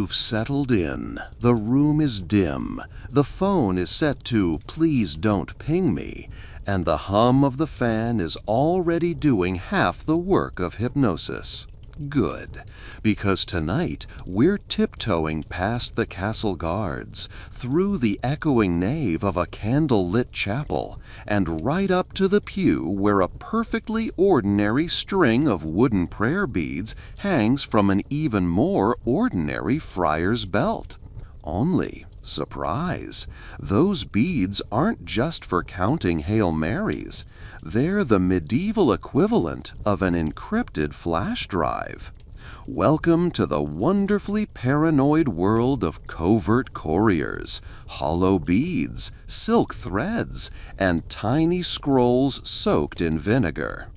You've settled in. The room is dim. The phone is set to "Please don't ping me," and the hum of the fan is already doing half the work of hypnosis. Good, because tonight we're tiptoeing past the castle guards, through the echoing nave of a candle-lit chapel, and right up to the pew where a perfectly ordinary string of wooden prayer beads hangs from an even more ordinary friar's belt. Only, surprise, those beads aren't just for counting Hail Marys. They're the medieval equivalent of an encrypted flash drive. Welcome to the wonderfully paranoid world of covert couriers, hollow beads, silk threads, and tiny scrolls soaked in vinegar.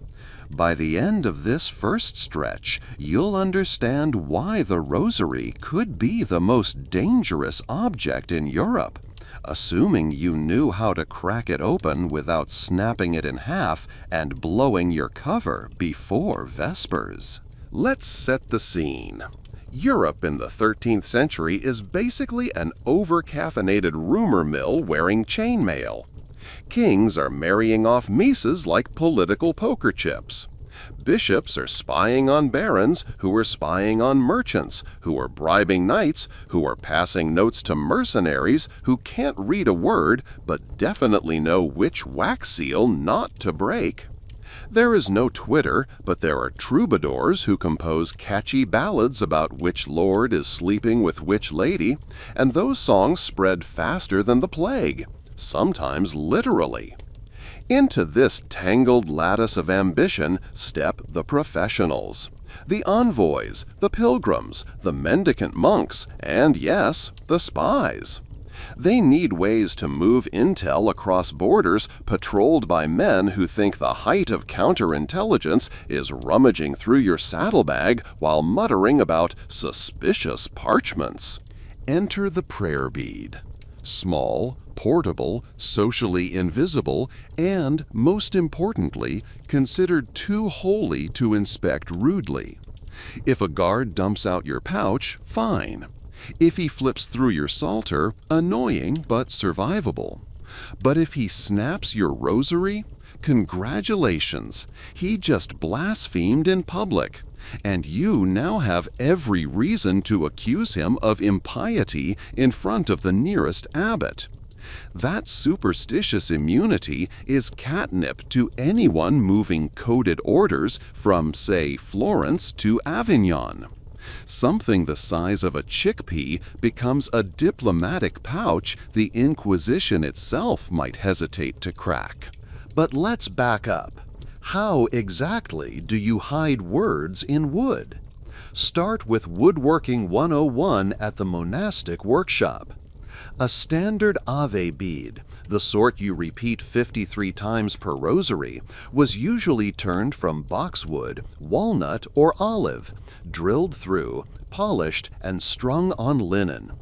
By the end of this first stretch, you'll understand why the rosary could be the most dangerous object in Europe, assuming you knew how to crack it open without snapping it in half and blowing your cover before Vespers. Let's set the scene. Europe in the 13th century is basically an over-caffeinated rumor mill wearing chainmail. Kings are marrying off misses like political poker chips. Bishops are spying on barons who are spying on merchants, who are bribing knights, who are passing notes to mercenaries who can't read a word but definitely know which wax seal not to break. There is no Twitter, but there are troubadours who compose catchy ballads about which lord is sleeping with which lady, and those songs spread faster than the plague, sometimes literally. Into this tangled lattice of ambition step the professionals, the envoys, the pilgrims, the mendicant monks, and yes, the spies. They need ways to move intel across borders patrolled by men who think the height of counterintelligence is rummaging through your saddlebag while muttering about suspicious parchments. Enter the prayer bead. Small, portable, socially invisible, and, most importantly, considered too holy to inspect rudely. If a guard dumps out your pouch, fine. If he flips through your psalter, annoying but survivable. But if he snaps your rosary, congratulations, he just blasphemed in public, and you now have every reason to accuse him of impiety in front of the nearest abbot. That superstitious immunity is catnip to anyone moving coded orders from, say, Florence to Avignon. Something the size of a chickpea becomes a diplomatic pouch the Inquisition itself might hesitate to crack. But let's back up. How exactly do you hide words in wood? Start with Woodworking 101 at the monastic workshop. A standard Ave bead, the sort you repeat 53 times per rosary, was usually turned from boxwood, walnut, or olive, drilled through, polished, and strung on linen.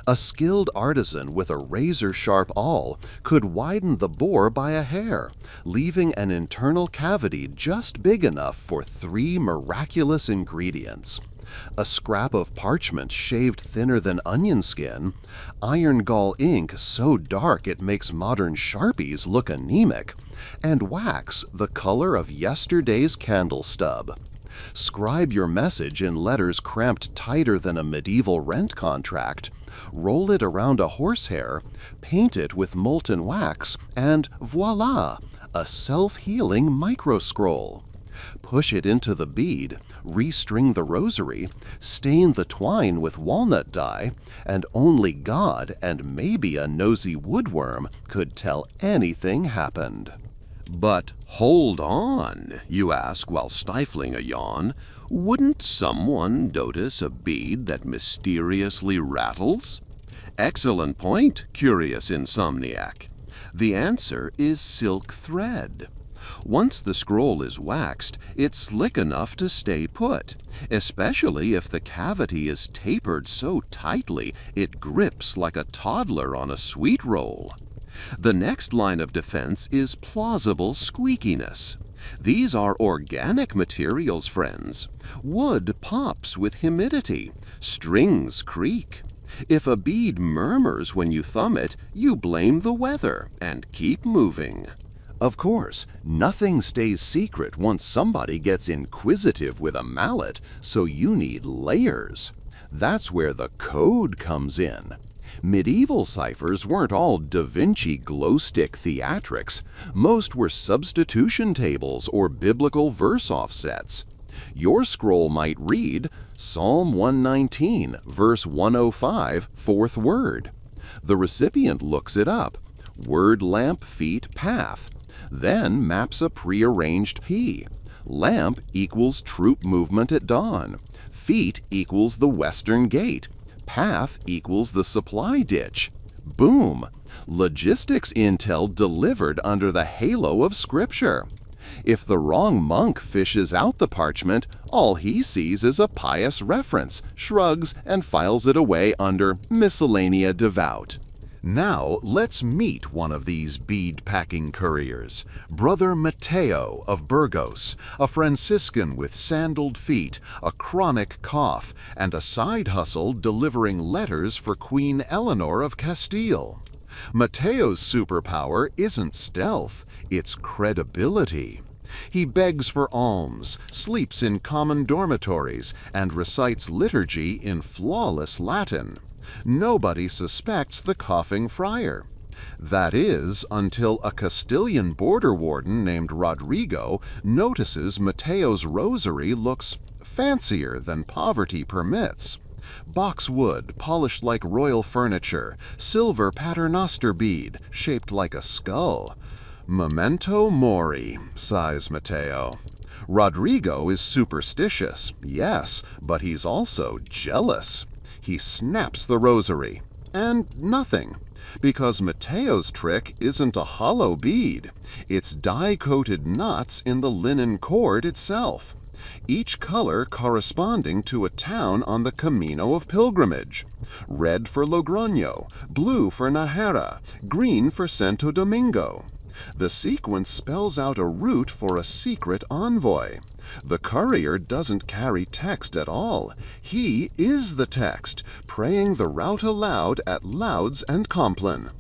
A skilled artisan with a razor-sharp awl could widen the bore by a hair, leaving an internal cavity just big enough for 3 miraculous ingredients: a scrap of parchment shaved thinner than onion skin, iron gall ink so dark it makes modern Sharpies look anemic, and wax the color of yesterday's candle stub. Scribe your message in letters cramped tighter than a medieval rent contract, roll it around a horsehair, paint it with molten wax, and voila, a self-healing microscroll. Push it into the bead, restring the rosary, stain the twine with walnut dye, and only God and maybe a nosy woodworm could tell anything happened. But hold on, you ask while stifling a yawn. Wouldn't someone notice a bead that mysteriously rattles? Excellent point, curious insomniac. The answer is silk thread. Once the scroll is waxed, it's slick enough to stay put, especially if the cavity is tapered so tightly it grips like a toddler on a sweet roll. The next line of defense is plausible squeakiness. These are organic materials, friends. Wood pops with humidity. Strings creak. If a bead murmurs when you thumb it, you blame the weather and keep moving. Of course, nothing stays secret once somebody gets inquisitive with a mallet, so you need layers. That's where the code comes in. Medieval ciphers weren't all Da Vinci glow-stick theatrics. Most were substitution tables or biblical verse offsets. Your scroll might read Psalm 119, verse 105, fourth word. The recipient looks it up. Word lamp, feet, path. Then maps a prearranged P. Lamp equals troop movement at dawn. Feet equals the western gate. Path equals the supply ditch. Boom! Logistics intel delivered under the halo of Scripture. If the wrong monk fishes out the parchment, all he sees is a pious reference, shrugs, and files it away under Miscellanea Devout. Now let's meet one of these bead-packing couriers, Brother Matteo of Burgos, a Franciscan with sandaled feet, a chronic cough, and a side hustle delivering letters for Queen Eleanor of Castile. Matteo's superpower isn't stealth, it's credibility. He begs for alms, sleeps in common dormitories, and recites liturgy in flawless Latin. Nobody suspects the coughing friar. That is, until a Castilian border warden named Rodrigo notices Matteo's rosary looks fancier than poverty permits. Boxwood, polished like royal furniture, silver paternoster bead, shaped like a skull. Memento mori, sighs Matteo. Rodrigo is superstitious, yes, but he's also jealous. He snaps the rosary, and nothing, because Matteo's trick isn't a hollow bead. It's dye-coated knots in the linen cord itself, each color corresponding to a town on the Camino of Pilgrimage. Red for Logroño, blue for Nájera, green for Santo Domingo. The sequence spells out a route for a secret envoy. The courier doesn't carry text at all. He is the text, praying the route aloud at Louds and Compline.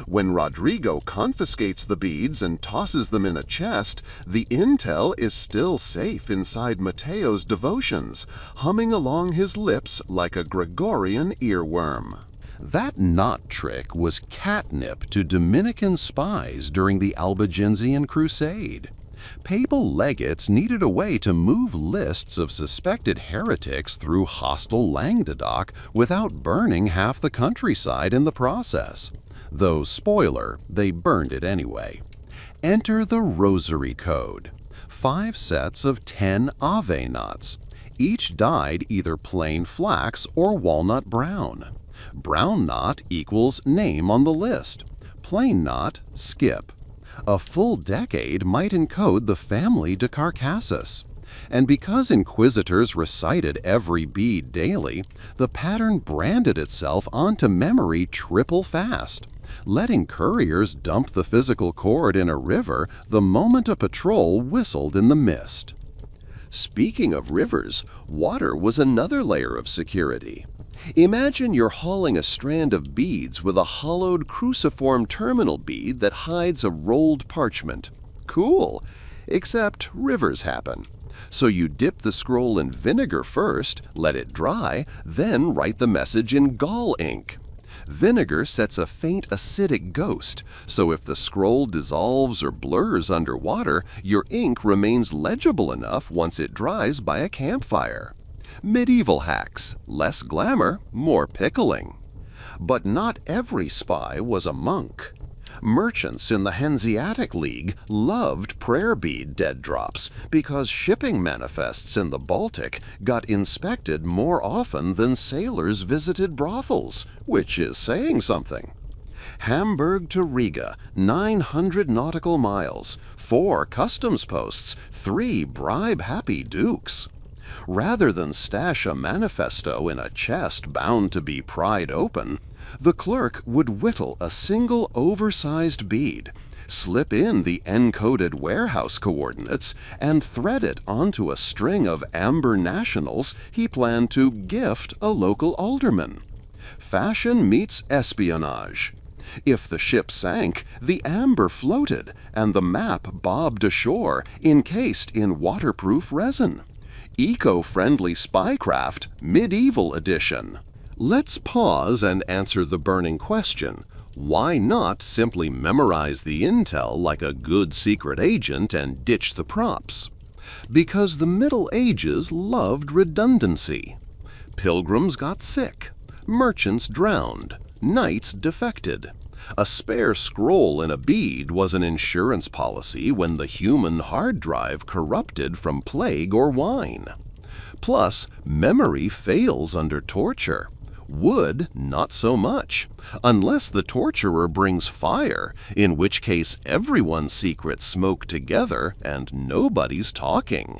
When Rodrigo confiscates the beads and tosses them in a chest, the intel is still safe inside Matteo's devotions, humming along his lips like a Gregorian earworm. That knot trick was catnip to Dominican spies during the Albigensian Crusade. Papal legates needed a way to move lists of suspected heretics through hostile Languedoc without burning half the countryside in the process. Though, spoiler, they burned it anyway. Enter the Rosary Code. 5 sets of 10 Ave knots, each dyed either plain flax or walnut brown. Brown knot equals name on the list. Plain knot, skip. A full decade might encode the family de Carcassus. And because inquisitors recited every bead daily, the pattern branded itself onto memory triple fast, letting couriers dump the physical cord in a river the moment a patrol whistled in the mist. Speaking of rivers, water was another layer of security. Imagine you're hauling a strand of beads with a hollowed cruciform terminal bead that hides a rolled parchment. Cool, except rivers happen. So you dip the scroll in vinegar first, let it dry, then write the message in gall ink. Vinegar sets a faint acidic ghost, so if the scroll dissolves or blurs underwater, your ink remains legible enough once it dries by a campfire. Medieval hacks, less glamour, more pickling. But not every spy was a monk. Merchants in the Hanseatic League loved prayer bead dead drops because shipping manifests in the Baltic got inspected more often than sailors visited brothels, which is saying something. Hamburg to Riga, 900 nautical miles, 4 customs posts, 3 bribe-happy dukes. Rather than stash a manifesto in a chest bound to be pried open, the clerk would whittle a single oversized bead, Slip in the encoded warehouse coordinates and thread it onto a string of amber nationals he planned to gift a local alderman. Fashion meets espionage. If the ship sank, the amber floated and the map bobbed ashore encased in waterproof resin. Eco-friendly spycraft, medieval edition. Let's pause and answer the burning question. Why not simply memorize the intel like a good secret agent and ditch the props? Because the Middle Ages loved redundancy. Pilgrims got sick. Merchants drowned. Knights defected. A spare scroll in a bead was an insurance policy when the human hard drive corrupted from plague or wine. Plus, memory fails under torture. Wood, not so much, unless the torturer brings fire, in which case everyone's secrets smoke together and nobody's talking.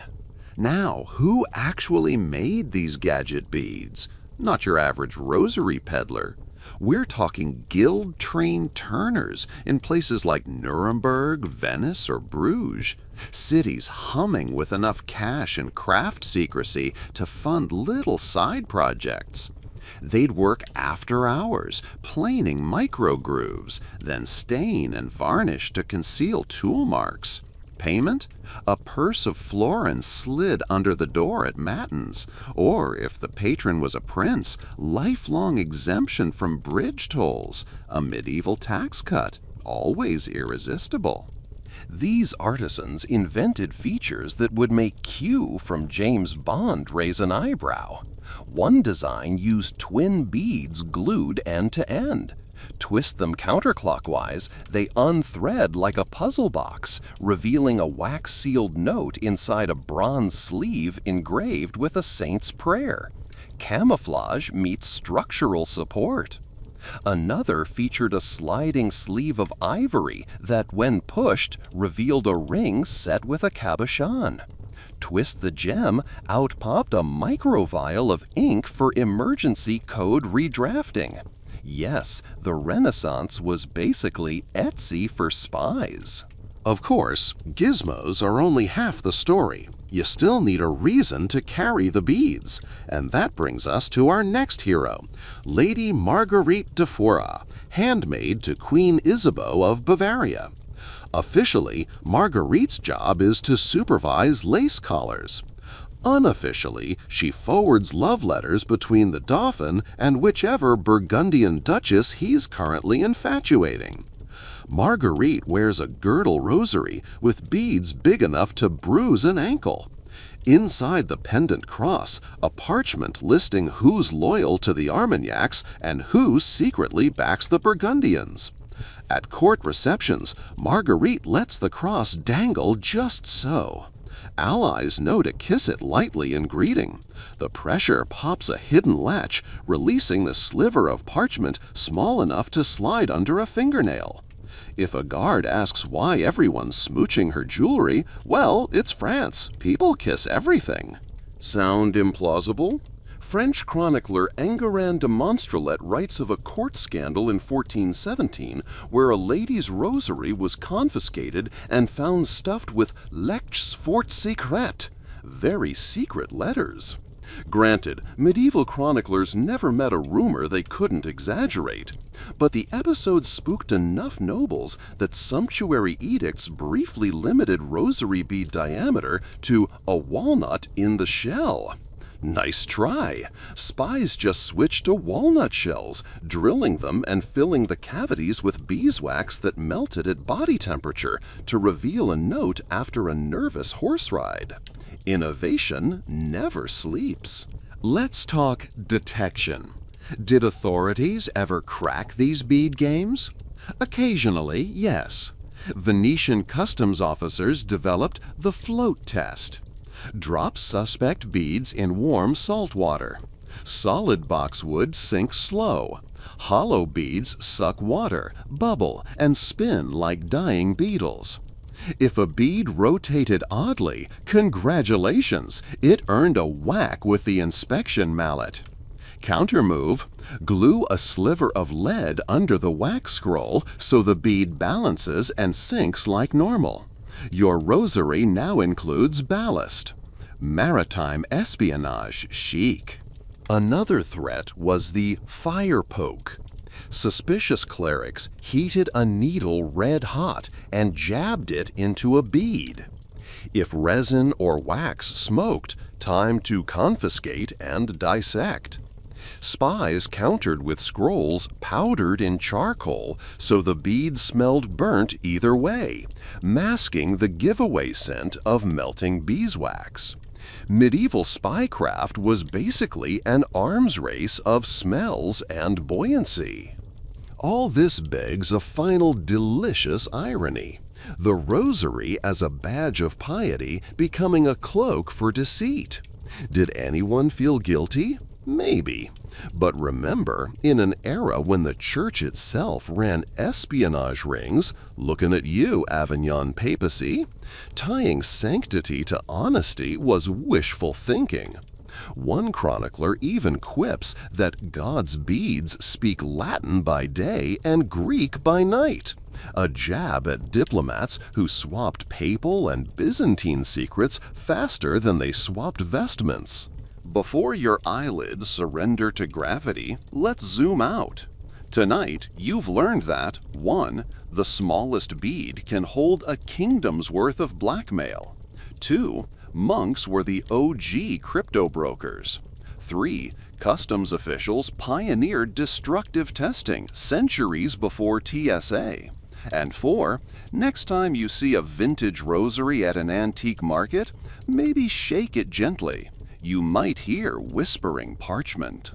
Now, who actually made these gadget beads? Not your average rosary peddler. We're talking guild-trained turners in places like Nuremberg, Venice, or Bruges. Cities humming with enough cash and craft secrecy to fund little side projects. They'd work after hours, planing micro-grooves, then stain and varnish to conceal tool marks. Payment? A purse of florins slid under the door at matins, or if the patron was a prince, lifelong exemption from bridge tolls, a medieval tax cut, always irresistible. These artisans invented features that would make Q from James Bond raise an eyebrow. One design used twin beads glued end to end. Twist them counterclockwise, they unthread like a puzzle box, revealing a wax-sealed note inside a bronze sleeve engraved with a saint's prayer. Camouflage meets structural support. Another featured a sliding sleeve of ivory that, when pushed, revealed a ring set with a cabochon. Twist the gem, out popped a microvial of ink for emergency code redrafting. Yes, the Renaissance was basically Etsy for spies. Of course, gizmos are only half the story. You still need a reason to carry the beads. And that brings us to our next hero, Lady Marguerite de Foix, handmaid to Queen Isabeau of Bavaria. Officially, Marguerite's job is to supervise lace collars. Unofficially, she forwards love letters between the Dauphin and whichever Burgundian duchess he's currently infatuating. Marguerite wears a girdle rosary with beads big enough to bruise an ankle. Inside the pendant cross, a parchment listing who's loyal to the Armagnacs and who secretly backs the Burgundians. At court receptions, Marguerite lets the cross dangle just so. Allies know to kiss it lightly in greeting. The pressure pops a hidden latch, releasing the sliver of parchment small enough to slide under a fingernail. If a guard asks why everyone's smooching her jewelry, well, it's France. People kiss everything. Sound implausible? French chronicler Enguerrand de Montrelet writes of a court scandal in 1417 where a lady's rosary was confiscated and found stuffed with lettres fortes secrètes, very secret letters. Granted, medieval chroniclers never met a rumor they couldn't exaggerate, but the episode spooked enough nobles that sumptuary edicts briefly limited rosary bead diameter to a walnut in the shell. Nice try. Spies just switched to walnut shells, drilling them and filling the cavities with beeswax that melted at body temperature to reveal a note after a nervous horse ride. Innovation never sleeps. Let's talk detection. Did authorities ever crack these bead games? Occasionally, yes. Venetian customs officers developed the float test. Drop suspect beads in warm salt water. Solid boxwood sinks slow. Hollow beads suck water, bubble, and spin like dying beetles. If a bead rotated oddly, congratulations, it earned a whack with the inspection mallet. Counter move: glue a sliver of lead under the wax scroll so the bead balances and sinks like normal. Your rosary now includes ballast. Maritime espionage chic. Another threat was the fire poke. Suspicious clerics heated a needle red hot and jabbed it into a bead. If resin or wax smoked, time to confiscate and dissect. Spies countered with scrolls powdered in charcoal so the bead smelled burnt either way, masking the giveaway scent of melting beeswax. Medieval spycraft was basically an arms race of smells and buoyancy. All this begs a final delicious irony: the rosary as a badge of piety becoming a cloak for deceit. Did anyone feel guilty? Maybe. But remember, in an era when the church itself ran espionage rings, looking at you, Avignon papacy, tying sanctity to honesty was wishful thinking. One chronicler even quips that God's beads speak Latin by day and Greek by night, a jab at diplomats who swapped papal and Byzantine secrets faster than they swapped vestments. Before your eyelids surrender to gravity, let's zoom out. Tonight, you've learned that 1. The smallest bead can hold a kingdom's worth of blackmail. 2. Monks were the OG crypto brokers. 3. Customs officials pioneered destructive testing centuries before TSA. And 4. Next time you see a vintage rosary at an antique market, maybe shake it gently. You might hear whispering parchment.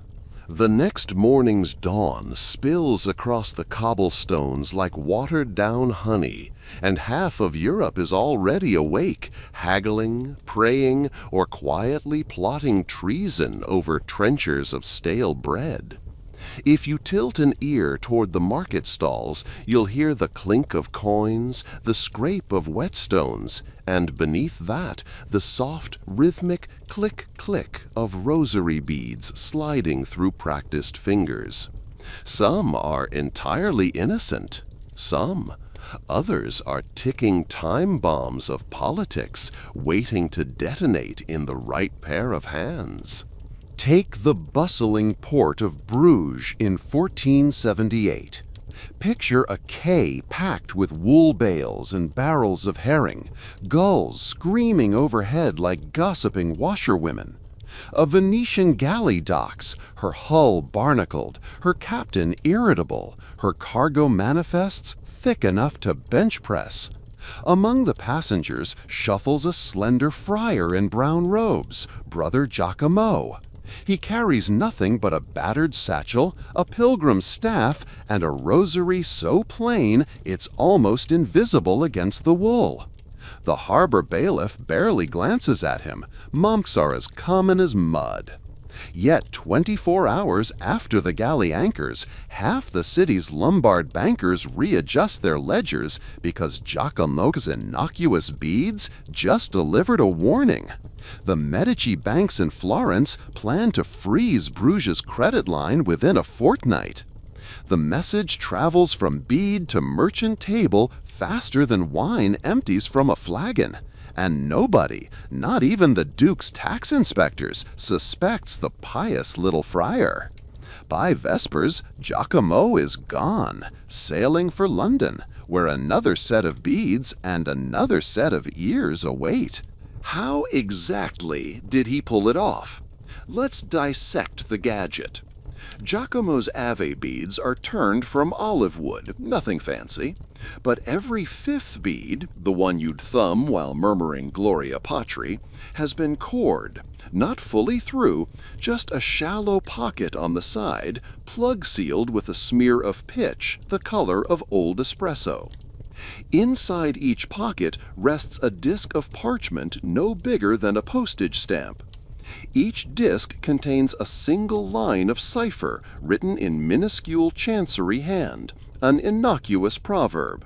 The next morning's dawn spills across the cobblestones like watered-down honey, and half of Europe is already awake, haggling, praying, or quietly plotting treason over trenchers of stale bread. If you tilt an ear toward the market stalls, you'll hear the clink of coins, the scrape of whetstones, and beneath that, the soft, rhythmic click-click of rosary beads sliding through practiced fingers. Some are entirely innocent. Others are ticking time bombs of politics, waiting to detonate in the right pair of hands. Take the bustling port of Bruges in 1478. Picture a quay packed with wool bales and barrels of herring, gulls screaming overhead like gossiping washerwomen. A Venetian galley docks, her hull barnacled, her captain irritable, her cargo manifests thick enough to bench press. Among the passengers shuffles a slender friar in brown robes, Brother Giacomo. He carries nothing but a battered satchel, a pilgrim's staff, and a rosary so plain it's almost invisible against the wool. The harbor bailiff barely glances at him. Monks are as common as mud. Yet 24 hours after the galley anchors, half the city's Lombard bankers readjust their ledgers because Giacomo's innocuous beads just delivered a warning. The Medici banks in Florence plan to freeze Bruges' credit line within a fortnight. The message travels from bead to merchant table faster than wine empties from a flagon. And nobody, not even the Duke's tax inspectors, suspects the pious little friar. By Vespers, Giacomo is gone, sailing for London, where another set of beads and another set of ears await. How exactly did he pull it off? Let's dissect the gadget. Giacomo's Abbey beads are turned from olive wood, nothing fancy. But every fifth bead, the one you'd thumb while murmuring Gloria Patri, has been cored, not fully through, just a shallow pocket on the side, plug-sealed with a smear of pitch, the color of old espresso. Inside each pocket rests a disc of parchment no bigger than a postage stamp. Each disc contains a single line of cipher written in minuscule chancery hand, an innocuous proverb.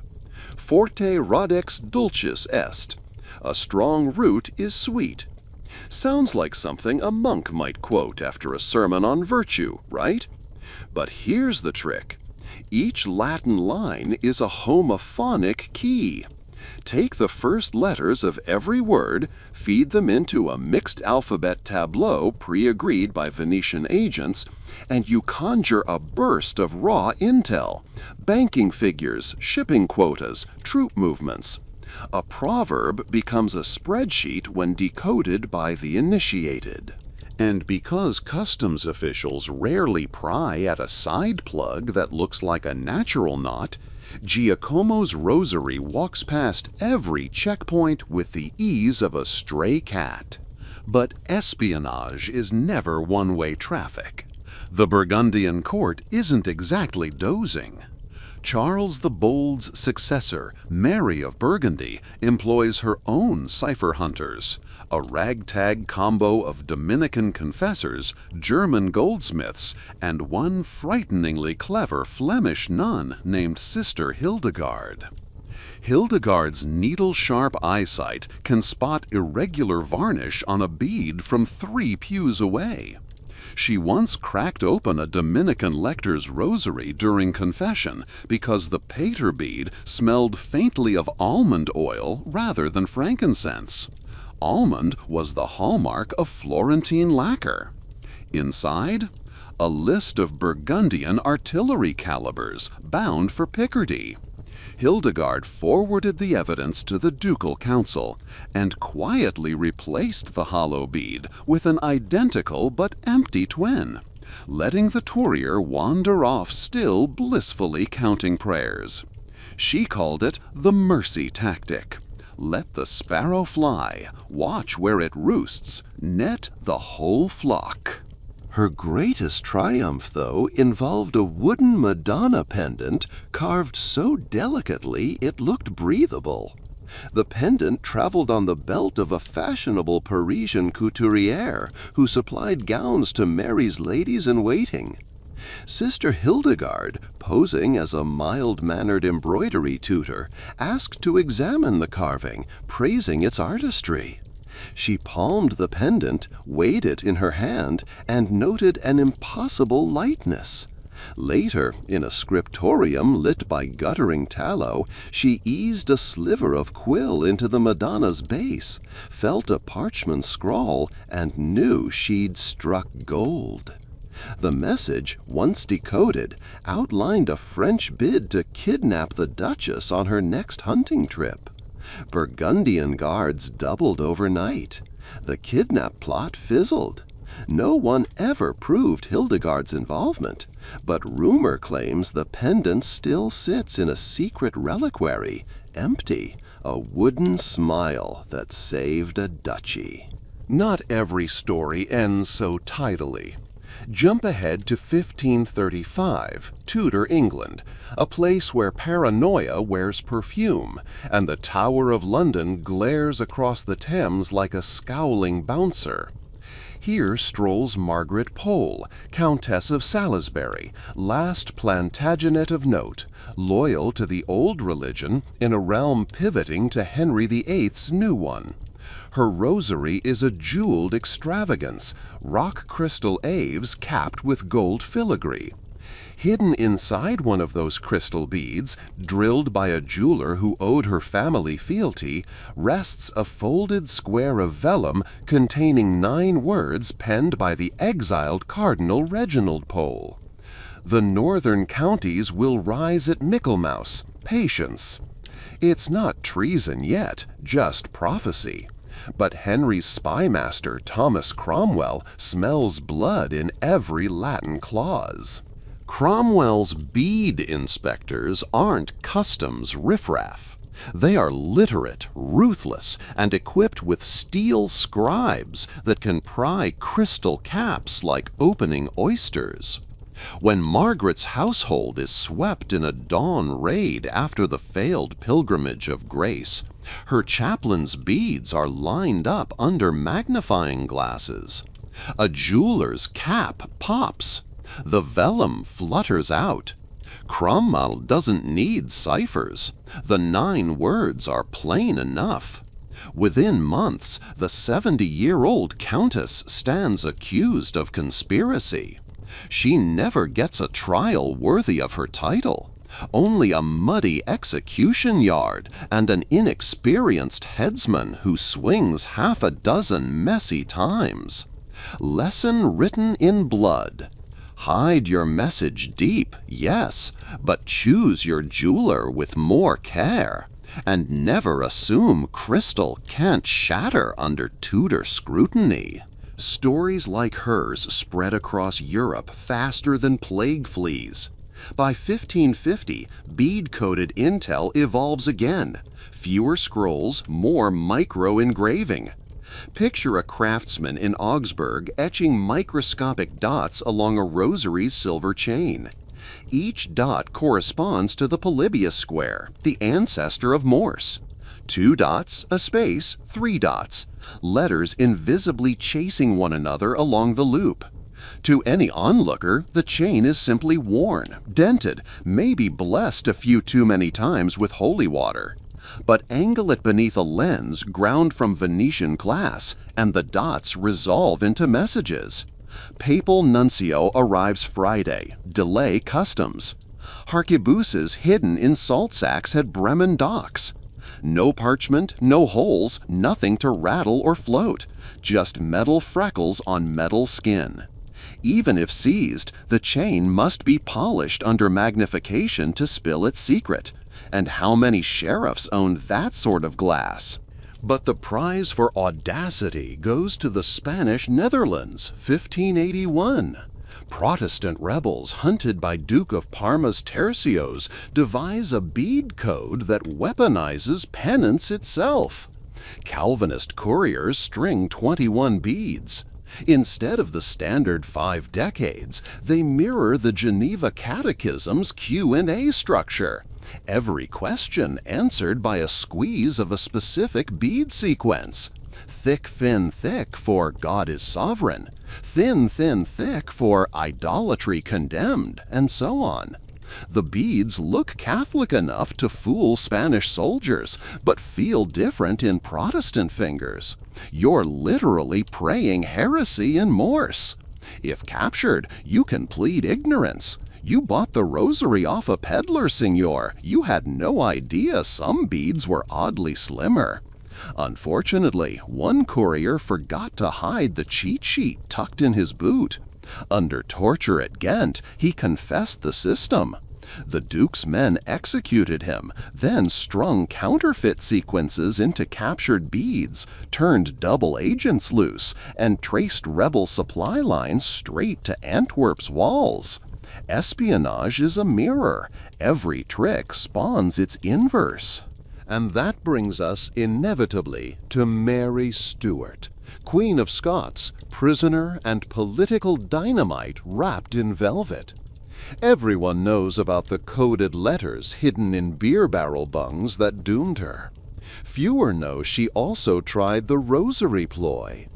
Forte radex dulcis est. A strong root is sweet. Sounds like something a monk might quote after a sermon on virtue, right? But here's the trick. Each Latin line is a homophonic key. Take the first letters of every word, feed them into a mixed alphabet tableau pre-agreed by Venetian agents, and you conjure a burst of raw intel, banking figures, shipping quotas, troop movements. A proverb becomes a spreadsheet when decoded by the initiated. And because customs officials rarely pry at a side plug that looks like a natural knot, Giacomo's rosary walks past every checkpoint with the ease of a stray cat. But espionage is never one-way traffic. The Burgundian court isn't exactly dozing. Charles the Bold's successor, Mary of Burgundy, employs her own cipher hunters, a ragtag combo of Dominican confessors, German goldsmiths, and one frighteningly clever Flemish nun named Sister Hildegard. Hildegard's needle-sharp eyesight can spot irregular varnish on a bead from 3 pews away. She once cracked open a Dominican lector's rosary during confession because the pater bead smelled faintly of almond oil rather than frankincense. Almond was the hallmark of Florentine lacquer. Inside, a list of Burgundian artillery calibers bound for Picardy. Hildegard forwarded the evidence to the ducal council and quietly replaced the hollow bead with an identical but empty twin, letting the courier wander off still blissfully counting prayers. She called it the mercy tactic. Let the sparrow fly, watch where it roosts, net the whole flock. Her greatest triumph, though, involved a wooden Madonna pendant carved so delicately it looked breathable. The pendant traveled on the belt of a fashionable Parisian couturière who supplied gowns to Mary's ladies-in-waiting. Sister Hildegard, posing as a mild-mannered embroidery tutor, asked to examine the carving, praising its artistry. She palmed the pendant, weighed it in her hand, and noted an impossible lightness. Later, in a scriptorium lit by guttering tallow, she eased a sliver of quill into the Madonna's base, felt a parchment scrawl, and knew she'd struck gold. The message, once decoded, outlined a French bid to kidnap the Duchess on her next hunting trip. Burgundian guards doubled overnight. The kidnap plot fizzled. No one ever proved Hildegard's involvement, but rumor claims the pendant still sits in a secret reliquary, empty, a wooden smile that saved a duchy. Not every story ends so tidily. Jump ahead to 1535, Tudor England, a place where paranoia wears perfume, and the Tower of London glares across the Thames like a scowling bouncer. Here strolls Margaret Pole, Countess of Salisbury, last Plantagenet of note, loyal to the old religion in a realm pivoting to Henry VIII's new one. Her rosary is a jeweled extravagance, rock crystal aves capped with gold filigree. Hidden inside one of those crystal beads, drilled by a jeweler who owed her family fealty, rests a folded square of vellum containing 9 words penned by the exiled Cardinal Reginald Pole. The northern counties will rise at Michaelmas, patience. It's not treason yet, just prophecy. But Henry's spymaster, Thomas Cromwell, smells blood in every Latin clause. Cromwell's bead inspectors aren't customs riffraff. They are literate, ruthless, and equipped with steel scribes that can pry crystal caps like opening oysters. When Margaret's household is swept in a dawn raid after the failed pilgrimage of grace, her chaplain's beads are lined up under magnifying glasses. A jeweler's cap pops. The vellum flutters out. Cromwell doesn't need ciphers. The 9 words are plain enough. Within months, the 70-year-old countess stands accused of conspiracy. She never gets a trial worthy of her title. Only a muddy execution yard and an inexperienced headsman who swings half a dozen messy times. Lesson written in blood. Hide your message deep, yes, but choose your jeweler with more care. And never assume crystal can't shatter under Tudor scrutiny. Stories like hers spread across Europe faster than plague fleas. By 1550, bead-coded intel evolves again. Fewer scrolls, more micro-engraving. Picture a craftsman in Augsburg etching microscopic dots along a rosary's silver chain. Each dot corresponds to the Polybius square, the ancestor of Morse. 2 dots, a space, 3 dots. Letters invisibly chasing one another along the loop. To any onlooker, the chain is simply worn, dented, maybe blessed a few too many times with holy water. But angle it beneath a lens ground from Venetian glass, and the dots resolve into messages. Papal nuncio arrives Friday, delay customs. Harquebuses hidden in salt sacks at Bremen docks. No parchment, no holes, nothing to rattle or float, just metal freckles on metal skin. Even if seized, the chain must be polished under magnification to spill its secret. And how many sheriffs owned that sort of glass? But the prize for audacity goes to the Spanish Netherlands, 1581. Protestant rebels hunted by Duke of Parma's tercios devise a bead code that weaponizes penance itself. Calvinist couriers string 21 beads. Instead of the standard 5 decades, they mirror the Geneva Catechism's Q&A structure. Every question answered by a squeeze of a specific bead sequence. Thick, thin, thick for God is sovereign. Thin, thin, thick for idolatry condemned, and so on. The beads look Catholic enough to fool Spanish soldiers, but feel different in Protestant fingers. You're literally praying heresy in Morse. If captured, you can plead ignorance. You bought the rosary off a peddler, senor. You had no idea some beads were oddly slimmer. Unfortunately, one courier forgot to hide the cheat sheet tucked in his boot. Under torture at Ghent, he confessed the system. The Duke's men executed him, then strung counterfeit sequences into captured beads, turned double agents loose, and traced rebel supply lines straight to Antwerp's walls. Espionage is a mirror. Every trick spawns its inverse. And that brings us inevitably to Mary Stuart, Queen of Scots, prisoner and political dynamite wrapped in velvet. Everyone knows about the coded letters hidden in beer barrel bungs that doomed her. Fewer know she also tried the rosary ploy.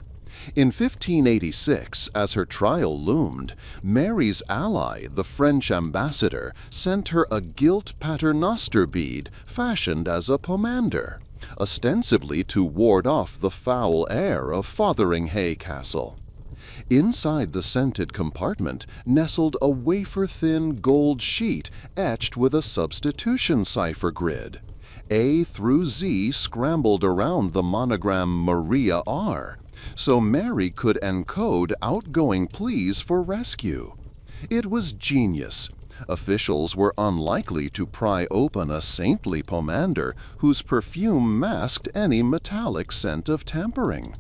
In 1586, as her trial loomed, Mary's ally, the French ambassador, sent her a gilt paternoster bead fashioned as a pomander, ostensibly to ward off the foul air of Fotheringhay Castle. Inside the scented compartment nestled a wafer-thin gold sheet etched with a substitution cipher grid. A through Z scrambled around the monogram Maria R, so Mary could encode outgoing pleas for rescue. It was genius. Officials were unlikely to pry open a saintly pomander whose perfume masked any metallic scent of tampering.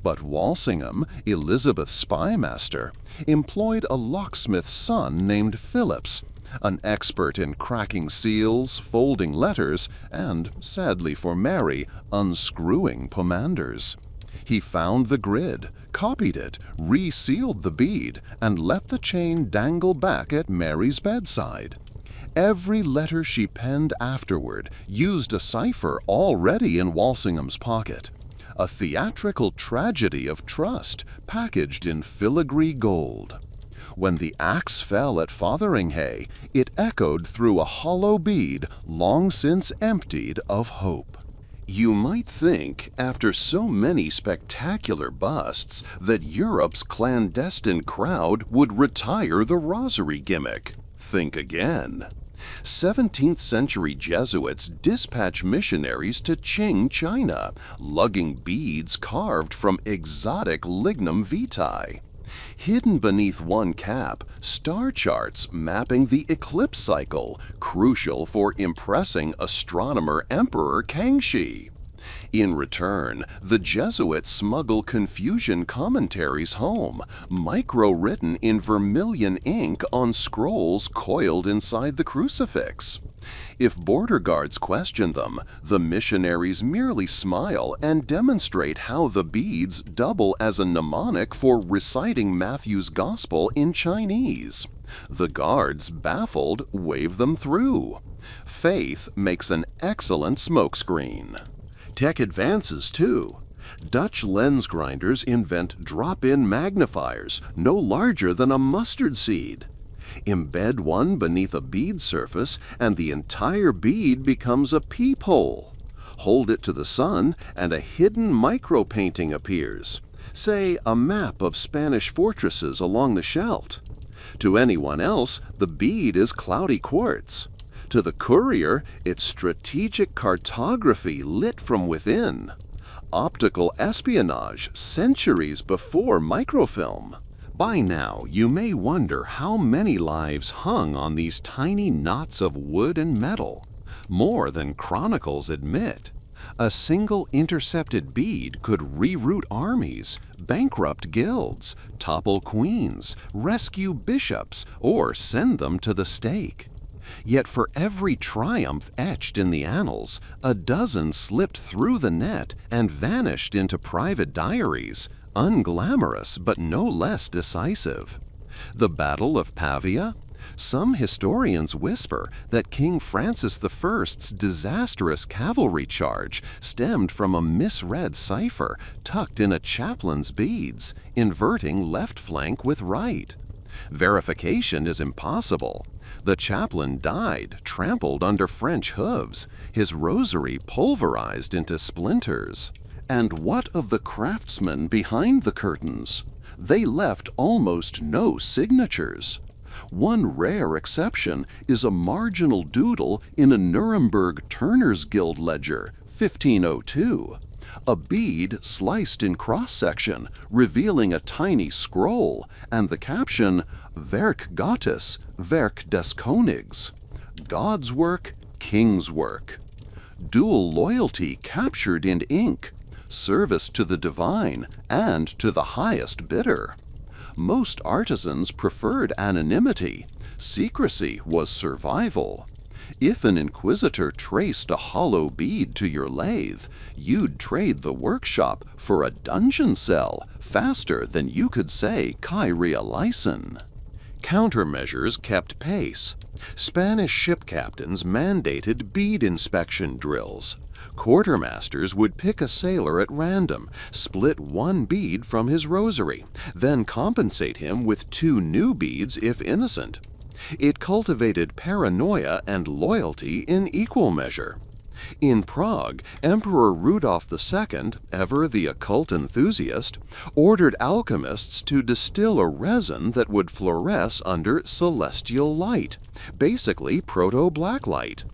But Walsingham, Elizabeth's spymaster, employed a locksmith's son named Phillips, an expert in cracking seals, folding letters, and, sadly for Mary, unscrewing pomanders. He found the grid, copied it, resealed the bead, and let the chain dangle back at Mary's bedside. Every letter she penned afterward used a cipher already in Walsingham's pocket. A theatrical tragedy of trust packaged in filigree gold. When the axe fell at Fotheringhay, it echoed through a hollow bead long since emptied of hope. You might think, after so many spectacular busts, that Europe's clandestine crowd would retire the rosary gimmick. Think again. 17th century Jesuits dispatch missionaries to Qing, China, lugging beads carved from exotic lignum vitae. Hidden beneath one cap, star charts mapping the eclipse cycle, crucial for impressing astronomer Emperor Kangxi. In return, the Jesuits smuggle Confucian commentaries home, micro-written in vermilion ink on scrolls coiled inside the crucifix. If border guards question them, the missionaries merely smile and demonstrate how the beads double as a mnemonic for reciting Matthew's Gospel in Chinese. The guards, baffled, wave them through. Faith makes an excellent smokescreen. Tech advances, too. Dutch lens grinders invent drop-in magnifiers no larger than a mustard seed. Embed one beneath a bead surface and the entire bead becomes a peephole. Hold it to the sun and a hidden micro-painting appears, say a map of Spanish fortresses along the Scheldt. To anyone else, the bead is cloudy quartz. To the courier, it's strategic cartography lit from within. Optical espionage centuries before microfilm. By now, you may wonder how many lives hung on these tiny knots of wood and metal. More than chronicles admit. A single intercepted bead could reroute armies, bankrupt guilds, topple queens, rescue bishops, or send them to the stake. Yet for every triumph etched in the annals, a dozen slipped through the net and vanished into private diaries, unglamorous but no less decisive. The Battle of Pavia? Some historians whisper that King Francis I's disastrous cavalry charge stemmed from a misread cipher tucked in a chaplain's beads, inverting left flank with right. Verification is impossible. The chaplain died, trampled under French hooves, his rosary pulverized into splinters. And what of the craftsmen behind the curtains? They left almost no signatures. One rare exception is a marginal doodle in a Nuremberg Turner's Guild ledger, 1502. A bead sliced in cross-section, revealing a tiny scroll, and the caption, Werk Gottes, Werk des Königs. God's work, King's work. Dual loyalty captured in ink. Service to the divine and to the highest bidder. Most artisans preferred anonymity. Secrecy was survival. If an inquisitor traced a hollow bead to your lathe, you'd trade the workshop for a dungeon cell faster than you could say Kyrie Eleison. Countermeasures kept pace. Spanish ship captains mandated bead inspection drills. Quartermasters would pick a sailor at random, split one bead from his rosary, then compensate him with 2 new beads if innocent. It cultivated paranoia and loyalty in equal measure. In Prague, Emperor Rudolf II, ever the occult enthusiast, ordered alchemists to distill a resin that would fluoresce under celestial light, basically proto-blacklight.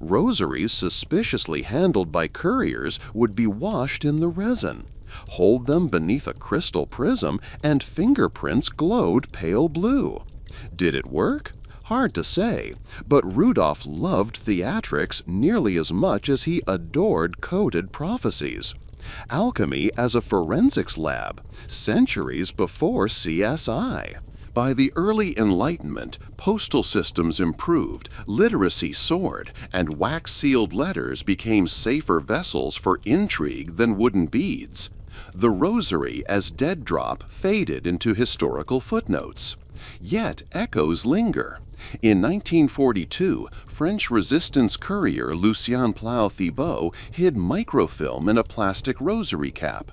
Rosaries suspiciously handled by couriers would be washed in the resin. Hold them beneath a crystal prism and fingerprints glowed pale blue. Did it work? Hard to say, but Rudolph loved theatrics nearly as much as he adored coded prophecies. Alchemy as a forensics lab, centuries before CSI. By the early Enlightenment, postal systems improved, literacy soared, and wax-sealed letters became safer vessels for intrigue than wooden beads. The rosary as dead drop faded into historical footnotes. Yet echoes linger. In 1942, French resistance courier Lucien Plau-Thibault hid microfilm in a plastic rosary cap.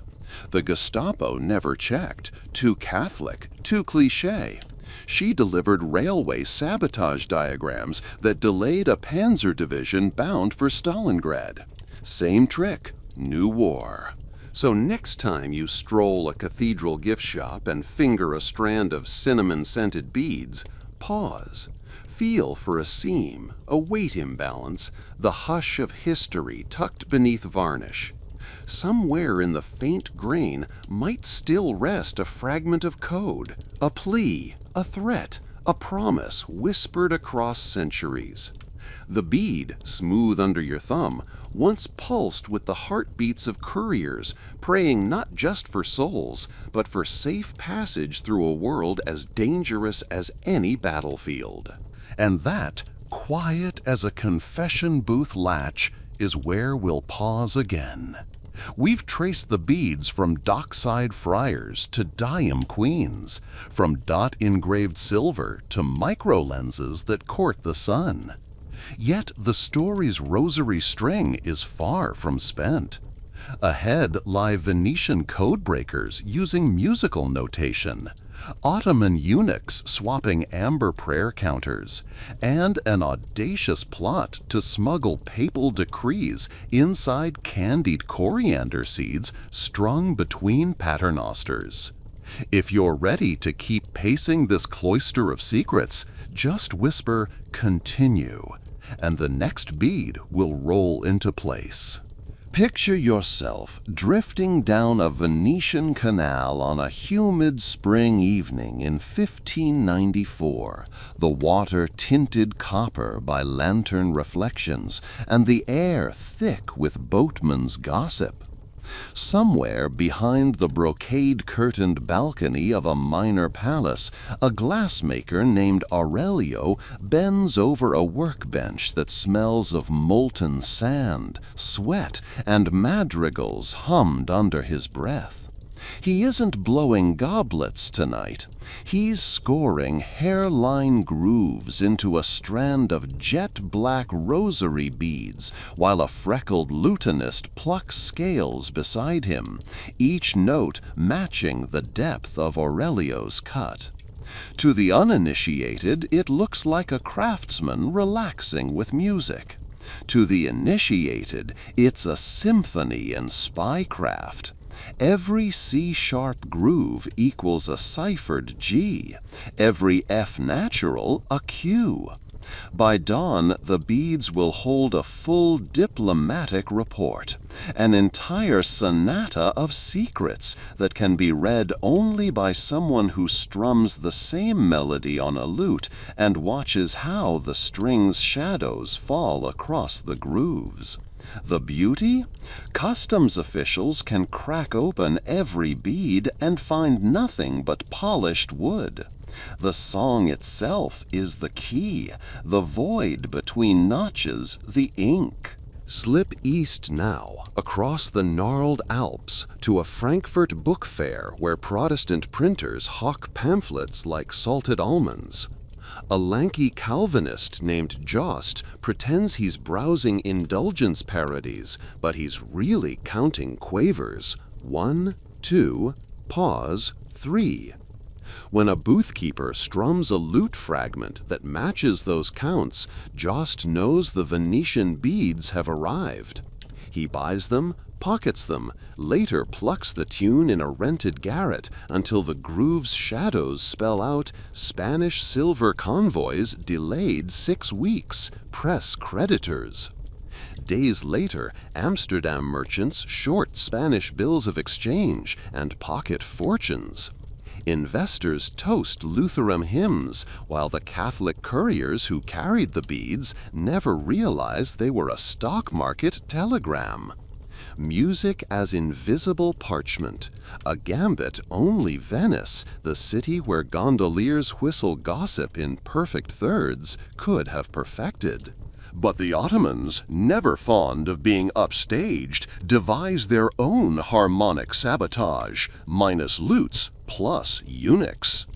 The Gestapo never checked. Too Catholic, too cliché. She delivered railway sabotage diagrams that delayed a panzer division bound for Stalingrad. Same trick, new war. So next time you stroll a cathedral gift shop and finger a strand of cinnamon-scented beads, pause. Feel for a seam, a weight imbalance, the hush of history tucked beneath varnish. Somewhere in the faint grain might still rest a fragment of code, a plea, a threat, a promise whispered across centuries. The bead, smooth under your thumb, once pulsed with the heartbeats of couriers, praying not just for souls, but for safe passage through a world as dangerous as any battlefield. And that, quiet as a confession booth latch, is where we'll pause again. We've traced the beads from dockside friars to dime queens, from dot-engraved silver to micro-lenses that court the sun. Yet the story's rosary string is far from spent. Ahead lie Venetian codebreakers using musical notation, Ottoman eunuchs swapping amber prayer counters, and an audacious plot to smuggle papal decrees inside candied coriander seeds strung between paternosters. If you're ready to keep pacing this cloister of secrets, just whisper "continue," and the next bead will roll into place. Picture yourself drifting down a Venetian canal on a humid spring evening in 1594, the water tinted copper by lantern reflections and the air thick with boatmen's gossip. Somewhere behind the brocade-curtained balcony of a minor palace, a glassmaker named Aurelio bends over a workbench that smells of molten sand, sweat, and madrigals hummed under his breath. He isn't blowing goblets tonight. He's scoring hairline grooves into a strand of jet-black rosary beads while a freckled lutenist plucks scales beside him, each note matching the depth of Aurelio's cut. To the uninitiated, it looks like a craftsman relaxing with music. To the initiated, it's a symphony in spycraft. Every C-sharp groove equals a ciphered G, every F natural a Q. By dawn, the beads will hold a full diplomatic report, an entire sonata of secrets that can be read only by someone who strums the same melody on a lute and watches how the strings' shadows fall across the grooves. The beauty? Customs officials can crack open every bead and find nothing but polished wood. The song itself is the key, the void between notches, the ink. Slip east now, across the gnarled Alps, to a Frankfurt book fair where Protestant printers hawk pamphlets like salted almonds. A lanky Calvinist named Jost pretends he's browsing indulgence parodies, but he's really counting quavers. 1, 2, pause, 3. When a boothkeeper strums a lute fragment that matches those counts, Jost knows the Venetian beads have arrived. He buys them, pockets them, later plucks the tune in a rented garret until the groove's shadows spell out Spanish silver convoys delayed 6 weeks, press creditors. Days later, Amsterdam merchants short Spanish bills of exchange and pocket fortunes. Investors toast Lutheran hymns, while the Catholic couriers who carried the beads never realized they were a stock market telegram. Music as invisible parchment, a gambit only Venice, the city where gondoliers whistle gossip in perfect thirds, could have perfected. But the Ottomans, never fond of being upstaged, devised their own harmonic sabotage, minus lutes plus eunuchs.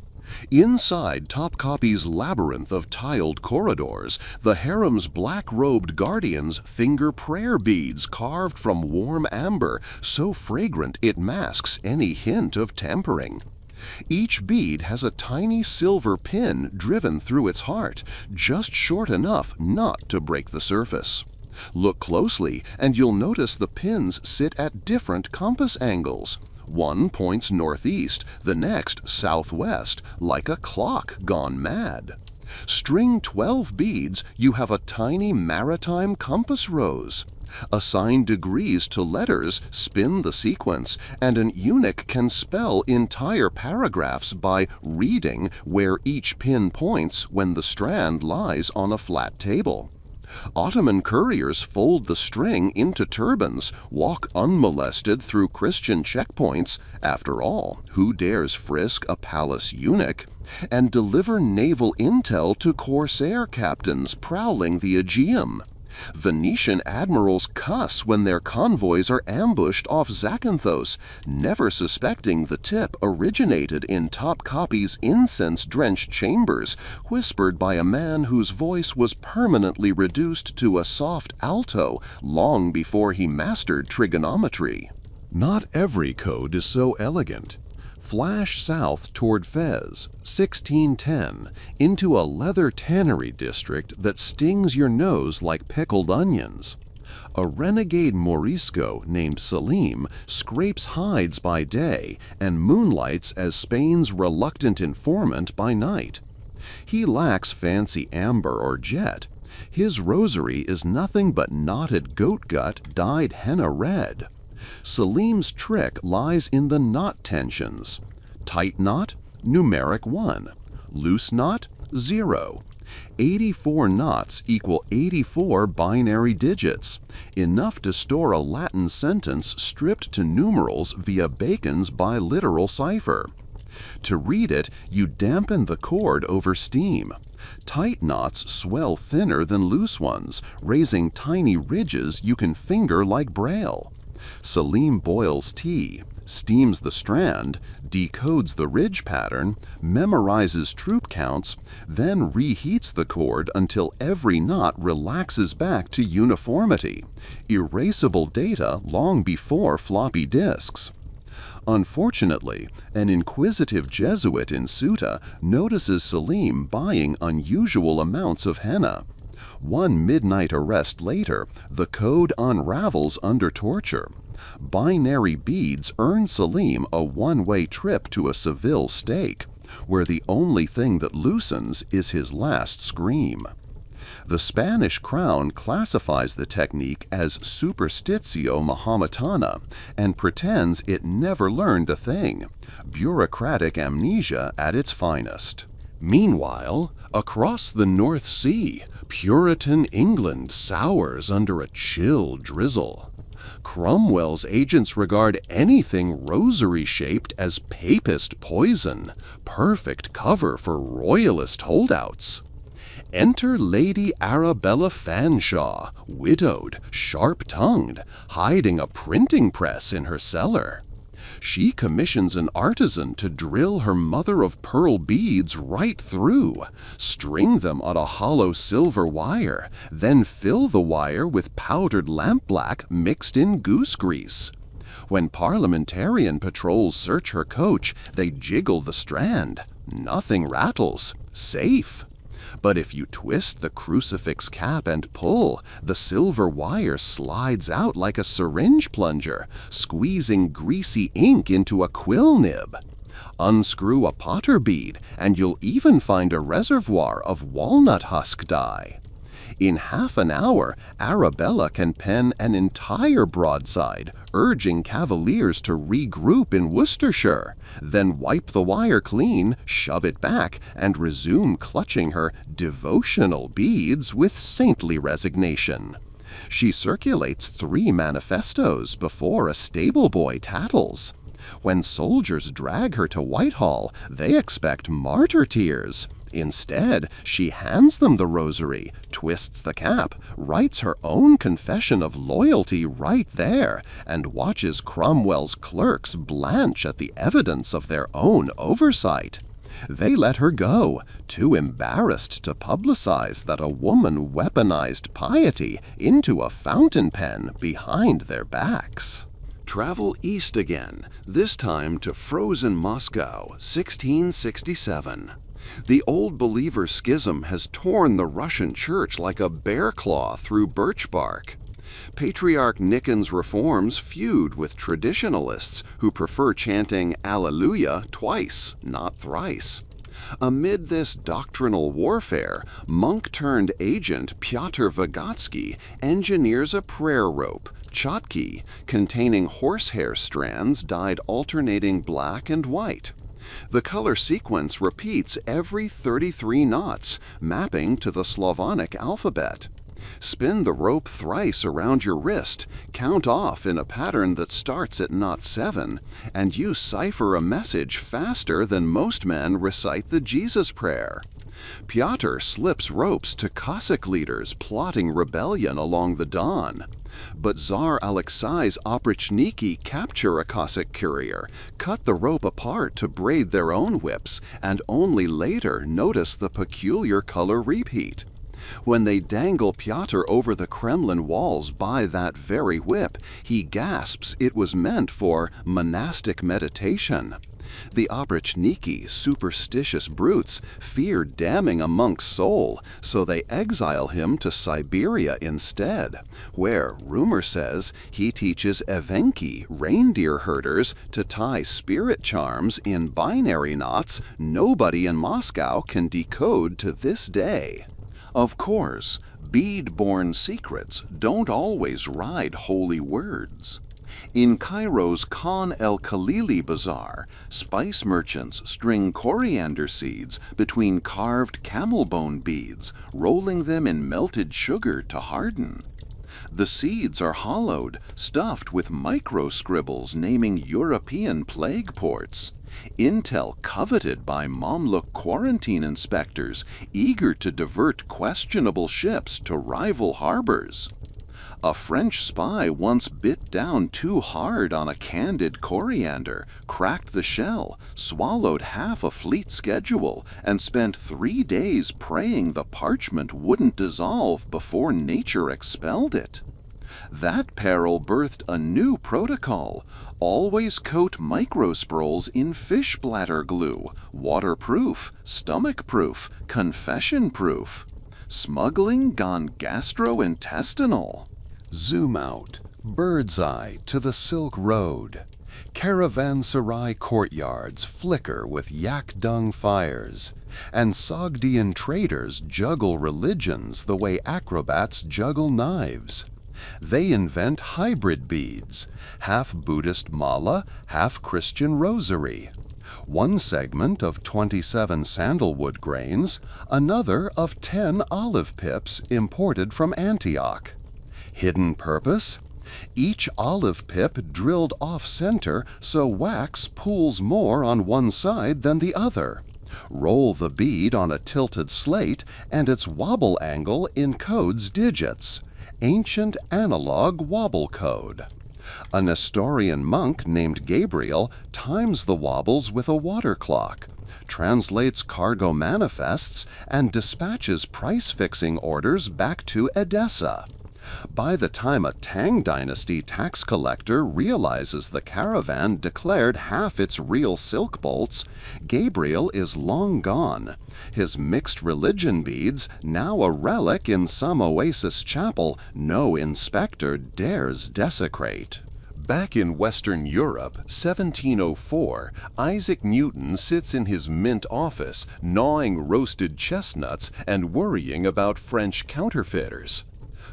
Inside Topkapi's labyrinth of tiled corridors, the harem's black-robed guardians finger prayer beads carved from warm amber, so fragrant it masks any hint of tampering. Each bead has a tiny silver pin driven through its heart, just short enough not to break the surface. Look closely and you'll notice the pins sit at different compass angles. One points northeast, the next southwest, like a clock gone mad. String 12 beads, you have a tiny maritime compass rose. Assign degrees to letters, spin the sequence, and an eunuch can spell entire paragraphs by reading where each pin points when the strand lies on a flat table. Ottoman couriers fold the string into turbans, walk unmolested through Christian checkpoints, after all, who dares frisk a palace eunuch, and deliver naval intel to corsair captains prowling the Aegean. Venetian admirals cuss when their convoys are ambushed off Zakynthos, never suspecting the tip originated in Topkapi's incense-drenched chambers, whispered by a man whose voice was permanently reduced to a soft alto long before he mastered trigonometry. Not every code is so elegant. Flash south toward Fez, 1610, into a leather tannery district that stings your nose like pickled onions. A renegade Morisco named Selim scrapes hides by day and moonlights as Spain's reluctant informant by night. He lacks fancy amber or jet. His rosary is nothing but knotted goat gut dyed henna red. Selim's trick lies in the knot tensions. Tight knot, numeric 1. Loose knot, 0. 84 knots equal 84 binary digits, enough to store a Latin sentence stripped to numerals via Bacon's biliteral cipher. To read it, you dampen the cord over steam. Tight knots swell thinner than loose ones, raising tiny ridges you can finger like Braille. Selim boils tea, steams the strand, decodes the ridge pattern, memorizes troop counts, then reheats the cord until every knot relaxes back to uniformity, erasable data long before floppy disks. Unfortunately, an inquisitive Jesuit in Ceuta notices Selim buying unusual amounts of henna. One midnight arrest later, the code unravels under torture. Binary beads earn Selim a one-way trip to a Seville stake, where the only thing that loosens is his last scream. The Spanish crown classifies the technique as superstitio Mahometana and pretends it never learned a thing, bureaucratic amnesia at its finest. Meanwhile, across the North Sea, Puritan England sours under a chill drizzle. Cromwell's agents regard anything rosary-shaped as papist poison, perfect cover for royalist holdouts. Enter Lady Arabella Fanshawe, widowed, sharp-tongued, hiding a printing press in her cellar. She commissions an artisan to drill her mother-of-pearl beads right through, string them on a hollow silver wire, then fill the wire with powdered lampblack mixed in goose grease. When parliamentarian patrols search her coach, they jiggle the strand. Nothing rattles. Safe. But if you twist the crucifix cap and pull, the silver wire slides out like a syringe plunger, squeezing greasy ink into a quill nib. Unscrew a potter bead, and you'll even find a reservoir of walnut husk dye. In half an hour, Arabella can pen an entire broadside, urging cavaliers to regroup in Worcestershire, then wipe the wire clean, shove it back, and resume clutching her devotional beads with saintly resignation. She circulates 3 manifestos before a stable boy tattles. When soldiers drag her to Whitehall, they expect martyr tears. Instead, she hands them the rosary, twists the cap, writes her own confession of loyalty right there, and watches Cromwell's clerks blanch at the evidence of their own oversight. They let her go, too embarrassed to publicize that a woman weaponized piety into a fountain pen behind their backs. Travel east again, this time to frozen Moscow, 1667. The Old Believer schism has torn the Russian church like a bear claw through birch bark. Patriarch Nikon's reforms feud with traditionalists who prefer chanting Alleluia twice, not thrice. Amid this doctrinal warfare, monk-turned-agent Pyotr Vygotsky engineers a prayer rope, chotki, containing horsehair strands dyed alternating black and white. The color sequence repeats every 33 knots, mapping to the Slavonic alphabet. Spin the rope thrice around your wrist, count off in a pattern that starts at knot 7, and you cipher a message faster than most men recite the Jesus prayer. Pyotr slips ropes to Cossack leaders plotting rebellion along the Don. But Tsar Alexei's oprichniki capture a Cossack courier, cut the rope apart to braid their own whips, and only later notice the peculiar color repeat. When they dangle Pyotr over the Kremlin walls by that very whip, he gasps it was meant for monastic meditation. The oprichniki, superstitious brutes, fear damning a monk's soul, so they exile him to Siberia instead, where, rumor says, he teaches evenki, reindeer herders, to tie spirit charms in binary knots nobody in Moscow can decode to this day. Of course, bead-born secrets don't always ride holy words. In Cairo's Khan el-Khalili Bazaar, spice merchants string coriander seeds between carved camel bone beads, rolling them in melted sugar to harden. The seeds are hollowed, stuffed with micro-scribbles naming European plague ports. Intel coveted by Mamluk quarantine inspectors, eager to divert questionable ships to rival harbors. A French spy once bit down too hard on a candid coriander, cracked the shell, swallowed half a fleet schedule, and spent 3 days praying the parchment wouldn't dissolve before nature expelled it. That peril birthed a new protocol. Always coat microsprolls in fish bladder glue, waterproof, stomach-proof, confession-proof. Smuggling gone gastrointestinal. Zoom out, bird's eye to the Silk Road. Caravanserai courtyards flicker with yak dung fires, and Sogdian traders juggle religions the way acrobats juggle knives. They invent hybrid beads, half Buddhist mala, half Christian rosary. One segment of 27 sandalwood grains, another of 10 olive pips imported from Antioch. Hidden purpose? Each olive pip drilled off-center so wax pools more on one side than the other. Roll the bead on a tilted slate, and its wobble angle encodes digits. Ancient analog wobble code. A Nestorian monk named Gabriel times the wobbles with a water clock, translates cargo manifests, and dispatches price-fixing orders back to Edessa. By the time a Tang Dynasty tax collector realizes the caravan declared half its real silk bolts, Gabriel is long gone. His mixed religion beads, now a relic in some oasis chapel, no inspector dares desecrate. Back in Western Europe, 1704, Isaac Newton sits in his mint office, gnawing roasted chestnuts and worrying about French counterfeiters.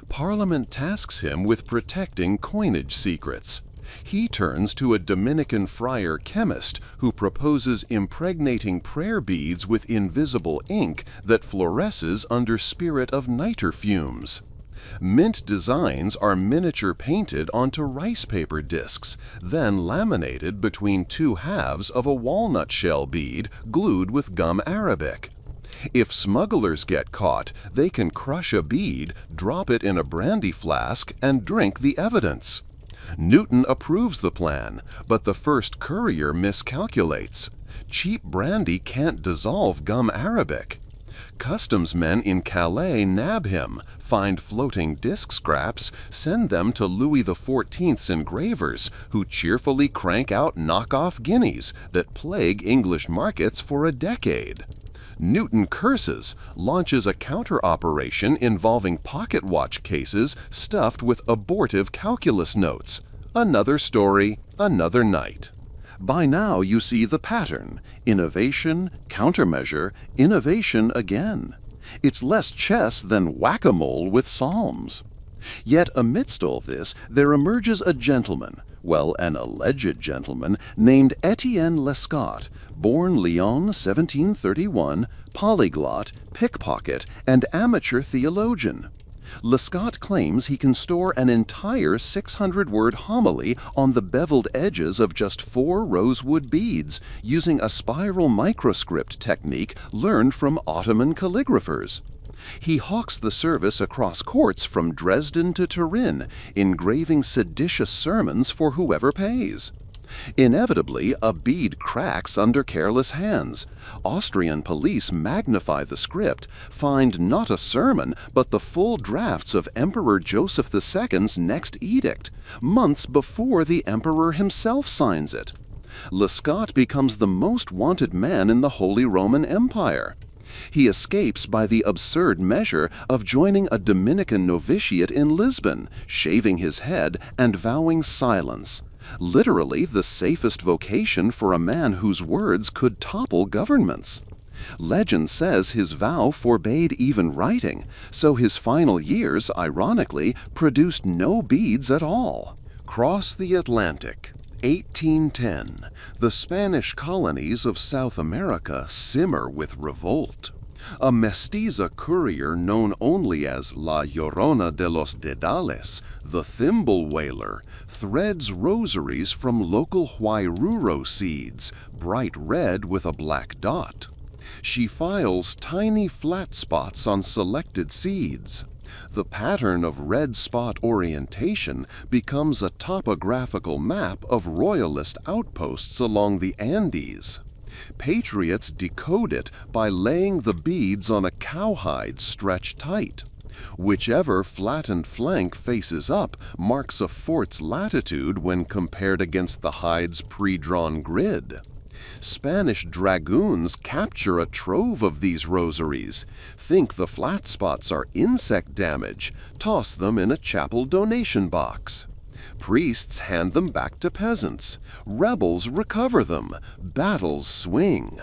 Parliament tasks him with protecting coinage secrets. He turns to a Dominican friar chemist who proposes impregnating prayer beads with invisible ink that fluoresces under spirit of niter fumes. Mint designs are miniature painted onto rice paper discs, then laminated between 2 halves of a walnut shell bead glued with gum arabic. If smugglers get caught, they can crush a bead, drop it in a brandy flask, and drink the evidence. Newton approves the plan, but the first courier miscalculates. Cheap brandy can't dissolve gum arabic. Customs men in Calais nab him, find floating disc scraps, send them to Louis XIV's engravers, who cheerfully crank out knockoff guineas that plague English markets for a decade. Newton curses, launches a counter-operation involving pocket watch cases stuffed with abortive calculus notes. Another story, another night. By now you see the pattern. Innovation, countermeasure, innovation again. It's less chess than whack-a-mole with psalms. Yet amidst all this, there emerges a gentleman, well, an alleged gentleman, named Etienne Lescot, born Lyon 1731, polyglot, pickpocket, and amateur theologian. Lescot claims he can store an entire 600-word homily on the beveled edges of just 4 rosewood beads, using a spiral microscript technique learned from Ottoman calligraphers. He hawks the service across courts from Dresden to Turin, engraving seditious sermons for whoever pays. Inevitably, a bead cracks under careless hands. Austrian police magnify the script, find not a sermon, but the full drafts of Emperor Joseph II's next edict, months before the emperor himself signs it. Lescot becomes the most wanted man in the Holy Roman Empire. He escapes by the absurd measure of joining a Dominican novitiate in Lisbon, shaving his head and vowing silence. Literally the safest vocation for a man whose words could topple governments. Legend says his vow forbade even writing, so his final years, ironically, produced no beads at all. Cross the Atlantic. 1810. The Spanish colonies of South America simmer with revolt. A mestiza courier known only as La Llorona de los Dedales, the thimble wailer, threads rosaries from local huayruro seeds, bright red with a black dot. She files tiny flat spots on selected seeds. The pattern of red spot orientation becomes a topographical map of royalist outposts along the Andes. Patriots decode it by laying the beads on a cowhide stretched tight. Whichever flattened flank faces up marks a fort's latitude when compared against the hide's pre-drawn grid. Spanish dragoons capture a trove of these rosaries, think the flat spots are insect damage, toss them in a chapel donation box. Priests hand them back to peasants. Rebels recover them. Battles swing.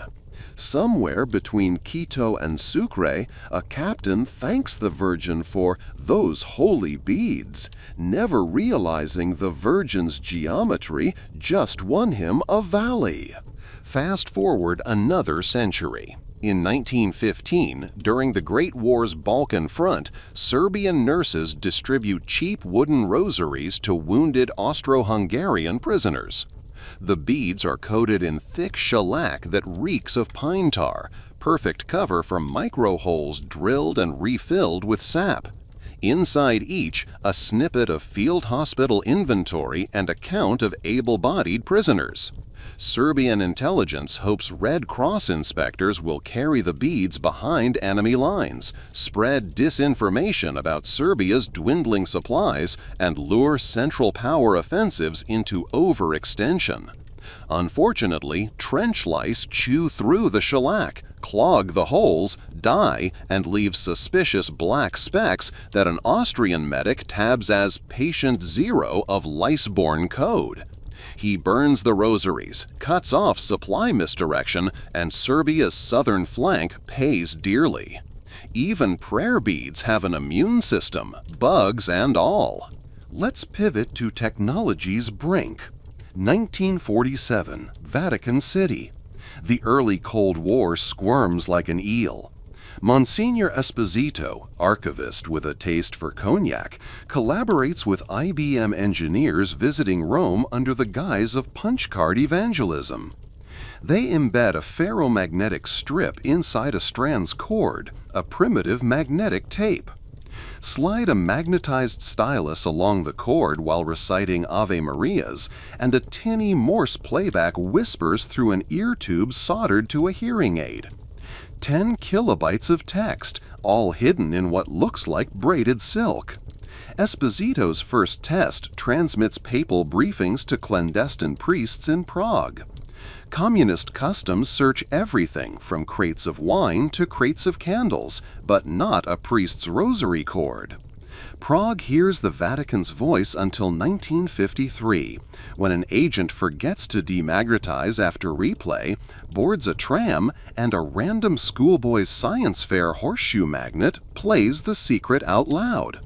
Somewhere between Quito and Sucre, a captain thanks the Virgin for those holy beads, never realizing the Virgin's geometry just won him a valley. Fast forward another century. In 1915, during the Great War's Balkan Front, Serbian nurses distribute cheap wooden rosaries to wounded Austro-Hungarian prisoners. The beads are coated in thick shellac that reeks of pine tar, perfect cover for micro holes drilled and refilled with sap. Inside each, a snippet of field hospital inventory and a count of able-bodied prisoners. Serbian intelligence hopes Red Cross inspectors will carry the beads behind enemy lines, spread disinformation about Serbia's dwindling supplies, and lure Central Power offensives into overextension. Unfortunately, trench lice chew through the shellac, clog the holes, die, and leave suspicious black specks that an Austrian medic tabs as patient zero of lice-borne code. He burns the rosaries, cuts off supply misdirection, and Serbia's southern flank pays dearly. Even prayer beads have an immune system, bugs and all. Let's pivot to technology's brink. 1947, Vatican City. The early Cold War squirms like an eel. Monsignor Esposito, archivist with a taste for cognac, collaborates with IBM engineers visiting Rome under the guise of punch card evangelism. They embed a ferromagnetic strip inside a strand's cord, a primitive magnetic tape. Slide a magnetized stylus along the cord while reciting Ave Marias, and a tinny Morse playback whispers through an ear tube soldered to a hearing aid. 10 kilobytes of text, all hidden in what looks like braided silk. Esposito's first test transmits papal briefings to clandestine priests in Prague. Communist customs search everything from crates of wine to crates of candles, but not a priest's rosary cord. Prague hears the Vatican's voice until 1953, when an agent forgets to demagnetize after replay, boards a tram, and a random schoolboy's science fair horseshoe magnet plays the secret out loud.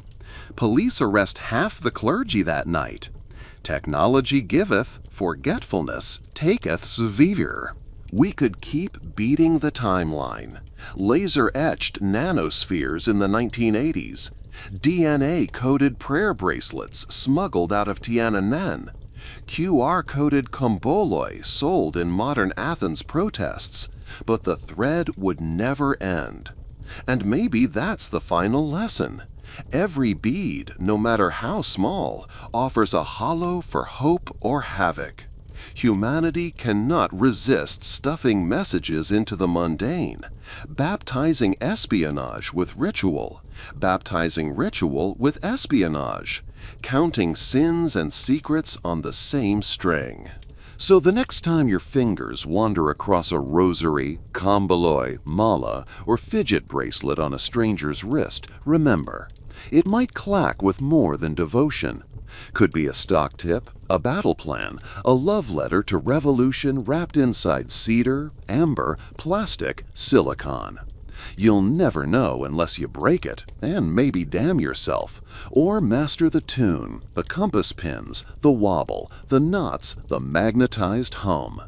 Police arrest half the clergy that night. Technology giveth, forgetfulness taketh severe. We could keep beating the timeline. Laser-etched nanospheres in the 1980s. DNA-coded prayer bracelets smuggled out of Tiananmen. QR-coded komboloi sold in modern Athens protests. But the thread would never end. And maybe that's the final lesson. Every bead, no matter how small, offers a hollow for hope or havoc. Humanity cannot resist stuffing messages into the mundane, baptizing espionage with ritual, baptizing ritual with espionage, counting sins and secrets on the same string. So the next time your fingers wander across a rosary, komboloi, mala, or fidget bracelet on a stranger's wrist, remember, it might clack with more than devotion. Could be a stock tip, a battle plan, a love letter to revolution wrapped inside cedar, amber, plastic, silicon. You'll never know unless you break it, and maybe damn yourself, or master the tune, the compass pins, the wobble, the knots, the magnetized hum.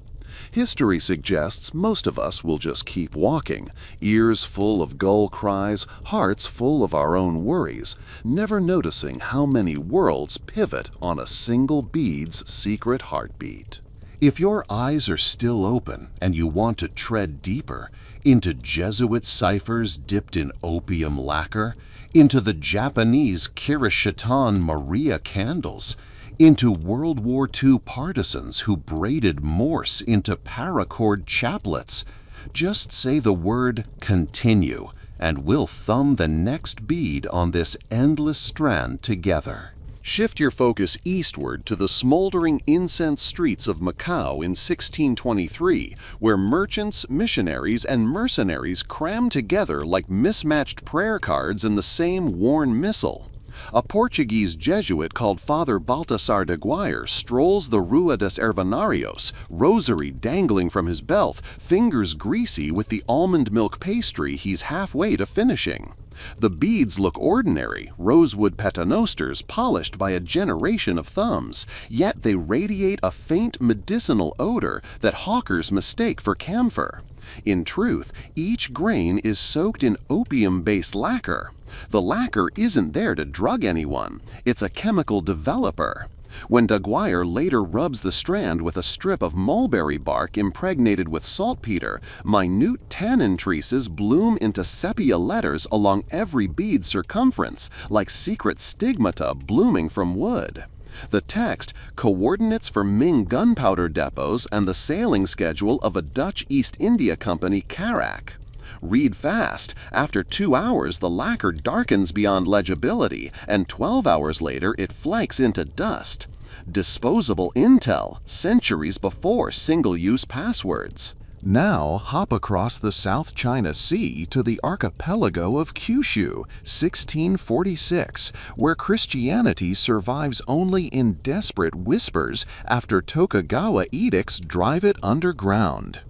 History suggests most of us will just keep walking, ears full of gull cries, hearts full of our own worries, never noticing how many worlds pivot on a single bead's secret heartbeat. If your eyes are still open and you want to tread deeper into Jesuit ciphers dipped in opium lacquer, into the Japanese Kirishatan Maria candles, into World War II partisans who braided Morse into paracord chaplets, just say the word continue, and we'll thumb the next bead on this endless strand together. Shift your focus eastward to the smoldering incense streets of Macau in 1623, where merchants, missionaries, and mercenaries cram together like mismatched prayer cards in the same worn missal. A Portuguese Jesuit called Father Baltasar de Guire strolls the Rua dos Hervanarios, rosary dangling from his belt, fingers greasy with the almond milk pastry he's halfway to finishing. The beads look ordinary, rosewood paternosters polished by a generation of thumbs, yet they radiate a faint medicinal odor that hawkers mistake for camphor. In truth, each grain is soaked in opium-based lacquer. The lacquer isn't there to drug anyone, it's a chemical developer. When de Guire later rubs the strand with a strip of mulberry bark impregnated with saltpeter, minute tannin traces bloom into sepia letters along every bead's circumference, like secret stigmata blooming from wood. The text, coordinates for Ming gunpowder depots and the sailing schedule of a Dutch East India Company carrack. Read fast. After 2 hours, the lacquer darkens beyond legibility, and 12 hours later it flakes into dust. Disposable intel, centuries before single-use passwords. Now hop across the South China Sea to the archipelago of Kyushu, 1646, where Christianity survives only in desperate whispers after Tokugawa edicts drive it underground.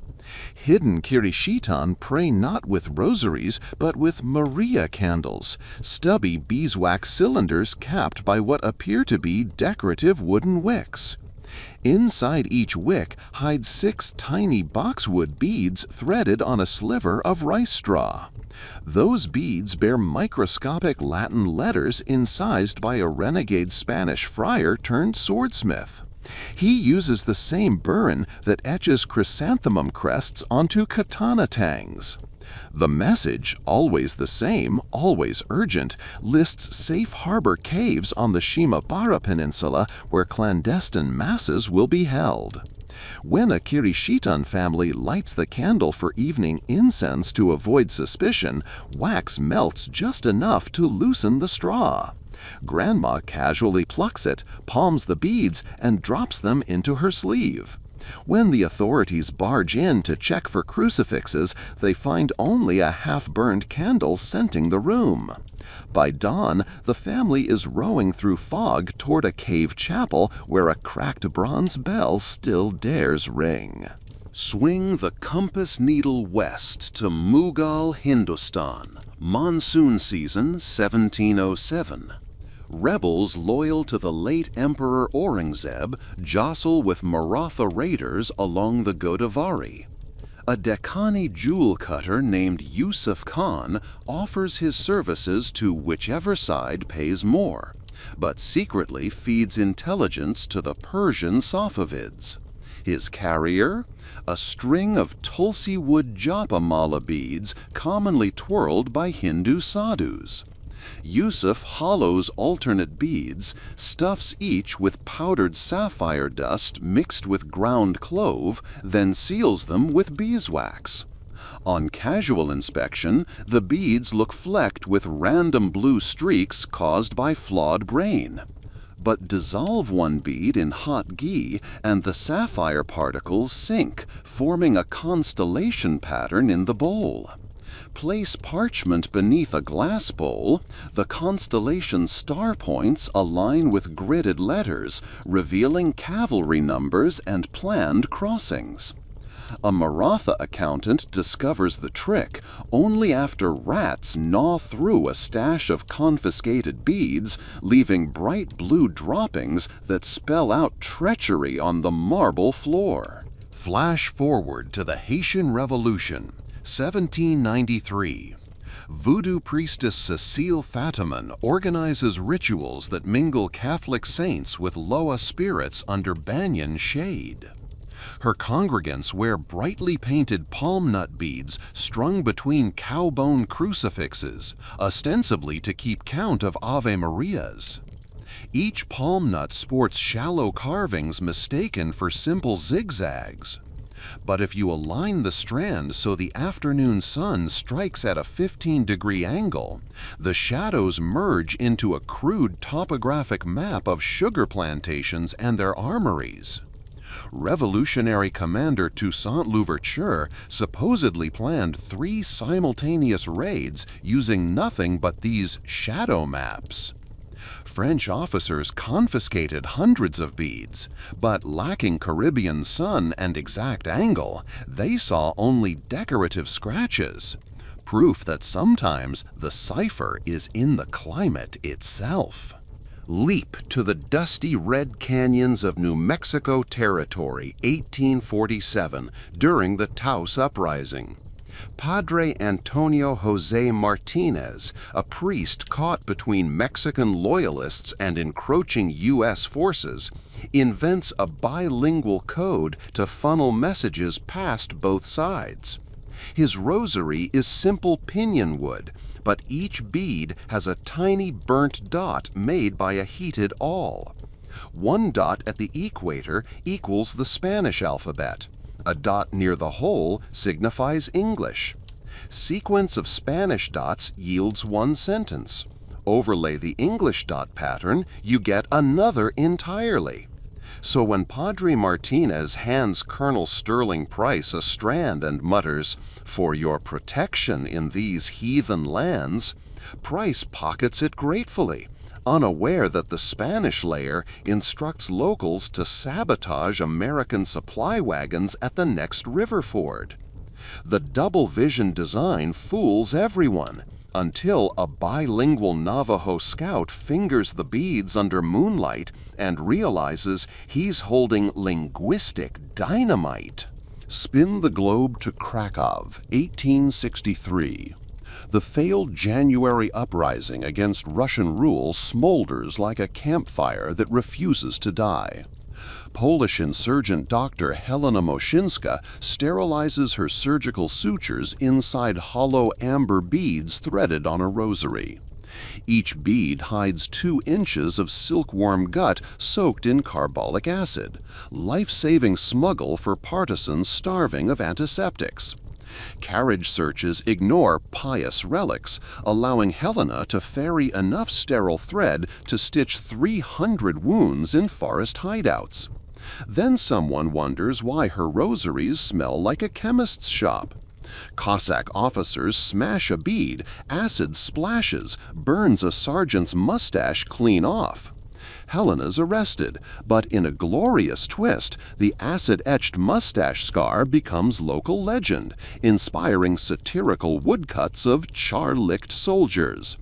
Hidden Kirishitan pray not with rosaries, but with Maria candles, stubby beeswax cylinders capped by what appear to be decorative wooden wicks. Inside each wick hide 6 tiny boxwood beads threaded on a sliver of rice straw. Those beads bear microscopic Latin letters incised by a renegade Spanish friar turned swordsmith. He uses the same burin that etches chrysanthemum crests onto katana tangs. The message, always the same, always urgent, lists safe harbor caves on the Shimabara Peninsula where clandestine masses will be held. When a Kirishitan family lights the candle for evening incense to avoid suspicion, wax melts just enough to loosen the straw. Grandma casually plucks it, palms the beads, and drops them into her sleeve. When the authorities barge in to check for crucifixes, they find only a half-burned candle scenting the room. By dawn, the family is rowing through fog toward a cave chapel where a cracked bronze bell still dares ring. Swing the compass needle west to Mughal Hindustan. Monsoon season 1707. Rebels loyal to the late Emperor Aurangzeb jostle with Maratha raiders along the Godavari. A Deccani jewel cutter named Yusuf Khan offers his services to whichever side pays more, but secretly feeds intelligence to the Persian Safavids. His carrier? A string of tulsi wood japa mala beads commonly twirled by Hindu sadhus. Yusuf hollows alternate beads, stuffs each with powdered sapphire dust mixed with ground clove, then seals them with beeswax. On casual inspection, the beads look flecked with random blue streaks caused by flawed grain. But dissolve one bead in hot ghee and the sapphire particles sink, forming a constellation pattern in the bowl. Place parchment beneath a glass bowl, the constellation star points align with gridded letters, revealing cavalry numbers and planned crossings. A Maratha accountant discovers the trick only after rats gnaw through a stash of confiscated beads, leaving bright blue droppings that spell out treachery on the marble floor. Flash forward to the Haitian Revolution, 1793. Voodoo priestess Cecile Fatiman organizes rituals that mingle Catholic saints with Loa spirits under banyan shade. Her congregants wear brightly painted palm nut beads strung between cow-bone crucifixes, ostensibly to keep count of Ave Marias. Each palm nut sports shallow carvings mistaken for simple zigzags. But if you align the strand so the afternoon sun strikes at a 15-degree angle, the shadows merge into a crude topographic map of sugar plantations and their armories. Revolutionary Commander Toussaint Louverture supposedly planned 3 simultaneous raids using nothing but these shadow maps. French officers confiscated hundreds of beads, but lacking Caribbean sun and exact angle, they saw only decorative scratches. Proof that sometimes the cipher is in the climate itself. Leap to the dusty red canyons of New Mexico Territory, 1847, during the Taos Uprising. Padre Antonio José Martinez, a priest caught between Mexican loyalists and encroaching U.S. forces, invents a bilingual code to funnel messages past both sides. His rosary is simple pinyon wood, but each bead has a tiny burnt dot made by a heated awl. One dot at the equator equals the Spanish alphabet. A dot near the hole signifies English. Sequence of Spanish dots yields one sentence. Overlay the English dot pattern, you get another entirely. So when Padre Martinez hands Colonel Sterling Price a strand and mutters, "For your protection in these heathen lands," Price pockets it gratefully, unaware that the Spanish layer instructs locals to sabotage American supply wagons at the next river ford. The double vision design fools everyone, until a bilingual Navajo scout fingers the beads under moonlight and realizes he's holding linguistic dynamite. Spin the globe to Krakow, 1863. The failed January uprising against Russian rule smolders like a campfire that refuses to die. Polish insurgent Dr. Helena Moshinska sterilizes her surgical sutures inside hollow amber beads threaded on a rosary. Each bead hides 2 inches of silkworm gut soaked in carbolic acid, life-saving smuggle for partisans starving of antiseptics. Carriage searches ignore pious relics, allowing Helena to ferry enough sterile thread to stitch 300 wounds in forest hideouts. Then someone wonders why her rosaries smell like a chemist's shop. Cossack officers smash a bead, acid splashes, burns a sergeant's mustache clean off. Helena's arrested, but in a glorious twist, the acid-etched mustache scar becomes local legend, inspiring satirical woodcuts of char-licked soldiers.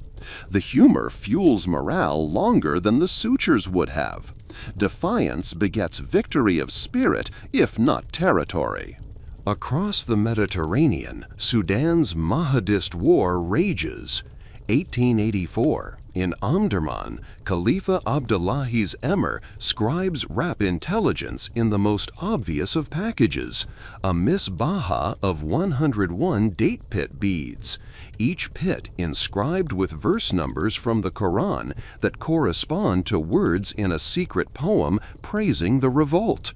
The humor fuels morale longer than the sutures would have. Defiance begets victory of spirit, if not territory. Across the Mediterranean, Sudan's Mahadist War rages. 1884. In Omdurman, Khalifa Abdullahi's emir scribes rap intelligence in the most obvious of packages, a misbaha of 101 date pit beads, each pit inscribed with verse numbers from the Quran that correspond to words in a secret poem praising the revolt.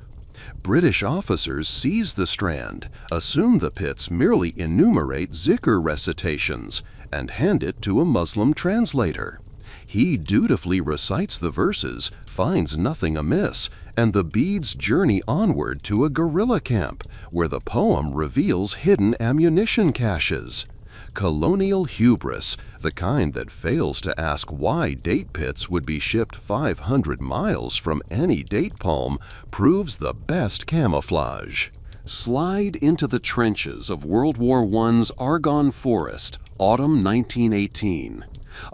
British officers seize the strand, assume the pits merely enumerate zikr recitations, and hand it to a Muslim translator. He dutifully recites the verses, finds nothing amiss, and the beads journey onward to a guerrilla camp, where the poem reveals hidden ammunition caches. Colonial hubris, the kind that fails to ask why date pits would be shipped 500 miles from any date palm, proves the best camouflage. Slide into the trenches of World War I's Argonne Forest, autumn 1918.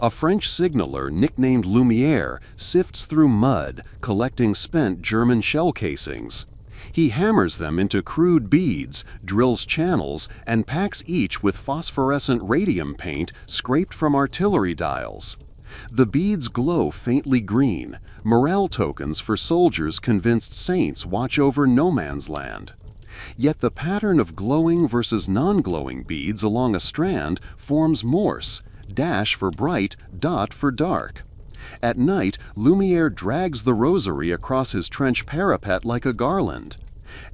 A French signaller nicknamed Lumiere sifts through mud, collecting spent German shell casings. He hammers them into crude beads, drills channels, and packs each with phosphorescent radium paint scraped from artillery dials. The beads glow faintly green, morale tokens for soldiers convinced saints watch over no man's land. Yet the pattern of glowing versus non-glowing beads along a strand forms Morse, dash for bright, dot for dark. At night, Lumiere drags the rosary across his trench parapet like a garland.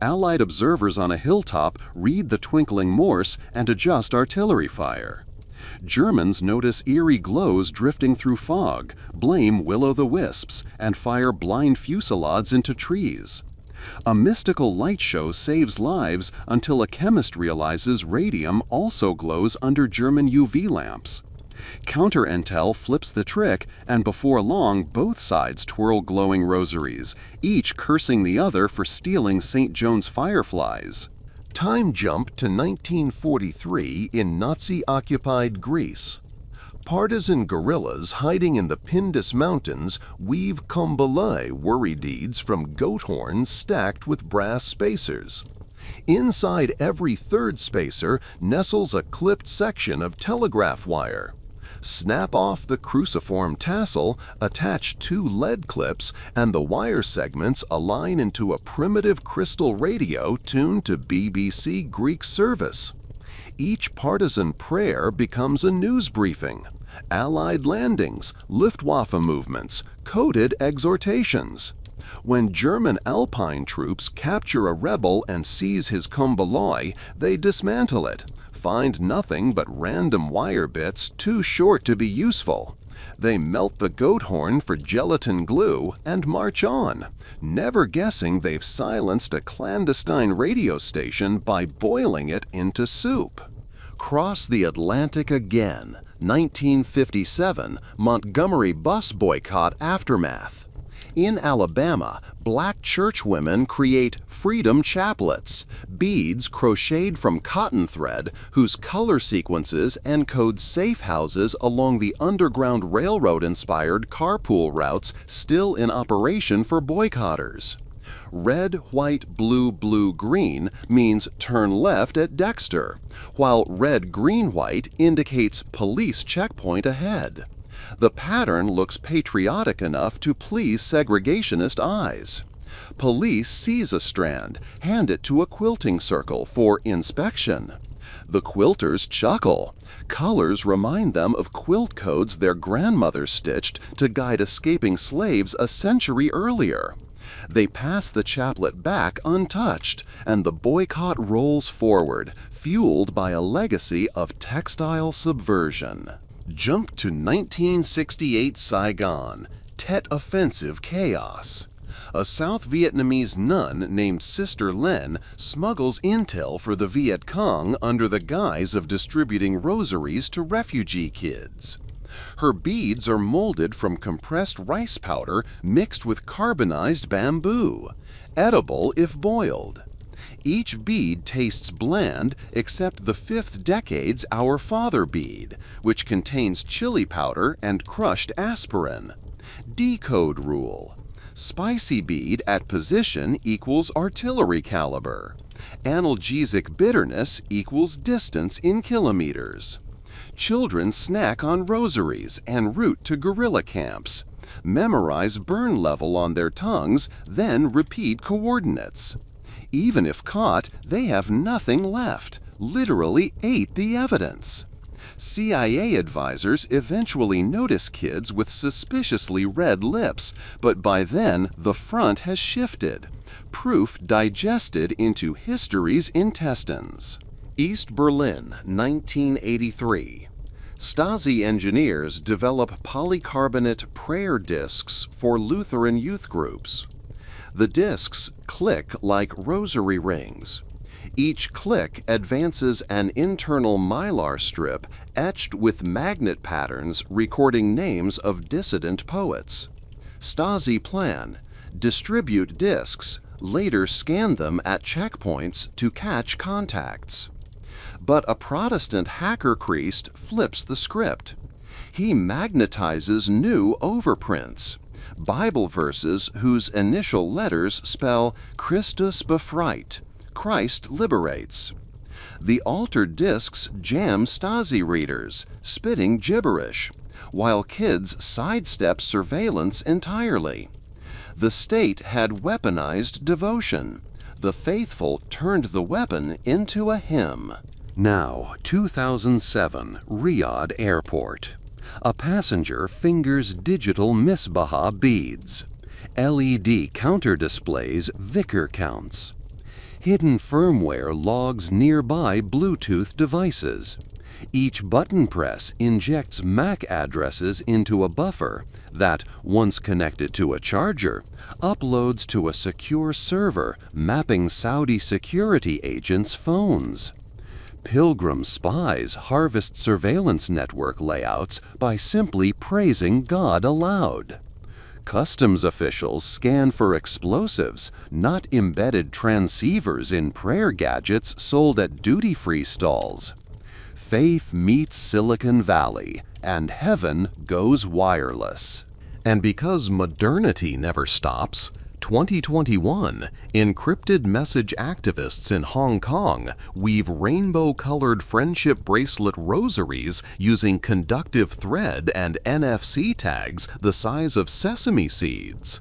Allied observers on a hilltop read the twinkling Morse and adjust artillery fire. Germans notice eerie glows drifting through fog, blame will-o'-the-wisps, and fire blind fusillades into trees. A mystical light show saves lives until a chemist realizes radium also glows under German UV lamps. Counter-intel flips the trick, and before long both sides twirl glowing rosaries, each cursing the other for stealing St. John's fireflies. Time jump to 1943 in Nazi-occupied Greece. Partisan guerrillas hiding in the Pindus Mountains weave kombalai worry deeds from goat horns stacked with brass spacers. Inside every third spacer nestles a clipped section of telegraph wire. Snap off the cruciform tassel, attach 2 lead clips, and the wire segments align into a primitive crystal radio tuned to BBC Greek service. Each partisan prayer becomes a news briefing. Allied landings, Luftwaffe movements, coded exhortations. When German Alpine troops capture a rebel and seize his kombaloi, they dismantle it, find nothing but random wire bits too short to be useful. They melt the goat horn for gelatin glue and march on, never guessing they've silenced a clandestine radio station by boiling it into soup. Cross the Atlantic again, 1957, Montgomery bus boycott aftermath. In Alabama, black churchwomen create freedom chaplets, beads crocheted from cotton thread whose color sequences encode safe houses along the Underground Railroad-inspired carpool routes still in operation for boycotters. Red, white, blue, blue, green means turn left at Dexter, while red, green, white indicates police checkpoint ahead. The pattern looks patriotic enough to please segregationist eyes. Police seize a strand, hand it to a quilting circle for inspection. The quilters chuckle. Colors remind them of quilt codes their grandmothers stitched to guide escaping slaves a century earlier. They pass the chaplet back untouched, and the boycott rolls forward, fueled by a legacy of textile subversion. Jump to 1968 Saigon, Tet Offensive chaos. A South Vietnamese nun named Sister Len smuggles intel for the Viet Cong under the guise of distributing rosaries to refugee kids. Her beads are molded from compressed rice powder mixed with carbonized bamboo, edible if boiled. Each bead tastes bland except the 5th decade's Our Father bead, which contains chili powder and crushed aspirin. Decode rule. Spicy bead at position equals artillery caliber. Analgesic bitterness equals distance in kilometers. Children snack on rosaries en route to guerrilla camps. Memorize burn level on their tongues, then repeat coordinates. Even if caught, they have nothing left, literally ate the evidence. CIA advisors eventually notice kids with suspiciously red lips, but by then the front has shifted. Proof digested into history's intestines. East Berlin, 1983. Stasi engineers develop polycarbonate prayer discs for Lutheran youth groups. The discs click like rosary rings. Each click advances an internal mylar strip etched with magnet patterns recording names of dissident poets. Stasi plan: distribute discs, later scan them at checkpoints to catch contacts. But a Protestant hacker priest flips the script. He magnetizes new overprints. Bible verses whose initial letters spell Christus befreit, Christ liberates. The altered discs jam Stasi readers, spitting gibberish, while kids sidestep surveillance entirely. The state had weaponized devotion. The faithful turned the weapon into a hymn. Now, 2007, Riyadh Airport. A passenger fingers digital misbaha beads. LED counter displays vicar counts. Hidden firmware logs nearby Bluetooth devices. Each button press injects MAC addresses into a buffer that, once connected to a charger, uploads to a secure server mapping Saudi security agents' phones. Pilgrim spies harvest surveillance network layouts by simply praising God aloud. Customs officials scan for explosives, not embedded transceivers in prayer gadgets sold at duty-free stalls. Faith meets Silicon Valley, and heaven goes wireless. And because modernity never stops, 2021, encrypted message activists in Hong Kong weave rainbow-colored friendship bracelet rosaries using conductive thread and NFC tags the size of sesame seeds.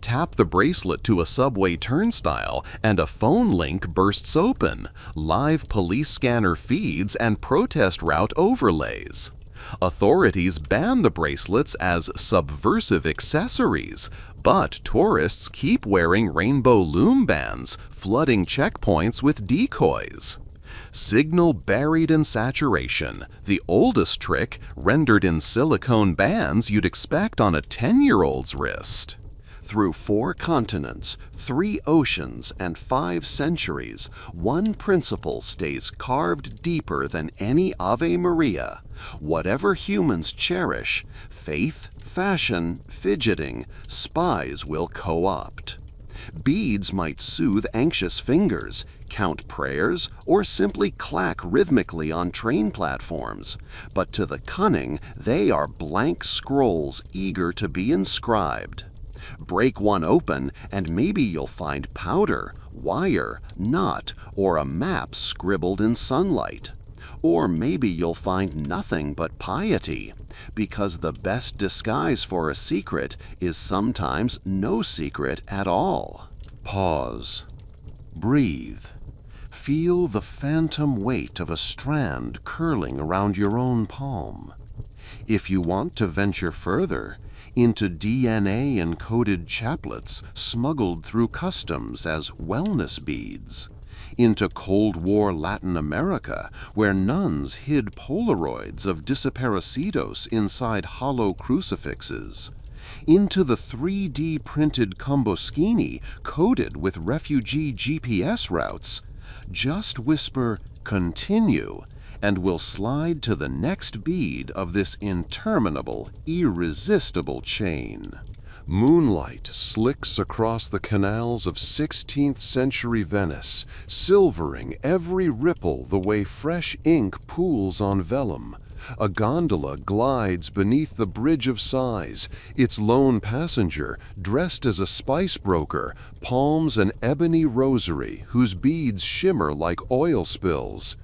Tap the bracelet to a subway turnstile and a phone link bursts open, live police scanner feeds and protest route overlays. Authorities ban the bracelets as subversive accessories, but tourists keep wearing rainbow loom bands, flooding checkpoints with decoys. Signal buried in saturation, the oldest trick rendered in silicone bands you'd expect on a 10-year-old's wrist. Through 4 continents, 3 oceans, and 5 centuries, one principle stays carved deeper than any Ave Maria. Whatever humans cherish, faith, fashion, fidgeting, spies will co-opt. Beads might soothe anxious fingers, count prayers, or simply clack rhythmically on train platforms. But to the cunning, they are blank scrolls eager to be inscribed. Break one open, and maybe you'll find powder, wire, knot, or a map scribbled in sunlight. Or maybe you'll find nothing but piety, because the best disguise for a secret is sometimes no secret at all. Pause. Breathe. Feel the phantom weight of a strand curling around your own palm. If you want to venture further, into DNA-encoded chaplets smuggled through customs as wellness beads, into Cold War Latin America, where nuns hid Polaroids of Desaparecidos inside hollow crucifixes, into the 3D printed Comboschini coated with refugee GPS routes. Just whisper, "Continue," and we'll slide to the next bead of this interminable, irresistible chain. Moonlight slicks across the canals of 16th century Venice, silvering every ripple the way fresh ink pools on vellum. A gondola glides beneath the Bridge of Sighs, its lone passenger, dressed as a spice broker, palms an ebony rosary whose beads shimmer like oil spills.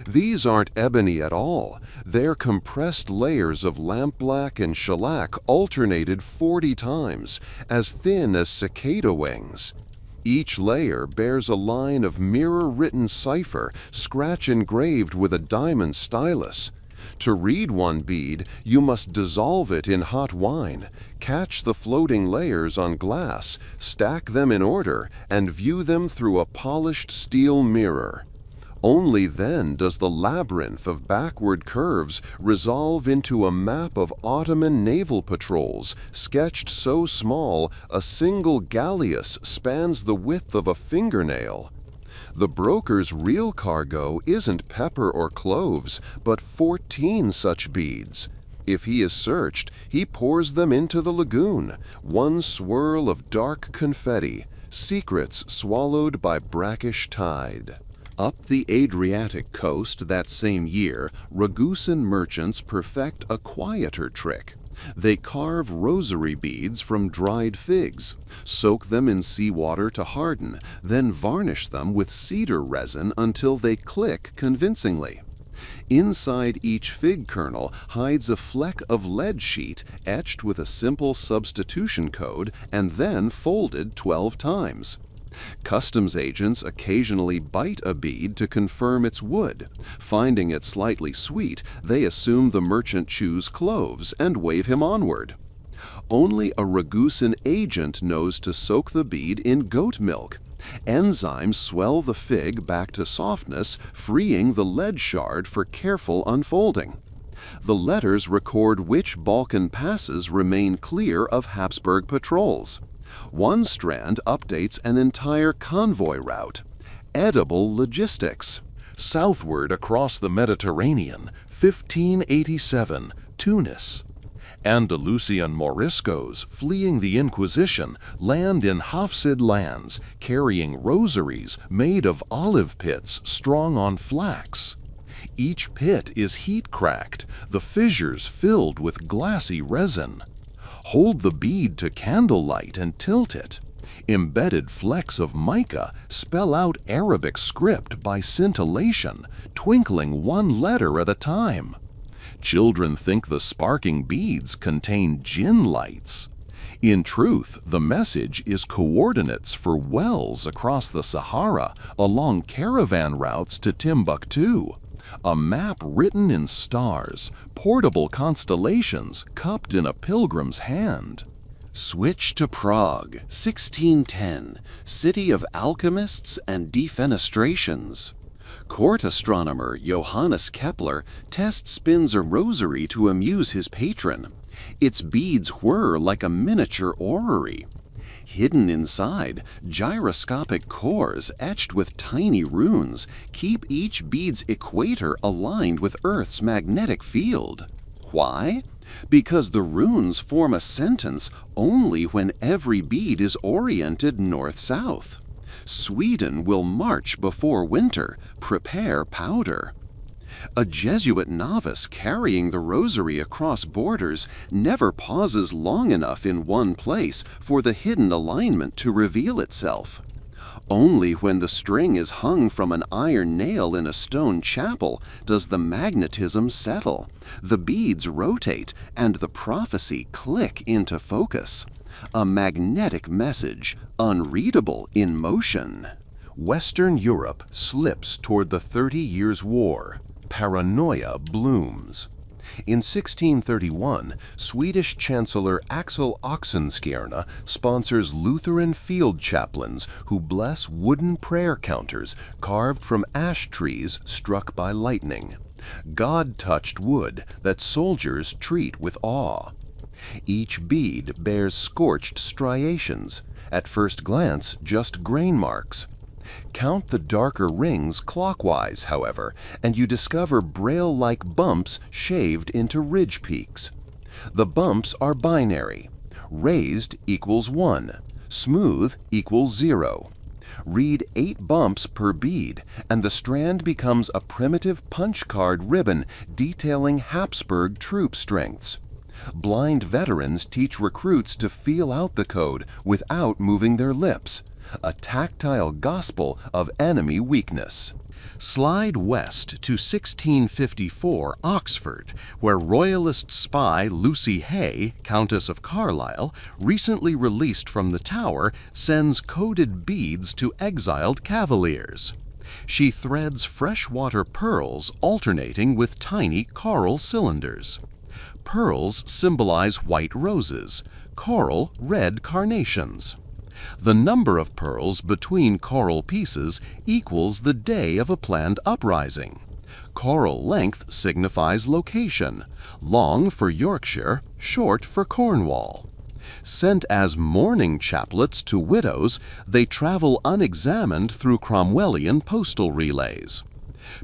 These aren't ebony at all. They're compressed layers of lampblack and shellac alternated 40 times, as thin as cicada wings. Each layer bears a line of mirror-written cipher, scratch-engraved with a diamond stylus. To read one bead, you must dissolve it in hot wine, catch the floating layers on glass, stack them in order, and view them through a polished steel mirror. Only then does the labyrinth of backward curves resolve into a map of Ottoman naval patrols, sketched so small a single galleass spans the width of a fingernail. The broker's real cargo isn't pepper or cloves, but 14 such beads. If he is searched, he pours them into the lagoon, one swirl of dark confetti, secrets swallowed by brackish tide. Up the Adriatic coast that same year, Ragusan merchants perfect a quieter trick. They carve rosary beads from dried figs, soak them in seawater to harden, then varnish them with cedar resin until they click convincingly. Inside each fig kernel hides a fleck of lead sheet etched with a simple substitution code and then folded 12 times. Customs agents occasionally bite a bead to confirm it's wood. Finding it slightly sweet, they assume the merchant chews cloves and wave him onward. Only a Ragusan agent knows to soak the bead in goat milk. Enzymes swell the fig back to softness, freeing the lead shard for careful unfolding. The letters record which Balkan passes remain clear of Habsburg patrols. One strand updates an entire convoy route. Edible logistics. Southward across the Mediterranean, 1587, Tunis. Andalusian Moriscos, fleeing the Inquisition, land in Hafsid lands, carrying rosaries made of olive pits strung on flax. Each pit is heat-cracked, the fissures filled with glassy resin. Hold the bead to candlelight and tilt it. Embedded flecks of mica spell out Arabic script by scintillation, twinkling one letter at a time. Children think the sparking beads contain gin lights. In truth, the message is coordinates for wells across the Sahara along caravan routes to Timbuktu. A map written in stars, portable constellations cupped in a pilgrim's hand. Switch to Prague, 1610, city of alchemists and defenestrations. Court astronomer Johannes Kepler test spins a rosary to amuse his patron. Its beads whir like a miniature orrery. Hidden inside, gyroscopic cores etched with tiny runes keep each bead's equator aligned with Earth's magnetic field. Why? Because the runes form a sentence only when every bead is oriented north-south. Sweden will march before winter, prepare powder. A Jesuit novice carrying the rosary across borders never pauses long enough in one place for the hidden alignment to reveal itself. Only when the string is hung from an iron nail in a stone chapel does the magnetism settle, the beads rotate, and the prophecy click into focus. A magnetic message, unreadable in motion. Western Europe slips toward the 30 Years' War. Paranoia blooms. In 1631, Swedish Chancellor Axel Oxenstierna sponsors Lutheran field chaplains who bless wooden prayer counters carved from ash trees struck by lightning. God-touched wood that soldiers treat with awe. Each bead bears scorched striations, at first glance just grain marks. Count the darker rings clockwise, however, and you discover braille-like bumps shaved into ridge peaks. The bumps are binary. Raised equals 1, smooth equals 0. Read 8 bumps per bead, and the strand becomes a primitive punch card ribbon detailing Habsburg troop strengths. Blind veterans teach recruits to feel out the code without moving their lips, a tactile gospel of enemy weakness. Slide west to 1654 Oxford, where Royalist spy Lucy Hay, Countess of Carlisle, recently released from the Tower, sends coded beads to exiled cavaliers. She threads freshwater pearls alternating with tiny coral cylinders. Pearls symbolize white roses, coral red carnations. The number of pearls between coral pieces equals the day of a planned uprising. Coral length signifies location, long for Yorkshire, short for Cornwall. Sent as mourning chaplets to widows, they travel unexamined through Cromwellian postal relays.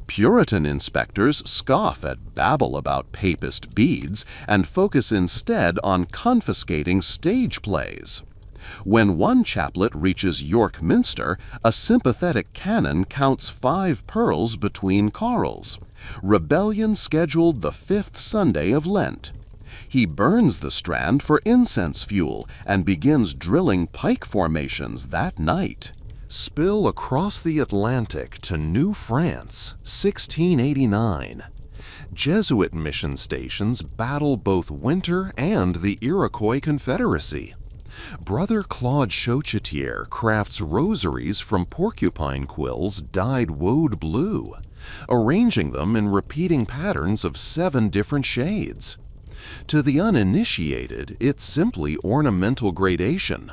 Puritan inspectors scoff at babble about papist beads and focus instead on confiscating stage plays. When one chaplet reaches York Minster, a sympathetic canon counts 5 pearls between corals. Rebellion scheduled the 5th Sunday of Lent. He burns the strand for incense fuel and begins drilling pike formations that night. Spill across the Atlantic to New France, 1689. Jesuit mission stations battle both winter and the Iroquois Confederacy. Brother Claude Chochetier crafts rosaries from porcupine quills dyed woad blue, arranging them in repeating patterns of 7 different shades. To the uninitiated, it's simply ornamental gradation.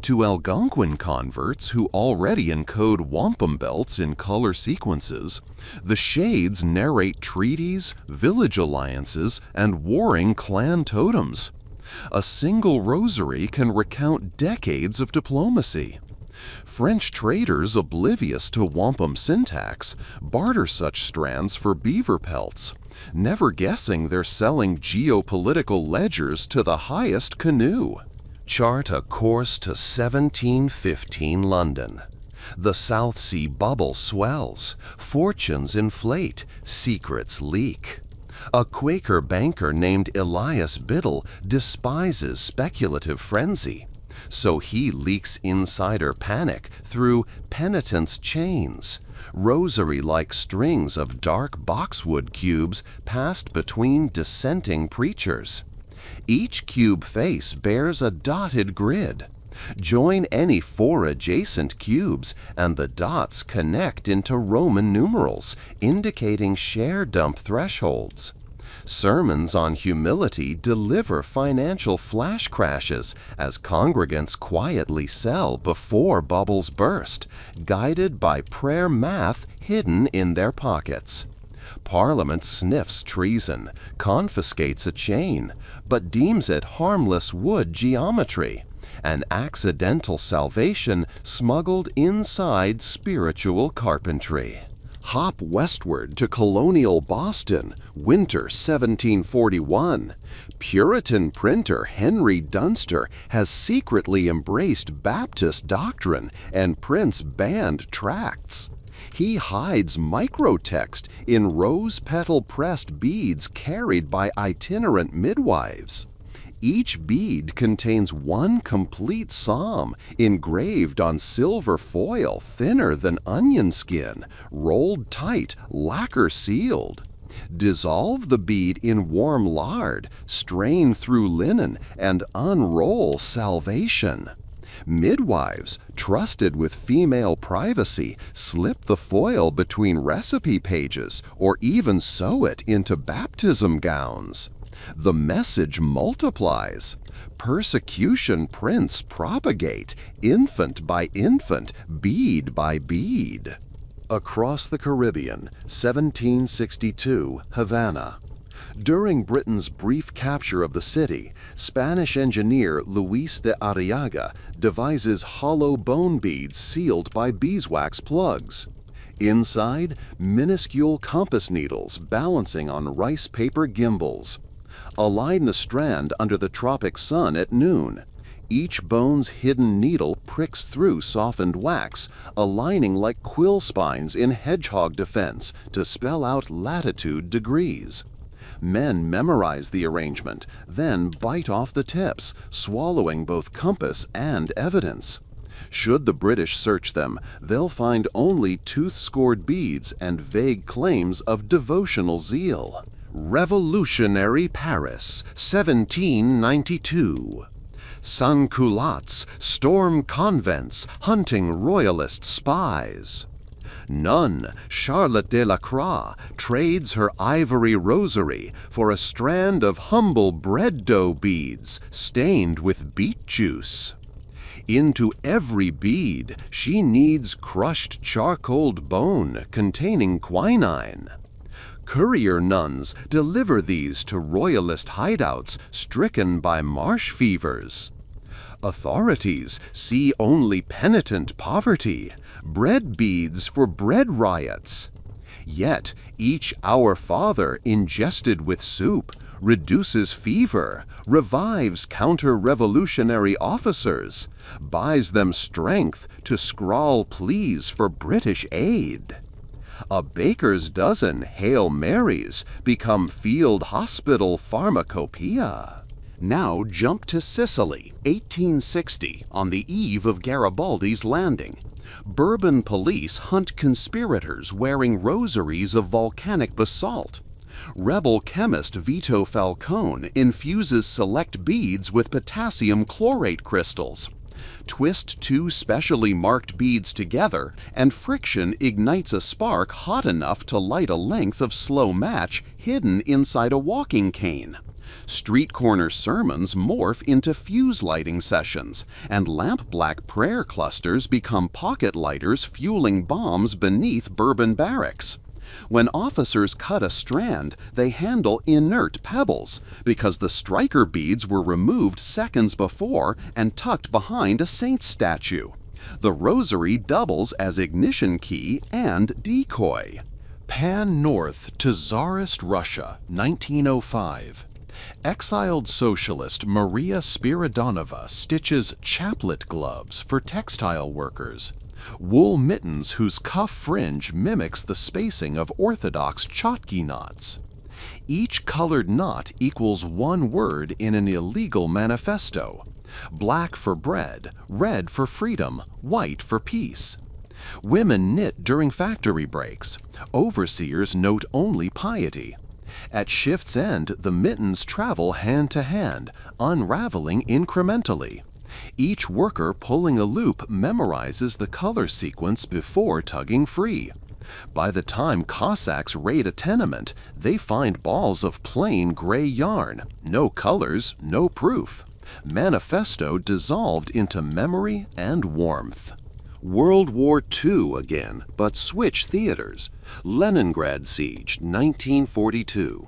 To Algonquin converts who already encode wampum belts in color sequences, the shades narrate treaties, village alliances, and warring clan totems. A single rosary can recount decades of diplomacy. French traders oblivious to wampum syntax barter such strands for beaver pelts, never guessing they're selling geopolitical ledgers to the highest canoe. Chart a course to 1715 London. The South Sea bubble swells, fortunes inflate, secrets leak. A Quaker banker named Elias Biddle despises speculative frenzy, so he leaks insider panic through penitence chains, rosary-like strings of dark boxwood cubes passed between dissenting preachers. Each cube face bears a dotted grid. Join any 4 adjacent cubes and the dots connect into Roman numerals, indicating share dump thresholds. Sermons on humility deliver financial flash crashes as congregants quietly sell before bubbles burst, guided by prayer math hidden in their pockets. Parliament sniffs treason, confiscates a chain, but deems it harmless wood geometry, an accidental salvation smuggled inside spiritual carpentry. Hop westward to colonial Boston, winter 1741. Puritan printer Henry Dunster has secretly embraced Baptist doctrine and prints banned tracts. He hides microtext in rose-petal-pressed beads carried by itinerant midwives. Each bead contains 1 complete psalm engraved on silver foil thinner than onion skin, rolled tight, lacquer sealed. Dissolve the bead in warm lard, strain through linen, and unroll salvation. Midwives, trusted with female privacy, slip the foil between recipe pages or even sew it into baptism gowns. The message multiplies. Persecution prints propagate, infant by infant, bead by bead. Across the Caribbean, 1762, Havana. During Britain's brief capture of the city, Spanish engineer Luis de Arriaga devises hollow bone beads sealed by beeswax plugs. Inside, minuscule compass needles balancing on rice paper gimbals. Align the strand under the tropic sun at noon. Each bone's hidden needle pricks through softened wax, aligning like quill spines in hedgehog defense to spell out latitude degrees. Men memorize the arrangement, then bite off the tips, swallowing both compass and evidence. Should the British search them, they'll find only tooth-scored beads and vague claims of devotional zeal. Revolutionary Paris, 1792. Sans-culottes storm convents, hunting royalist spies. Nun Charlotte de la Croix trades her ivory rosary for a strand of humble bread dough beads stained with beet juice. Into every bead she kneads crushed charcoaled bone containing quinine. Courier nuns deliver these to royalist hideouts stricken by marsh fevers. Authorities see only penitent poverty, bread beads for bread riots. Yet each Our Father ingested with soup reduces fever, revives counter-revolutionary officers, buys them strength to scrawl pleas for British aid. A baker's dozen Hail Marys become field hospital pharmacopoeia. Now jump to Sicily, 1860, on the eve of Garibaldi's landing. Bourbon police hunt conspirators wearing rosaries of volcanic basalt. Rebel chemist Vito Falcone infuses select beads with potassium chlorate crystals. Twist two specially marked beads together, and friction ignites a spark hot enough to light a length of slow match hidden inside a walking cane. Street corner sermons morph into fuse lighting sessions, and lamp-black prayer clusters become pocket lighters fueling bombs beneath Bourbon barracks. When officers cut a strand, they handle inert pebbles, because the striker beads were removed seconds before and tucked behind a saint's statue. The rosary doubles as ignition key and decoy. Pan north to Tsarist Russia, 1905. Exiled socialist Maria Spiridonova stitches chaplet gloves for textile workers. Wool mittens whose cuff fringe mimics the spacing of orthodox Chotki knots. Each colored knot equals one word in an illegal manifesto. Black for bread, red for freedom, white for peace. Women knit during factory breaks. Overseers note only piety. At shift's end, the mittens travel hand to hand, unraveling incrementally. Each worker pulling a loop memorizes the color sequence before tugging free. By the time Cossacks raid a tenement, they find balls of plain gray yarn, no colors, no proof. Manifesto dissolved into memory and warmth. World War II again, but switch theaters. Leningrad Siege, 1942.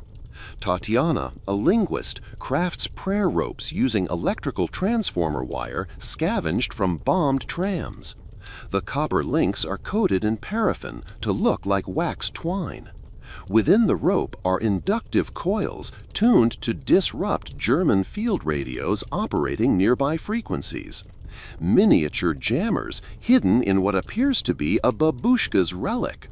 Tatiana, a linguist, crafts prayer ropes using electrical transformer wire scavenged from bombed trams. The copper links are coated in paraffin to look like wax twine. Within the rope are inductive coils tuned to disrupt German field radios operating nearby frequencies. Miniature jammers hidden in what appears to be a babushka's relic.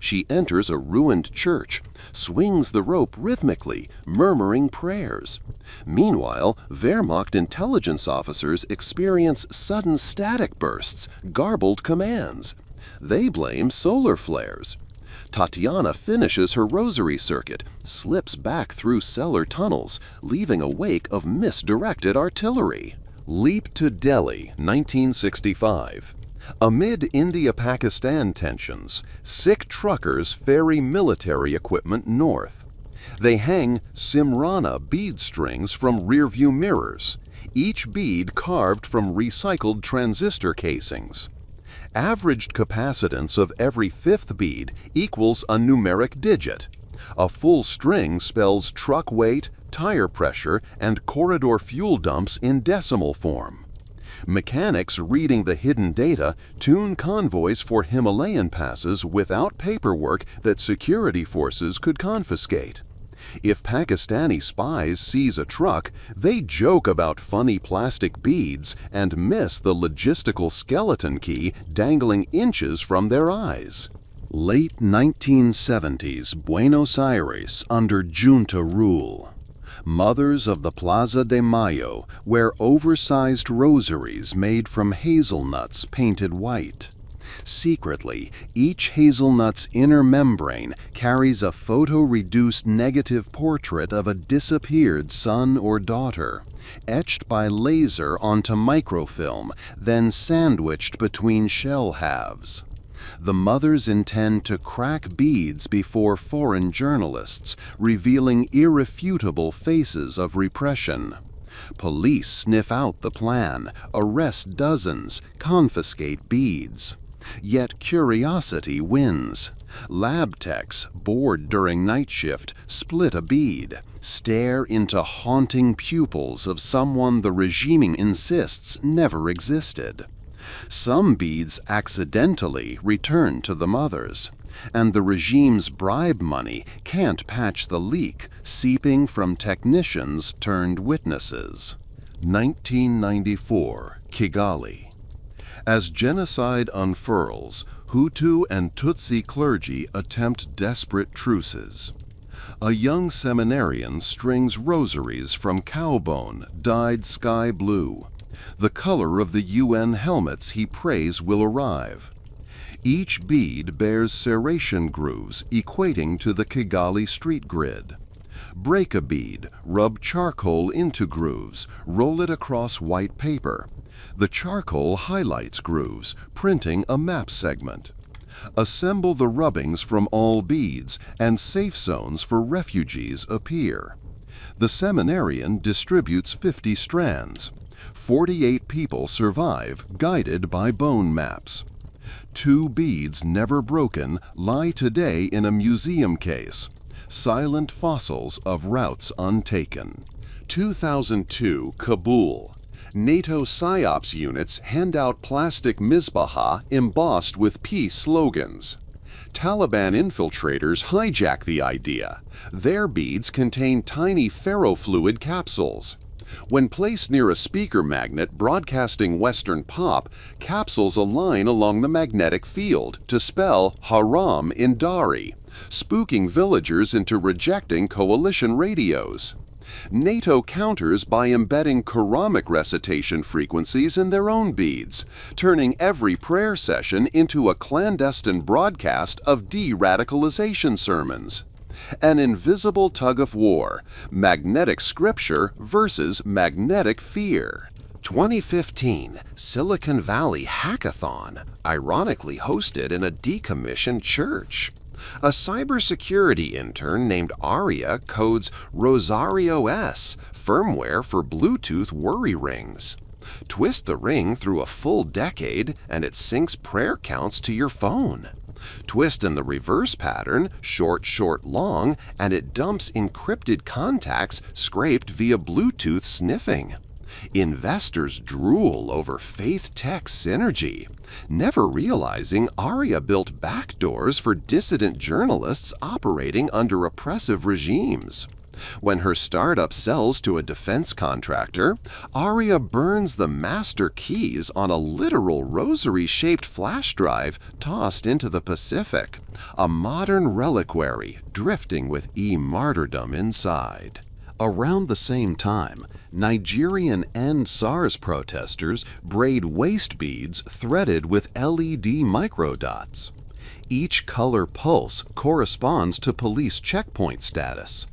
She enters a ruined church, swings the rope rhythmically, murmuring prayers. Meanwhile, Wehrmacht intelligence officers experience sudden static bursts, garbled commands. They blame solar flares. Tatiana finishes her rosary circuit, slips back through cellar tunnels, leaving a wake of misdirected artillery. Leap to Delhi, 1965. Amid India-Pakistan tensions, Sikh truckers ferry military equipment north. They hang Simrana bead strings from rearview mirrors, each bead carved from recycled transistor casings. Averaged capacitance of every fifth bead equals a numeric digit. A full string spells truck weight, tire pressure, and corridor fuel dumps in decimal form. Mechanics reading the hidden data tune convoys for Himalayan passes without paperwork that security forces could confiscate. If Pakistani spies seize a truck, they joke about funny plastic beads and miss the logistical skeleton key dangling inches from their eyes. Late 1970s Buenos Aires under junta rule. Mothers of the Plaza de Mayo wear oversized rosaries made from hazelnuts painted white. Secretly, each hazelnut's inner membrane carries a photo-reduced negative portrait of a disappeared son or daughter, etched by laser onto microfilm, then sandwiched between shell halves. The mothers intend to crack beads before foreign journalists, revealing irrefutable faces of repression. Police sniff out the plan, arrest dozens, confiscate beads. Yet curiosity wins. Lab techs, bored during night shift, split a bead, stare into haunting pupils of someone the regime insists never existed. Some beads accidentally return to the mothers, and the regime's bribe money can't patch the leak seeping from technicians turned witnesses. 1994, Kigali. As genocide unfurls, Hutu and Tutsi clergy attempt desperate truces. A young seminarian strings rosaries from cow bone dyed sky blue, the color of the UN helmets he prays will arrive. Each bead bears serration grooves equating to the Kigali street grid. Break a bead, rub charcoal into grooves, roll it across white paper. The charcoal highlights grooves, printing a map segment. Assemble the rubbings from all beads, and safe zones for refugees appear. The seminarian distributes 50 strands. 48 people survive, guided by bone maps. 2 beads never broken lie today in a museum case. Silent fossils of routes untaken. 2002, Kabul. NATO PSYOPs units hand out plastic Mizbaha embossed with peace slogans. Taliban infiltrators hijack the idea. Their beads contain tiny ferrofluid capsules. When placed near a speaker magnet broadcasting Western pop, capsules align along the magnetic field to spell Haram in Dari, spooking villagers into rejecting coalition radios. NATO counters by embedding Quranic recitation frequencies in their own beads, turning every prayer session into a clandestine broadcast of de-radicalization sermons. An invisible tug of war, magnetic scripture versus magnetic fear. 2015 Silicon Valley Hackathon, ironically hosted in a decommissioned church. A cybersecurity intern named Aria codes Rosario S, firmware for Bluetooth worry rings. Twist the ring through a full decade and it syncs prayer counts to your phone. Twist in the reverse pattern, short, short, long, and it dumps encrypted contacts scraped via Bluetooth sniffing. Investors drool over faith tech synergy, never realizing Aria built backdoors for dissident journalists operating under oppressive regimes. When her startup sells to a defense contractor, Aria burns the master keys on a literal rosary-shaped flash drive tossed into the Pacific, a modern reliquary drifting with e-martyrdom inside. Around the same time, Nigerian End SARS protesters braid waist beads threaded with LED microdots. Each color pulse corresponds to police checkpoint status.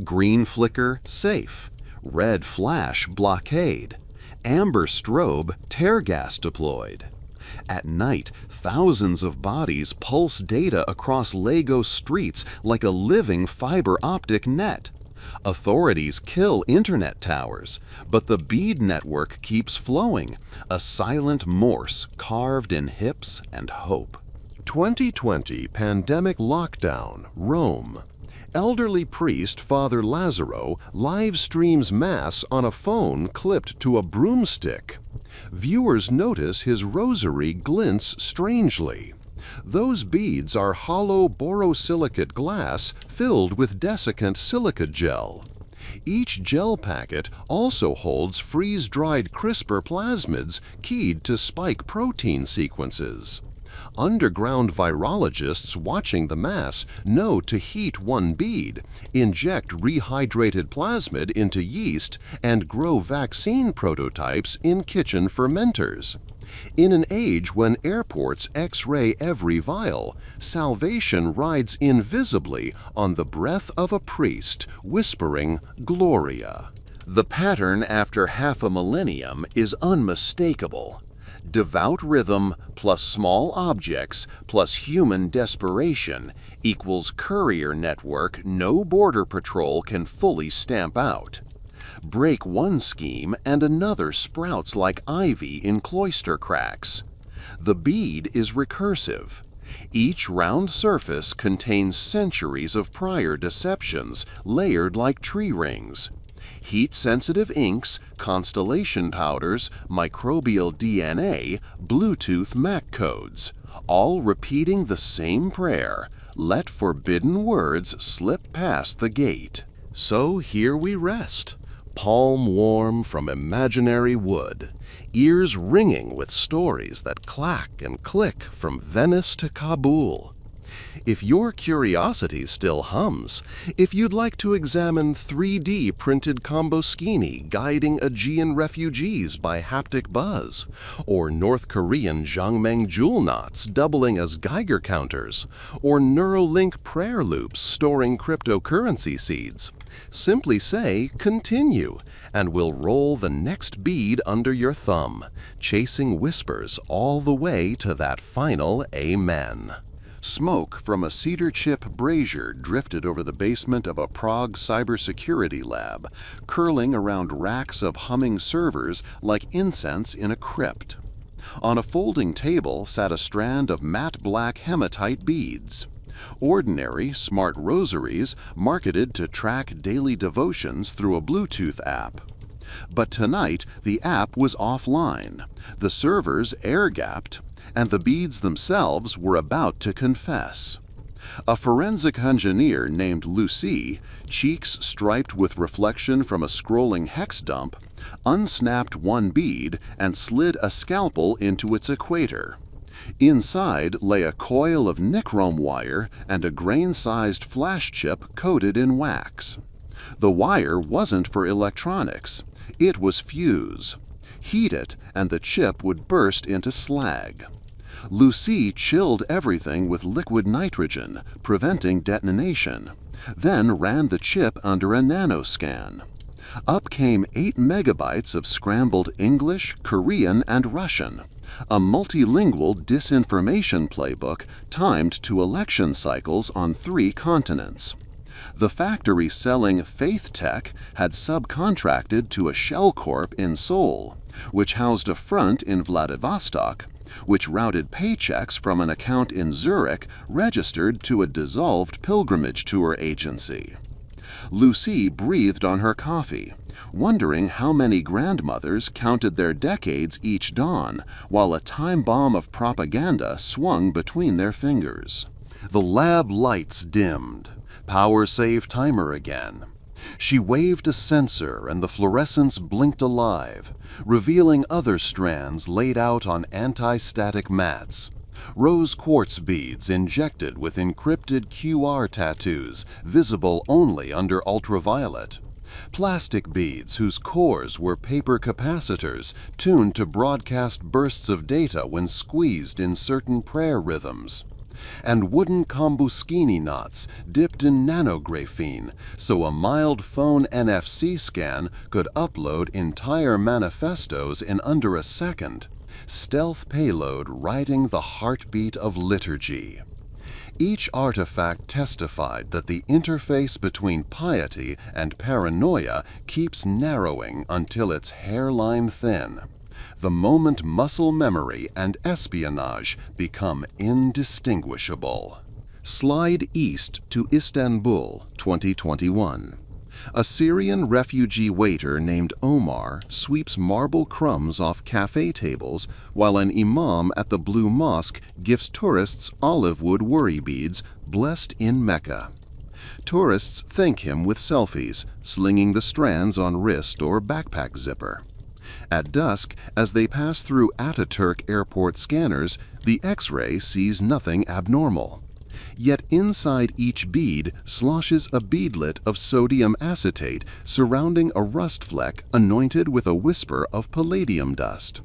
Green flicker, safe. Red flash, blockade. Amber strobe, tear gas deployed. At night, thousands of bodies pulse data across Lagos streets like a living fiber optic net. Authorities kill internet towers, but the bead network keeps flowing, a silent Morse carved in hips and hope. 2020 pandemic lockdown, Rome. Elderly priest Father Lazaro live streams Mass on a phone clipped to a broomstick. Viewers notice his rosary glints strangely. Those beads are hollow borosilicate glass filled with desiccant silica gel. Each gel packet also holds freeze-dried CRISPR plasmids keyed to spike protein sequences. Underground virologists watching the Mass know to heat one bead, inject rehydrated plasmid into yeast, and grow vaccine prototypes in kitchen fermenters. In an age when airports X-ray every vial, salvation rides invisibly on the breath of a priest whispering Gloria. The pattern after half a millennium is unmistakable. Devout rhythm plus small objects plus human desperation equals courier network no border patrol can fully stamp out. Break one scheme and another sprouts like ivy in cloister cracks. The bead is recursive. Each round surface contains centuries of prior deceptions layered like tree rings. Heat-sensitive inks, constellation powders, microbial DNA, Bluetooth MAC codes, all repeating the same prayer, let forbidden words slip past the gate. So here we rest, palm warm from imaginary wood, ears ringing with stories that clack and click from Venice to Kabul. If your curiosity still hums, if you'd like to examine 3D printed Komboskini guiding Aegean refugees by haptic buzz, or North Korean Jangmeng jewel knots doubling as Geiger counters, or Neuralink prayer loops storing cryptocurrency seeds, simply say continue, and we'll roll the next bead under your thumb, chasing whispers all the way to that final amen. Smoke from a cedar chip brazier drifted over the basement of a Prague cybersecurity lab, curling around racks of humming servers like incense in a crypt. On a folding table sat a strand of matte black hematite beads. Ordinary, smart rosaries marketed to track daily devotions through a Bluetooth app. But tonight, the app was offline, the servers air-gapped, and the beads themselves were about to confess. A forensic engineer named Lucy, cheeks striped with reflection from a scrolling hex dump, unsnapped one bead and slid a scalpel into its equator. Inside lay a coil of nichrome wire and a grain-sized flash chip coated in wax. The wire wasn't for electronics. It was fuse. Heat it, and the chip would burst into slag. Lucy chilled everything with liquid nitrogen, preventing detonation, then ran the chip under a nanoscan. Up came 8 megabytes of scrambled English, Korean, and Russian, a multilingual disinformation playbook timed to election cycles on 3 continents. The factory selling Faith Tech had subcontracted to a shell corp in Seoul, which housed a front in Vladivostok, which routed paychecks from an account in Zurich registered to a dissolved pilgrimage tour agency. Lucy breathed on her coffee, wondering how many grandmothers counted their decades each dawn while a time bomb of propaganda swung between their fingers. The lab lights dimmed. Power save timer again. She waved a sensor and the fluorescence blinked alive, revealing other strands laid out on anti-static mats. Rose quartz beads injected with encrypted QR tattoos, visible only under ultraviolet. Plastic beads whose cores were paper capacitors tuned to broadcast bursts of data when squeezed in certain prayer rhythms. And wooden Komboskini knots dipped in nanographene so a mild phone NFC scan could upload entire manifestos in under a second. Stealth payload riding the heartbeat of liturgy. Each artifact testified that the interface between piety and paranoia keeps narrowing until it's hairline thin. The moment muscle memory and espionage become indistinguishable. Slide east to Istanbul, 2021. A Syrian refugee waiter named Omar sweeps marble crumbs off cafe tables while an imam at the Blue Mosque gifts tourists olive wood worry beads blessed in Mecca. Tourists thank him with selfies, slinging the strands on wrist or backpack zipper. At dusk, as they pass through Ataturk airport scanners, the X-ray sees nothing abnormal. Yet inside each bead sloshes a beadlet of sodium acetate surrounding a rust fleck anointed with a whisper of palladium dust.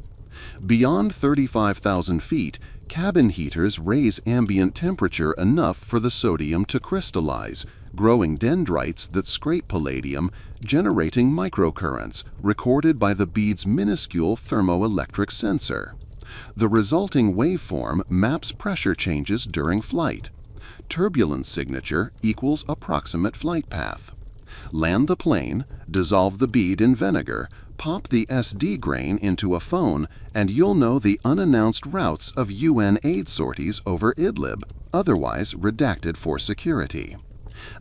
Beyond 35,000 feet, cabin heaters raise ambient temperature enough for the sodium to crystallize, growing dendrites that scrape palladium, generating microcurrents recorded by the bead's minuscule thermoelectric sensor. The resulting waveform maps pressure changes during flight. Turbulence signature equals approximate flight path. Land the plane, dissolve the bead in vinegar, pop the SD grain into a phone, and you'll know the unannounced routes of UN aid sorties over Idlib, otherwise redacted for security.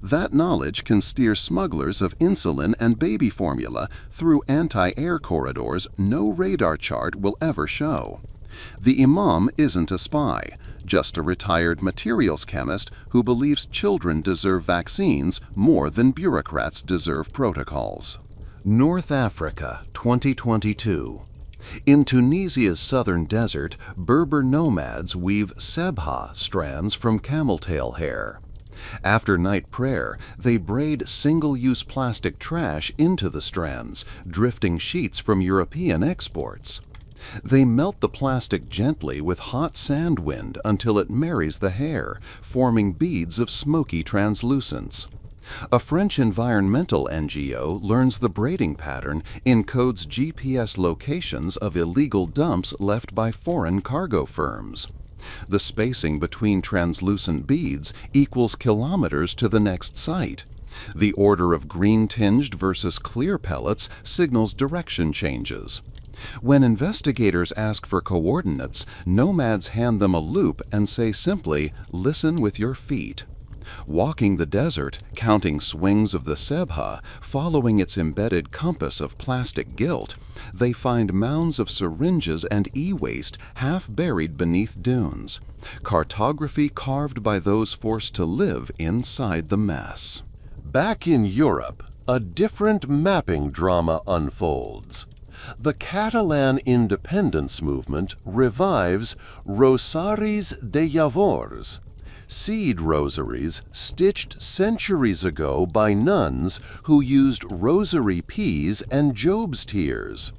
That knowledge can steer smugglers of insulin and baby formula through anti-air corridors no radar chart will ever show. The imam isn't a spy, just a retired materials chemist who believes children deserve vaccines more than bureaucrats deserve protocols. North Africa, 2022. In Tunisia's southern desert, Berber nomads weave sebha strands from camel-tail hair. After night prayer, they braid single-use plastic trash into the strands, drifting sheets from European exports. They melt the plastic gently with hot sand wind until it marries the hair, forming beads of smoky translucence. A French environmental NGO learns the braiding pattern, encodes GPS locations of illegal dumps left by foreign cargo firms. The spacing between translucent beads equals kilometers to the next site. The order of green-tinged versus clear pellets signals direction changes. When investigators ask for coordinates, nomads hand them a loop and say simply, "Listen with your feet." Walking the desert, counting swings of the sebha, following its embedded compass of plastic gilt, they find mounds of syringes and e-waste half buried beneath dunes. Cartography carved by those forced to live inside the mess. Back in Europe, a different mapping drama unfolds. The Catalan independence movement revives rosaris de llavors, seed rosaries stitched centuries ago by nuns who used rosary peas and Job's tears.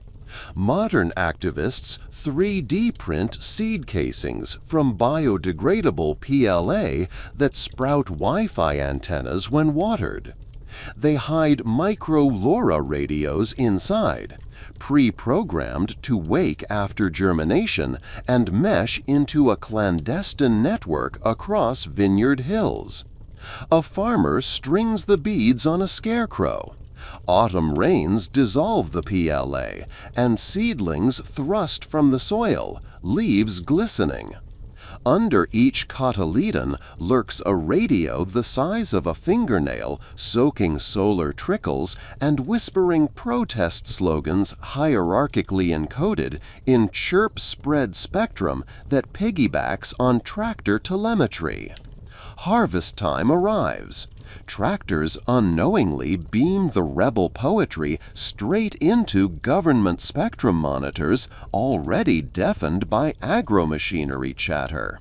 Modern activists 3D print seed casings from biodegradable PLA that sprout Wi-Fi antennas when watered. They hide micro-LoRa radios inside, pre-programmed to wake after germination and mesh into a clandestine network across vineyard hills. A farmer strings the beads on a scarecrow. Autumn rains dissolve the PLA, and seedlings thrust from the soil, leaves glistening. Under each cotyledon lurks a radio the size of a fingernail, soaking solar trickles and whispering protest slogans hierarchically encoded in chirp-spread spectrum that piggybacks on tractor telemetry. Harvest time arrives. Tractors unknowingly beam the rebel poetry straight into government spectrum monitors already deafened by agromachinery chatter.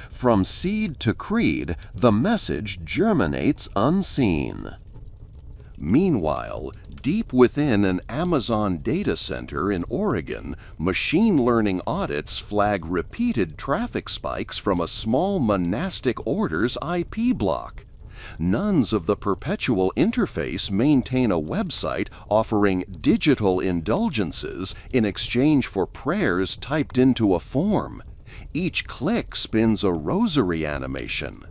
From seed to creed, the message germinates unseen. Meanwhile, deep within an Amazon data center in Oregon, machine learning audits flag repeated traffic spikes from a small monastic order's IP block. Nuns of the Perpetual Interface maintain a website offering digital indulgences in exchange for prayers typed into a form. Each click spins a rosary animation.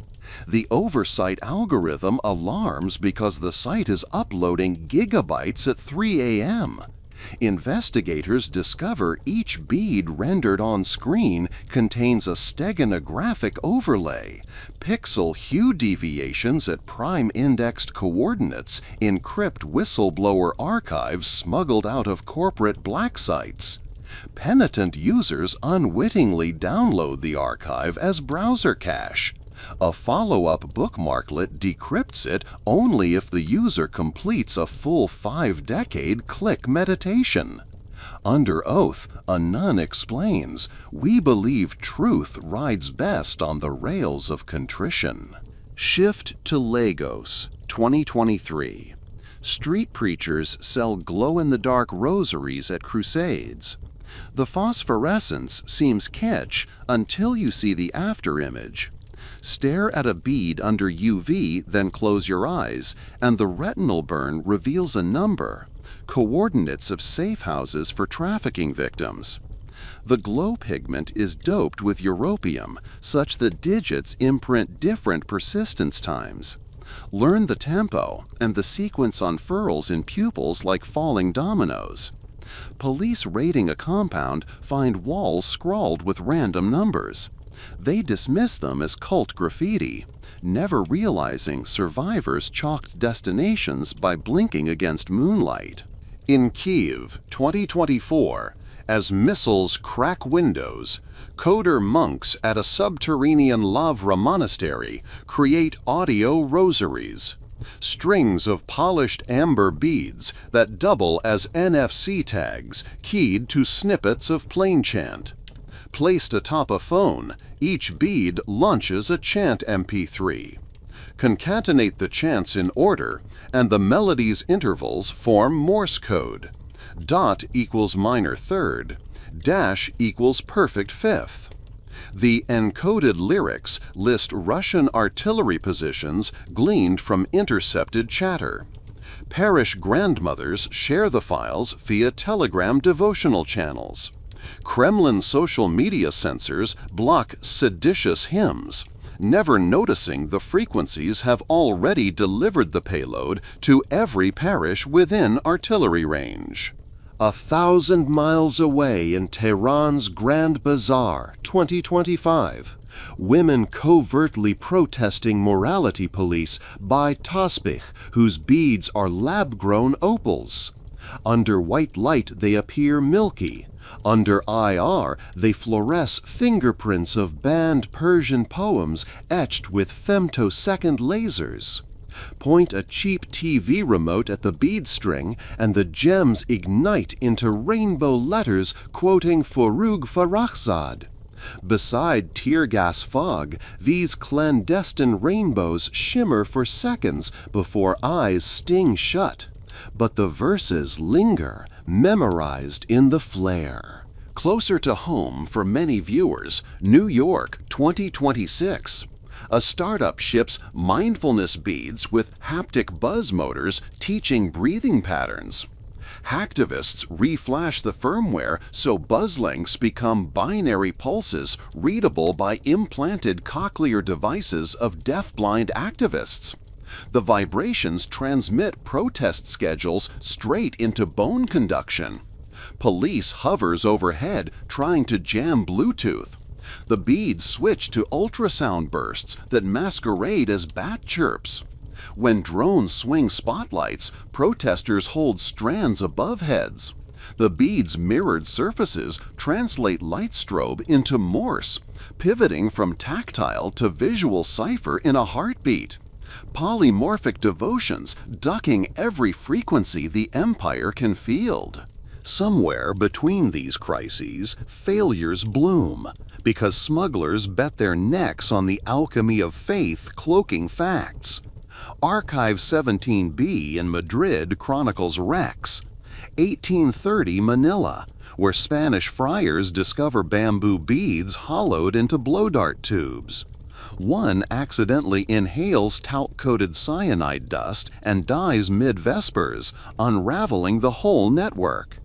The oversight algorithm alarms because the site is uploading gigabytes at 3 a.m. Investigators discover each bead rendered on screen contains a steganographic overlay, pixel hue deviations at prime-indexed coordinates encrypt whistleblower archives smuggled out of corporate black sites. Penitent users unwittingly download the archive as browser cache. A follow-up bookmarklet decrypts it only if the user completes a full 5-decade click meditation. Under oath, a nun explains, "We believe truth rides best on the rails of contrition." Shift to Lagos, 2023. Street preachers sell glow-in-the-dark rosaries at crusades. The phosphorescence seems kitsch until you see the after-image. Stare at a bead under UV, then close your eyes, and the retinal burn reveals a number, coordinates of safe houses for trafficking victims. The glow pigment is doped with europium, such that digits imprint different persistence times. Learn the tempo, and the sequence unfurls in pupils like falling dominoes. Police raiding a compound find walls scrawled with random numbers. They dismiss them as cult graffiti, never realizing survivors chalked destinations by blinking against moonlight. In Kyiv, 2024, as missiles crack windows, coder monks at a subterranean Lavra monastery create audio rosaries. Strings of polished amber beads that double as NFC tags keyed to snippets of plain chant. Placed atop a phone, each bead launches a chant MP3. Concatenate the chants in order, and the melody's intervals form Morse code. Dot equals minor third, dash equals perfect fifth. The encoded lyrics list Russian artillery positions gleaned from intercepted chatter. Parish grandmothers share the files via Telegram devotional channels. Kremlin social media censors block seditious hymns, never noticing the frequencies have already delivered the payload to every parish within artillery range. 1,000 miles away in Tehran's Grand Bazaar, 2025, women covertly protesting morality police buy tasbih, whose beads are lab-grown opals. Under white light they appear milky. Under IR they fluoresce fingerprints of banned Persian poems etched with femtosecond lasers. Point a cheap TV remote at the bead string and the gems ignite into rainbow letters quoting Forough Farrokhzad. Beside tear gas fog, these clandestine rainbows shimmer for seconds before eyes sting shut. But the verses linger, memorized in the flare. Closer to home for many viewers, New York, 2026. A startup ships mindfulness beads with haptic buzz motors teaching breathing patterns. Hacktivists reflash the firmware so buzz lengths become binary pulses readable by implanted cochlear devices of deafblind activists. The vibrations transmit protest schedules straight into bone conduction. Police hovers overhead trying to jam Bluetooth. The beads switch to ultrasound bursts that masquerade as bat chirps. When drones swing spotlights, protesters hold strands above heads. The beads' mirrored surfaces translate light strobe into Morse, pivoting from tactile to visual cipher in a heartbeat. Polymorphic devotions ducking every frequency the empire can field. Somewhere between these crises, failures bloom, because smugglers bet their necks on the alchemy of faith cloaking facts. Archive 17B in Madrid chronicles wrecks. 1830 Manila, where Spanish friars discover bamboo beads hollowed into blow-dart tubes. One accidentally inhales talc-coated cyanide dust and dies mid-vespers, unraveling the whole network.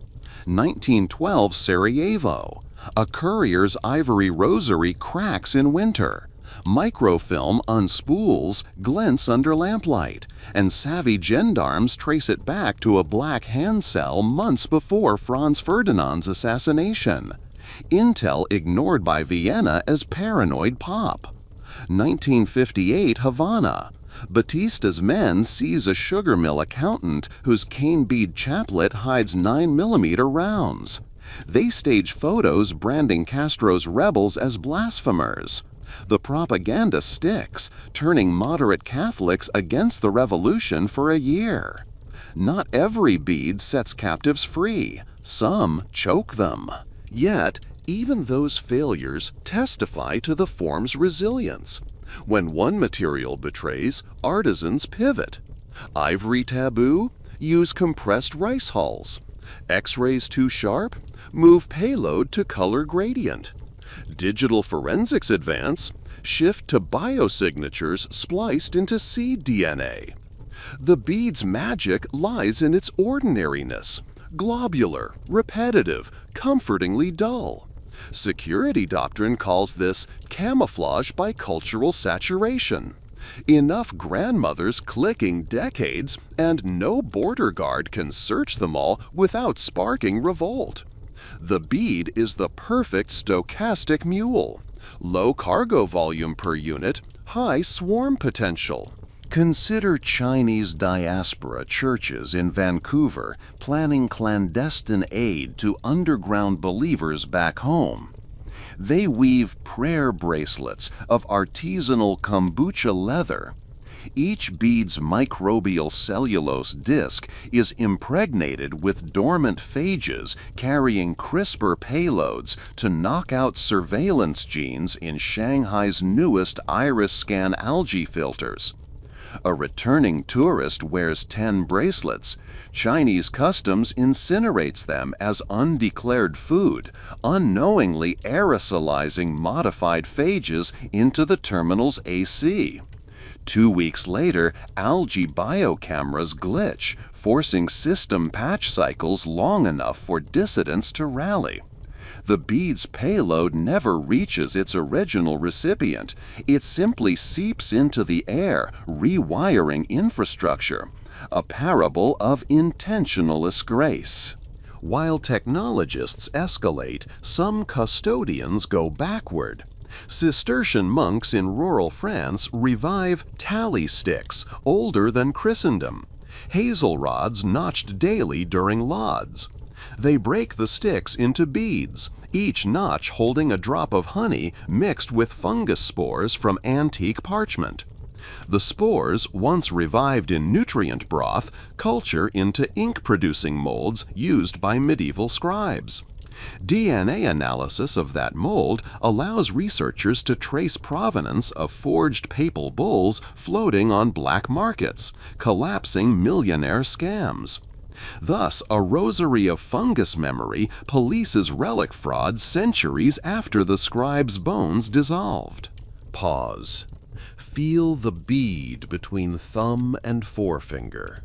1912 Sarajevo. A courier's ivory rosary cracks in winter. Microfilm unspools glints under lamplight, and savvy gendarmes trace it back to a black hand cell months before Franz Ferdinand's assassination. Intel ignored by Vienna as paranoid pop. 1958 Havana. Batista's men seize a sugar mill accountant whose cane bead chaplet hides 9mm rounds. They stage photos branding Castro's rebels as blasphemers. The propaganda sticks, turning moderate Catholics against the revolution for a year. Not every bead sets captives free. Some choke them. Yet, even those failures testify to the form's resilience. When one material betrays, artisans pivot. Ivory taboo? Use compressed rice hulls. X-rays too sharp? Move payload to color gradient. Digital forensics advance? Shift to biosignatures spliced into seed DNA. The bead's magic lies in its ordinariness. Globular, repetitive, comfortingly dull. Security doctrine calls this camouflage by cultural saturation. Enough grandmothers clicking decades, and no border guard can search them all without sparking revolt. The bead is the perfect stochastic mule. Low cargo volume per unit, high swarm potential. Consider Chinese diaspora churches in Vancouver planning clandestine aid to underground believers back home. They weave prayer bracelets of artisanal kombucha leather. Each bead's microbial cellulose disc is impregnated with dormant phages carrying CRISPR payloads to knock out surveillance genes in Shanghai's newest iris scan algae filters. A returning tourist wears 10 bracelets. Chinese customs incinerates them as undeclared food, unknowingly aerosolizing modified phages into the terminal's AC. 2 weeks later, algae biocameras glitch, forcing system patch cycles long enough for dissidents to rally. The bead's payload never reaches its original recipient. It simply seeps into the air, rewiring infrastructure. A parable of intentionalist grace. While technologists escalate, some custodians go backward. Cistercian monks in rural France revive tally sticks, older than Christendom. Hazel rods notched daily during lauds. They break the sticks into beads, each notch holding a drop of honey mixed with fungus spores from antique parchment. The spores, once revived in nutrient broth, culture into ink-producing molds used by medieval scribes. DNA analysis of that mold allows researchers to trace provenance of forged papal bulls floating on black markets, collapsing millionaire scams. Thus, a rosary of fungus memory polices relic fraud centuries after the scribe's bones dissolved. Pause. Feel the bead between thumb and forefinger.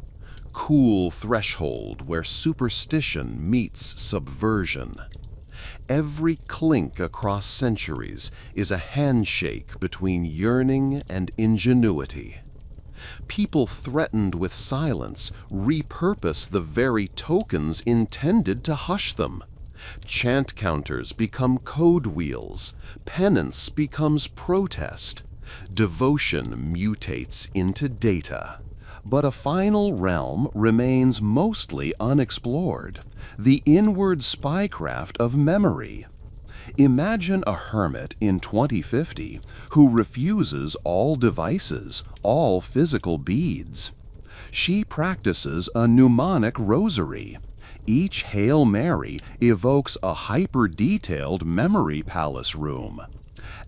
Cool threshold where superstition meets subversion. Every clink across centuries is a handshake between yearning and ingenuity. People threatened with silence repurpose the very tokens intended to hush them. Chant counters become code wheels. Penance becomes protest. Devotion mutates into data. But a final realm remains mostly unexplored, the inward spycraft of memory. Imagine a hermit in 2050 who refuses all devices, all physical beads. She practices a mnemonic rosary. Each Hail Mary evokes a hyper-detailed memory palace room.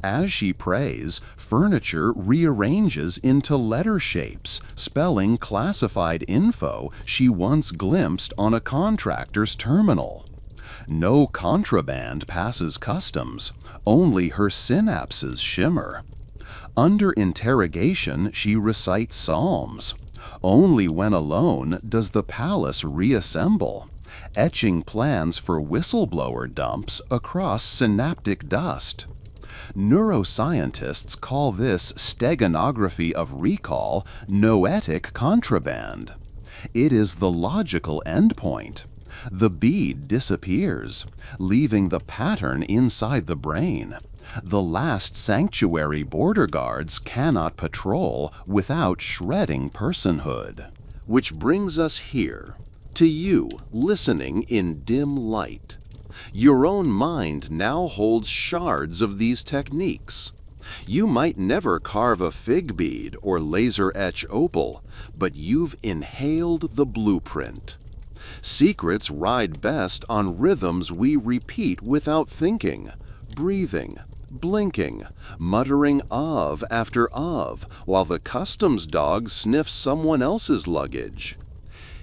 As she prays, furniture rearranges into letter shapes, spelling classified info she once glimpsed on a contractor's terminal. No contraband passes customs, only her synapses shimmer. Under interrogation, she recites psalms. Only when alone does the palace reassemble, etching plans for whistleblower dumps across synaptic dust. Neuroscientists call this steganography of recall noetic contraband. It is the logical endpoint. The bead disappears, leaving the pattern inside the brain. The last sanctuary border guards cannot patrol without shredding personhood. Which brings us here, to you listening in dim light. Your own mind now holds shards of these techniques. You might never carve a fig bead or laser etch opal, but you've inhaled the blueprint. Secrets ride best on rhythms we repeat without thinking, breathing, blinking, muttering of after of, while the customs dog sniffs someone else's luggage.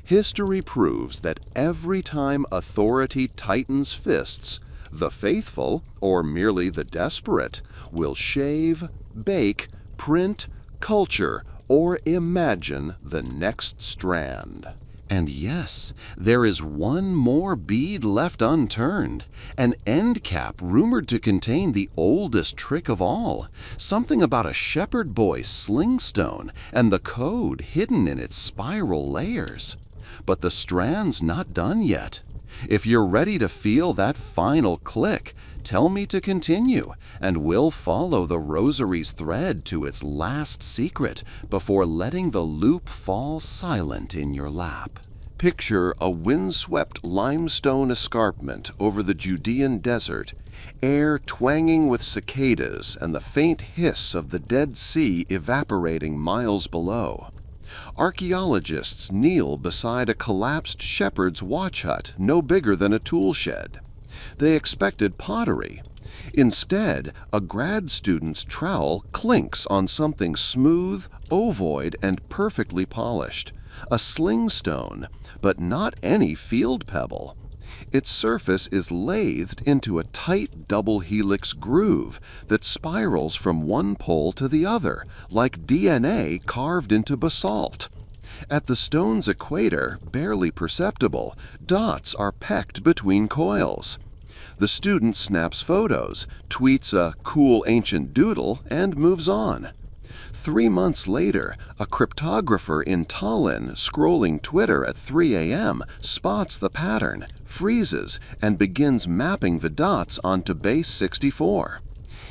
History proves that every time authority tightens fists, the faithful, or merely the desperate, will shave, bake, print, culture, or imagine the next strand. And yes, there is one more bead left unturned, an end cap rumored to contain the oldest trick of all, something about a shepherd boy sling stone and the code hidden in its spiral layers. But the strand's not done yet. If you're ready to feel that final click, tell me to continue, and we'll follow the rosary's thread to its last secret before letting the loop fall silent in your lap. Picture a windswept limestone escarpment over the Judean desert, air twanging with cicadas and the faint hiss of the Dead Sea evaporating miles below. Archaeologists kneel beside a collapsed shepherd's watch hut no bigger than a tool shed. They expected pottery. Instead, a grad student's trowel clinks on something smooth, ovoid, and perfectly polished. A sling stone, but not any field pebble. Its surface is lathed into a tight double helix groove that spirals from one pole to the other, like DNA carved into basalt. At the stone's equator, barely perceptible, dots are pecked between coils. The student snaps photos, tweets a cool ancient doodle, and moves on. 3 months later, a cryptographer in Tallinn scrolling Twitter at 3 a.m. spots the pattern, freezes, and begins mapping the dots onto base 64.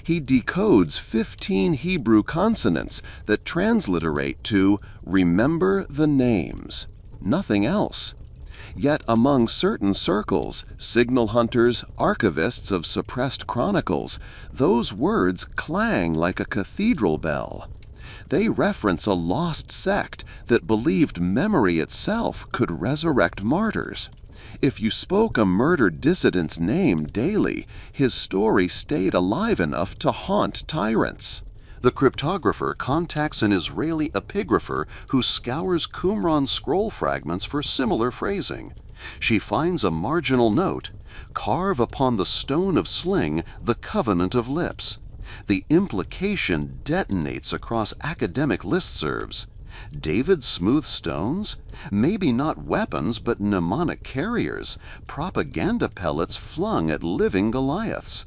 He decodes 15 Hebrew consonants that transliterate to "remember the names." Nothing else. Yet among certain circles, signal hunters, archivists of suppressed chronicles, those words clang like a cathedral bell. They reference a lost sect that believed memory itself could resurrect martyrs. If you spoke a murdered dissident's name daily, his story stayed alive enough to haunt tyrants. The cryptographer contacts an Israeli epigrapher who scours Qumran scroll fragments for similar phrasing. She finds a marginal note: "Carve upon the stone of sling the covenant of lips." The implication detonates across academic listservs. David's smooth stones? Maybe not weapons, but mnemonic carriers, propaganda pellets flung at living Goliaths.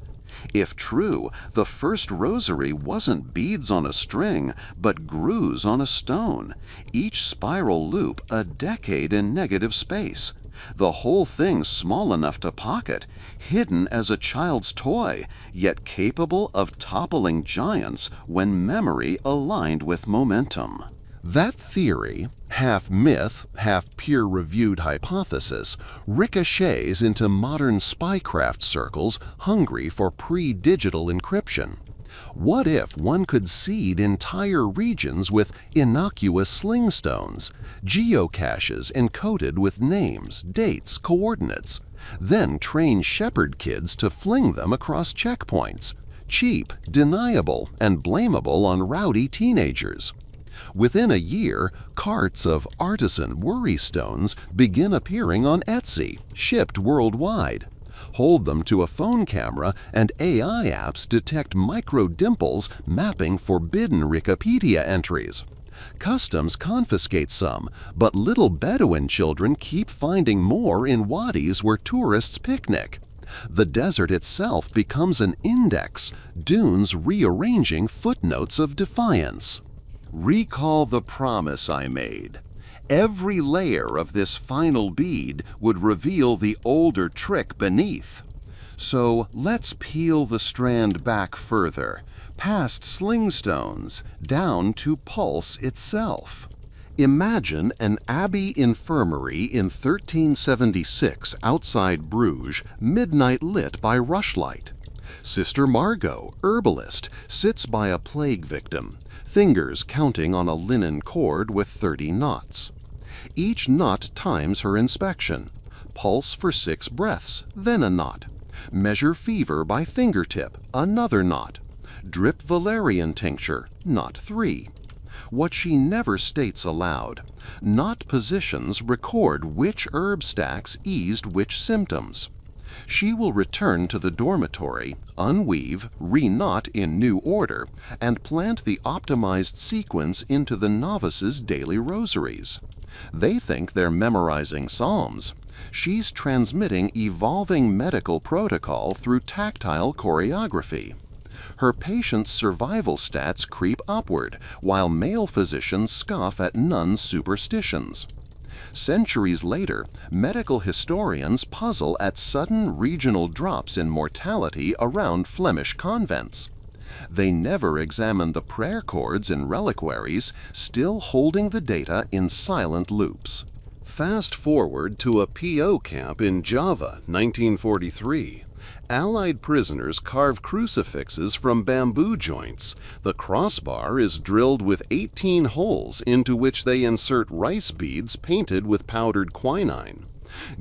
If true, the first rosary wasn't beads on a string, but grooves on a stone, each spiral loop a decade in negative space. The whole thing small enough to pocket, hidden as a child's toy, yet capable of toppling giants when memory aligned with momentum. That theory, half myth, half peer-reviewed hypothesis, ricochets into modern spycraft circles hungry for pre-digital encryption. What if one could seed entire regions with innocuous sling stones, geocaches encoded with names, dates, coordinates, then train shepherd kids to fling them across checkpoints? Cheap, deniable, and blamable on rowdy teenagers. Within a year, carts of artisan worry stones begin appearing on Etsy, shipped worldwide. Hold them to a phone camera and AI apps detect micro dimples mapping forbidden Wikipedia entries. Customs confiscate some, but little Bedouin children keep finding more in wadis where tourists picnic. The desert itself becomes an index, dunes rearranging footnotes of defiance. Recall the promise I made. Every layer of this final bead would reveal the older trick beneath. So let's peel the strand back further, past slingstones, down to pulse itself. Imagine an Abbey infirmary in 1376 outside Bruges, midnight lit by rushlight. Sister Margot, herbalist, sits by a plague victim, fingers counting on a linen cord with 30 knots. Each knot times her inspection. Pulse for 6 breaths, then a knot. Measure fever by fingertip, another knot. Drip valerian tincture, knot 3. What she never states aloud. Knot positions record which herb stacks eased which symptoms. She will return to the dormitory, unweave, re-knot in new order, and plant the optimized sequence into the novices' daily rosaries. They think they're memorizing psalms. She's transmitting evolving medical protocol through tactile choreography. Her patients' survival stats creep upward, while male physicians scoff at nun superstitions. Centuries later, medical historians puzzle at sudden regional drops in mortality around Flemish convents. They never examine the prayer cords in reliquaries, still holding the data in silent loops. Fast forward to a PO camp in Java, 1943. Allied prisoners carve crucifixes from bamboo joints. The crossbar is drilled with 18 holes into which they insert rice beads painted with powdered quinine.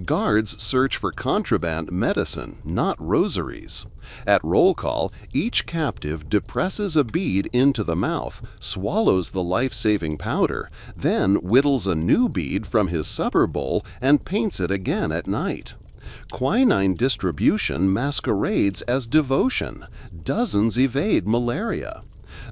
Guards search for contraband medicine, not rosaries. At roll call, each captive depresses a bead into the mouth, swallows the life-saving powder, then whittles a new bead from his supper bowl and paints it again at night. Quinine distribution masquerades as devotion. Dozens evade malaria.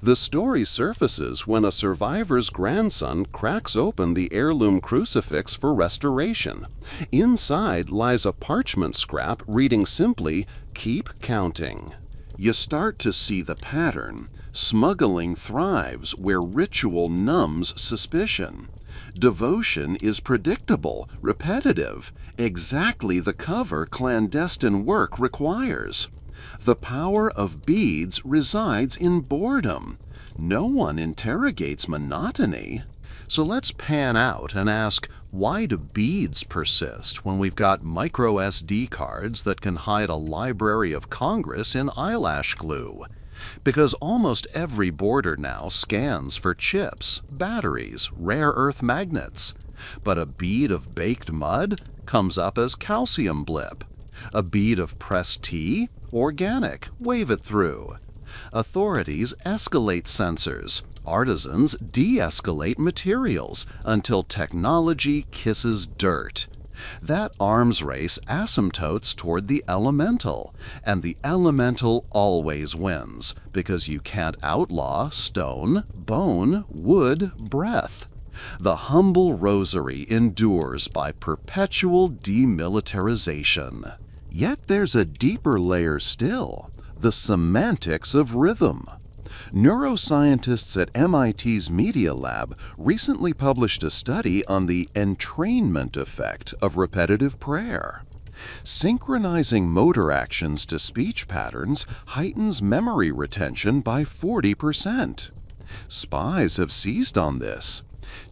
The story surfaces when a survivor's grandson cracks open the heirloom crucifix for restoration. Inside lies a parchment scrap reading simply, "Keep counting." You start to see the pattern. Smuggling thrives where ritual numbs suspicion. Devotion is predictable, repetitive, exactly the cover clandestine work requires. The power of beads resides in boredom. No one interrogates monotony. So let's pan out and ask, why do beads persist when we've got micro SD cards that can hide a Library of Congress in eyelash glue? Because almost every border now scans for chips, batteries, rare earth magnets. But a bead of baked mud comes up as calcium blip. A bead of pressed tea? Organic, wave it through. Authorities escalate sensors. Artisans de-escalate materials until technology kisses dirt. That arms race asymptotes toward the elemental, and the elemental always wins, because you can't outlaw stone, bone, wood, breath. The humble rosary endures by perpetual demilitarization. Yet there's a deeper layer still, the semantics of rhythm. Neuroscientists at MIT's Media Lab recently published a study on the entrainment effect of repetitive prayer. Synchronizing motor actions to speech patterns heightens memory retention by 40%. Spies have seized on this.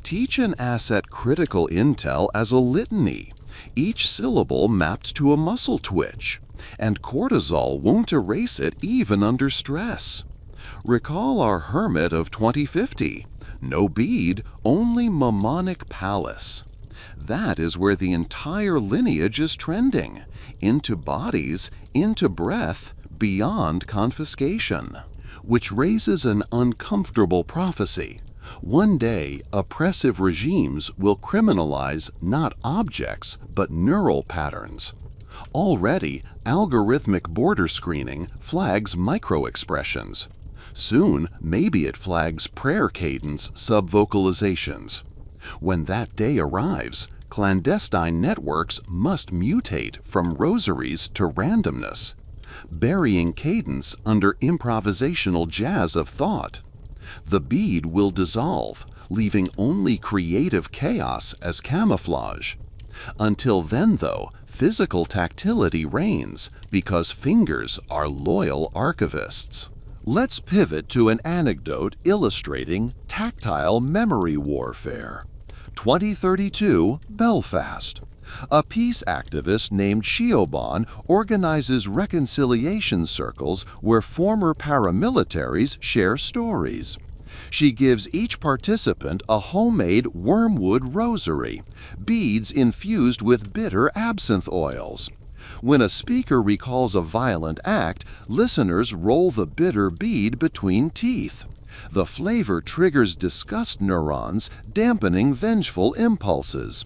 Teach an asset critical intel as a litany, each syllable mapped to a muscle twitch, and cortisol won't erase it even under stress. Recall our hermit of 2050. No bead, only mnemonic palace. That is where the entire lineage is trending. Into bodies, into breath, beyond confiscation. Which raises an uncomfortable prophecy. One day, oppressive regimes will criminalize not objects, but neural patterns. Already, algorithmic border screening flags microexpressions. Soon, maybe it flags prayer cadence subvocalizations. When that day arrives, Clandestine networks must mutate from rosaries to randomness, burying cadence under improvisational jazz of thought. The bead will dissolve, leaving only creative chaos as camouflage. Until then, though, physical tactility reigns because fingers are loyal archivists. Let's pivot to an anecdote illustrating tactile memory warfare. 2032, Belfast. A peace activist named Siobhan organizes reconciliation circles where former paramilitaries share stories. She gives each participant a homemade wormwood rosary, beads infused with bitter absinthe oils. When a speaker recalls a violent act, listeners roll the bitter bead between teeth. The flavor triggers disgust neurons, dampening vengeful impulses.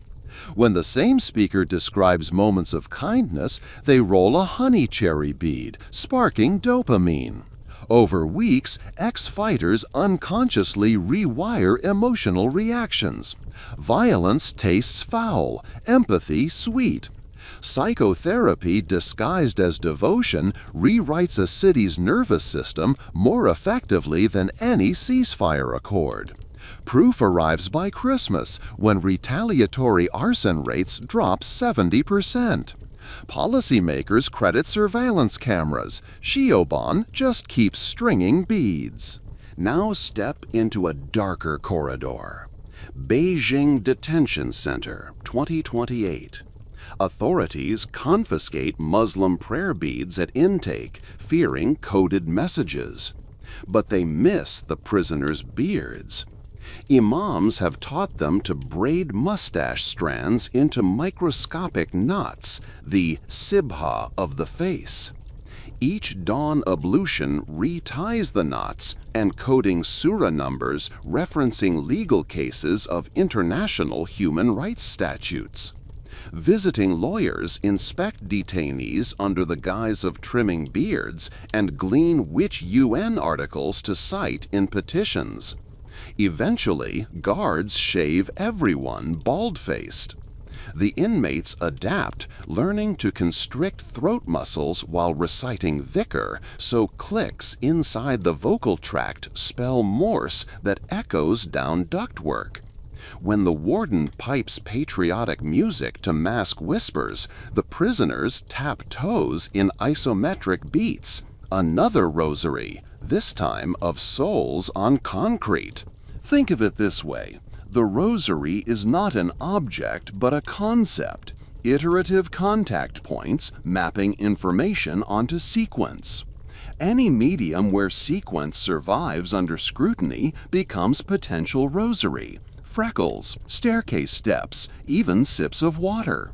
When the same speaker describes moments of kindness, they roll a honey cherry bead, sparking dopamine. Over weeks, ex-fighters unconsciously rewire emotional reactions. Violence tastes foul, empathy sweet. Psychotherapy disguised as devotion rewrites a city's nervous system more effectively than any ceasefire accord. Proof arrives by Christmas, when retaliatory arson rates drop 70%. Policymakers credit surveillance cameras. Siobhan just keeps stringing beads. Now step into a darker corridor. Beijing Detention Center, 2028. Authorities confiscate Muslim prayer beads at intake, fearing coded messages. But they miss the prisoners' beards. Imams have taught them to braid mustache strands into microscopic knots, the sibha of the face. Each dawn ablution reties the knots, encoding surah numbers referencing legal cases of international human rights statutes. Visiting lawyers inspect detainees under the guise of trimming beards and glean which UN articles to cite in petitions. Eventually, guards shave everyone bald-faced. The inmates adapt, learning to constrict throat muscles while reciting dhikr, so clicks inside the vocal tract spell Morse that echoes down ductwork. When the warden pipes patriotic music to mask whispers, the prisoners tap toes in isometric beats. Another rosary, this time of souls on concrete. Think of it this way. The rosary is not an object but a concept, iterative contact points mapping information onto sequence. Any medium where sequence survives under scrutiny becomes potential rosary. Freckles, staircase steps, even sips of water.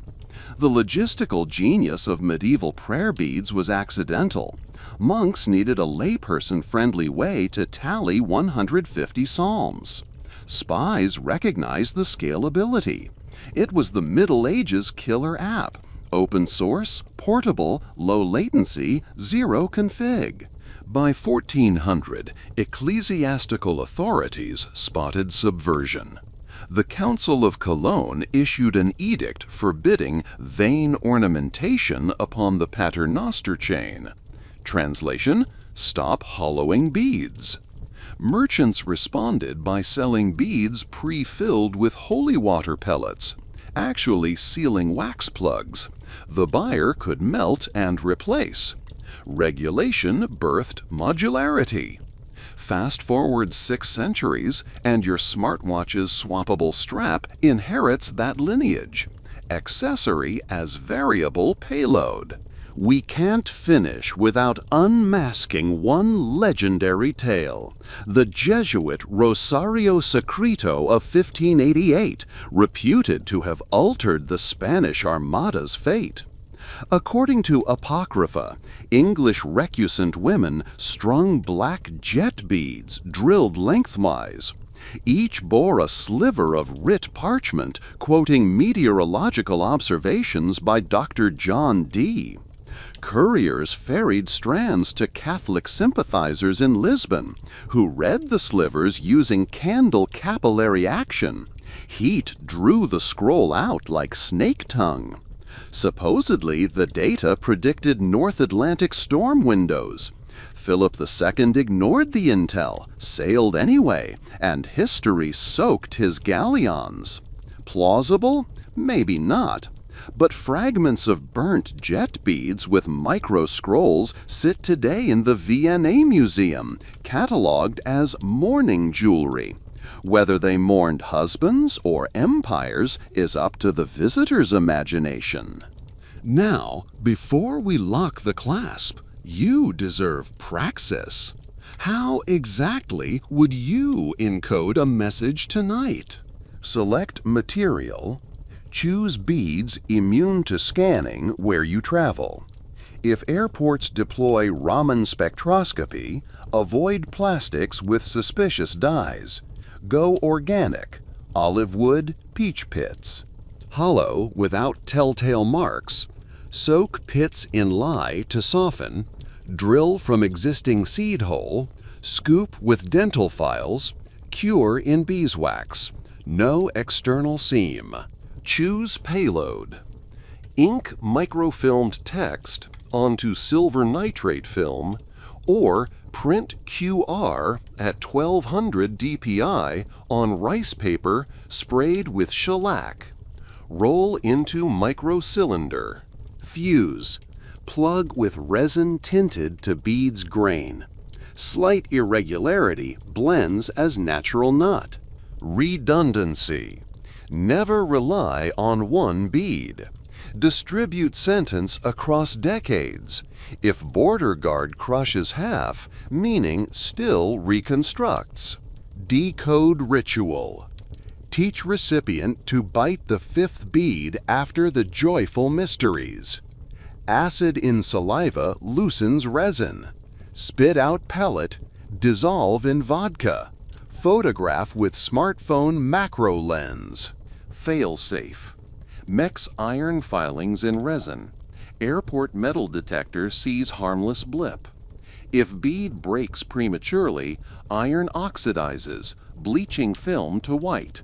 The logistical genius of medieval prayer beads was accidental. Monks needed a layperson-friendly way to tally 150 psalms. Spies recognized the scalability. It was the Middle Ages killer app. Open source, portable, low latency, zero config. By 1400, ecclesiastical authorities spotted subversion. The Council of Cologne issued an edict forbidding vain ornamentation upon the paternoster chain. Translation: stop hollowing beads. Merchants responded by selling beads pre-filled with holy water pellets, actually sealing wax plugs. The buyer could melt and replace. Regulation birthed modularity. Fast forward 6 centuries, and your smartwatch's swappable strap inherits that lineage. Accessory as variable payload. We can't finish without unmasking one legendary tale. The Jesuit Rosario Secreto of 1588, reputed to have altered the Spanish Armada's fate. According to Apocrypha, English recusant women strung black jet beads drilled lengthwise. Each bore a sliver of writ parchment quoting meteorological observations by Dr. John Dee. Couriers ferried strands to Catholic sympathizers in Lisbon, who read the slivers using candle capillary action. Heat drew the scroll out like snake tongue. Supposedly, the data predicted North Atlantic storm windows. Philip II ignored the intel, sailed anyway, and history soaked his galleons. Plausible? Maybe not. But fragments of burnt jet beads with micro-scrolls sit today in the V&A Museum, catalogued as mourning jewelry. Whether they mourned husbands or empires is up to the visitor's imagination. Now, before we lock the clasp, you deserve praxis. How exactly would you encode a message tonight? Select Material. Choose beads immune to scanning where you travel. If airports deploy Raman spectroscopy, avoid plastics with suspicious dyes. Go organic, olive wood, peach pits. Hollow without telltale marks. Soak pits in lye to soften. Drill from existing seed hole. Scoop with dental files. Cure in beeswax. No external seam. Choose payload. Ink microfilmed text onto silver nitrate film or print QR at 1200 dpi on rice paper sprayed with shellac. Roll into microcylinder. Fuse. Plug with resin tinted to beads grain. Slight irregularity blends as natural knot. Redundancy. Never rely on one bead. Distribute sentence across decades. If border guard crushes half, meaning still reconstructs. Decode ritual. Teach recipient to bite the fifth bead after the joyful mysteries. Acid in saliva loosens resin. Spit out pellet. Dissolve in vodka. Photograph with smartphone macro lens. Fail-safe. Mix iron filings in resin. Airport metal detector sees harmless blip. If bead breaks prematurely, iron oxidizes, bleaching film to white.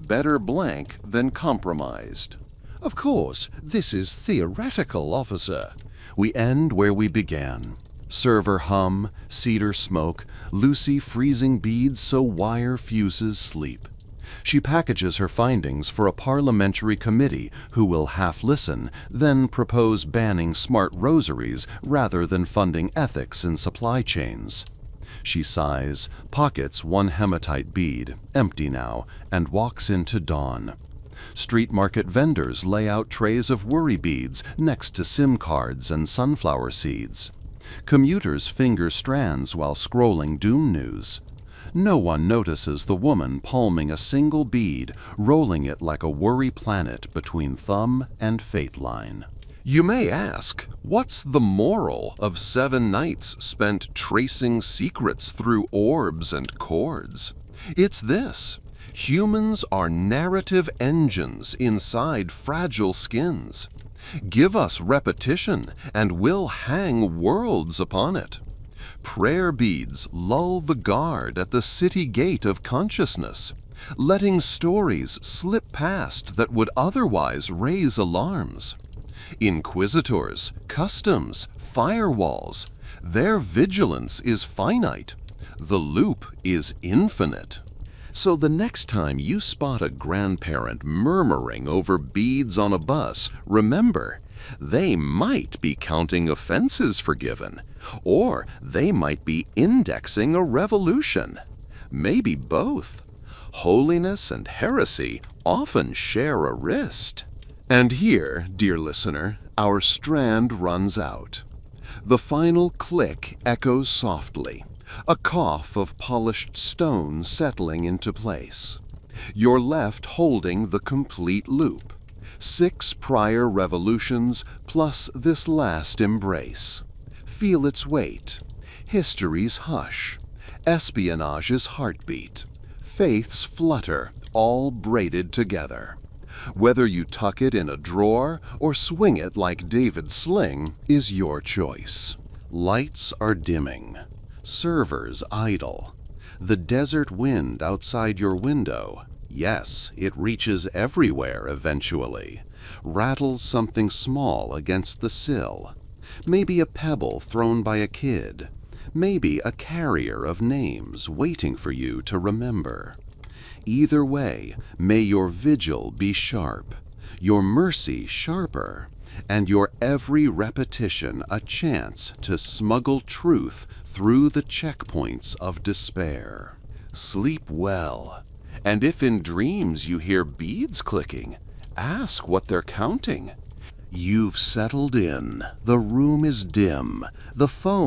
Better blank than compromised. Of course, this is theoretical, officer. We end where we began. Server hum, cedar smoke, Lucy freezing beads so wire fuses sleep. She packages her findings for a parliamentary committee who will half listen, then propose banning smart rosaries rather than funding ethics in supply chains. She sighs, pockets one hematite bead, empty now, and walks into dawn. Street market vendors lay out trays of worry beads next to SIM cards and sunflower seeds. Commuters finger strands while scrolling doom news. No one notices the woman palming a single bead, rolling it like a worry planet between thumb and fate line. You may ask, what's the moral of 7 nights spent tracing secrets through orbs and chords? It's this. Humans are narrative engines inside fragile skins. Give us repetition, and we'll hang worlds upon it. Prayer beads lull the guard at the city gate of consciousness, letting stories slip past that would otherwise raise alarms. Inquisitors, customs, firewalls, their vigilance is finite. The loop is infinite. So the next time you spot a grandparent murmuring over beads on a bus, remember, they might be counting offenses forgiven, or they might be indexing a revolution. Maybe both. Holiness and heresy often share a wrist. And here, dear listener, our strand runs out. The final click echoes softly, a cough of polished stone settling into place. You're left holding the complete loop. 6 prior revolutions plus this last embrace. Feel its weight. History's hush. Espionage's heartbeat. Faith's flutter, all braided together. Whether you tuck it in a drawer or swing it like David's sling is your choice. Lights are dimming. Servers idle. The desert wind outside your window. Yes, it reaches everywhere eventually. Rattles something small against the sill. Maybe a pebble thrown by a kid. Maybe a carrier of names waiting for you to remember. Either way, may your vigil be sharp, your mercy sharper, and your every repetition a chance to smuggle truth through the checkpoints of despair. Sleep well, and if in dreams you hear beads clicking, ask what they're counting. You've settled in, the room is dim, the phone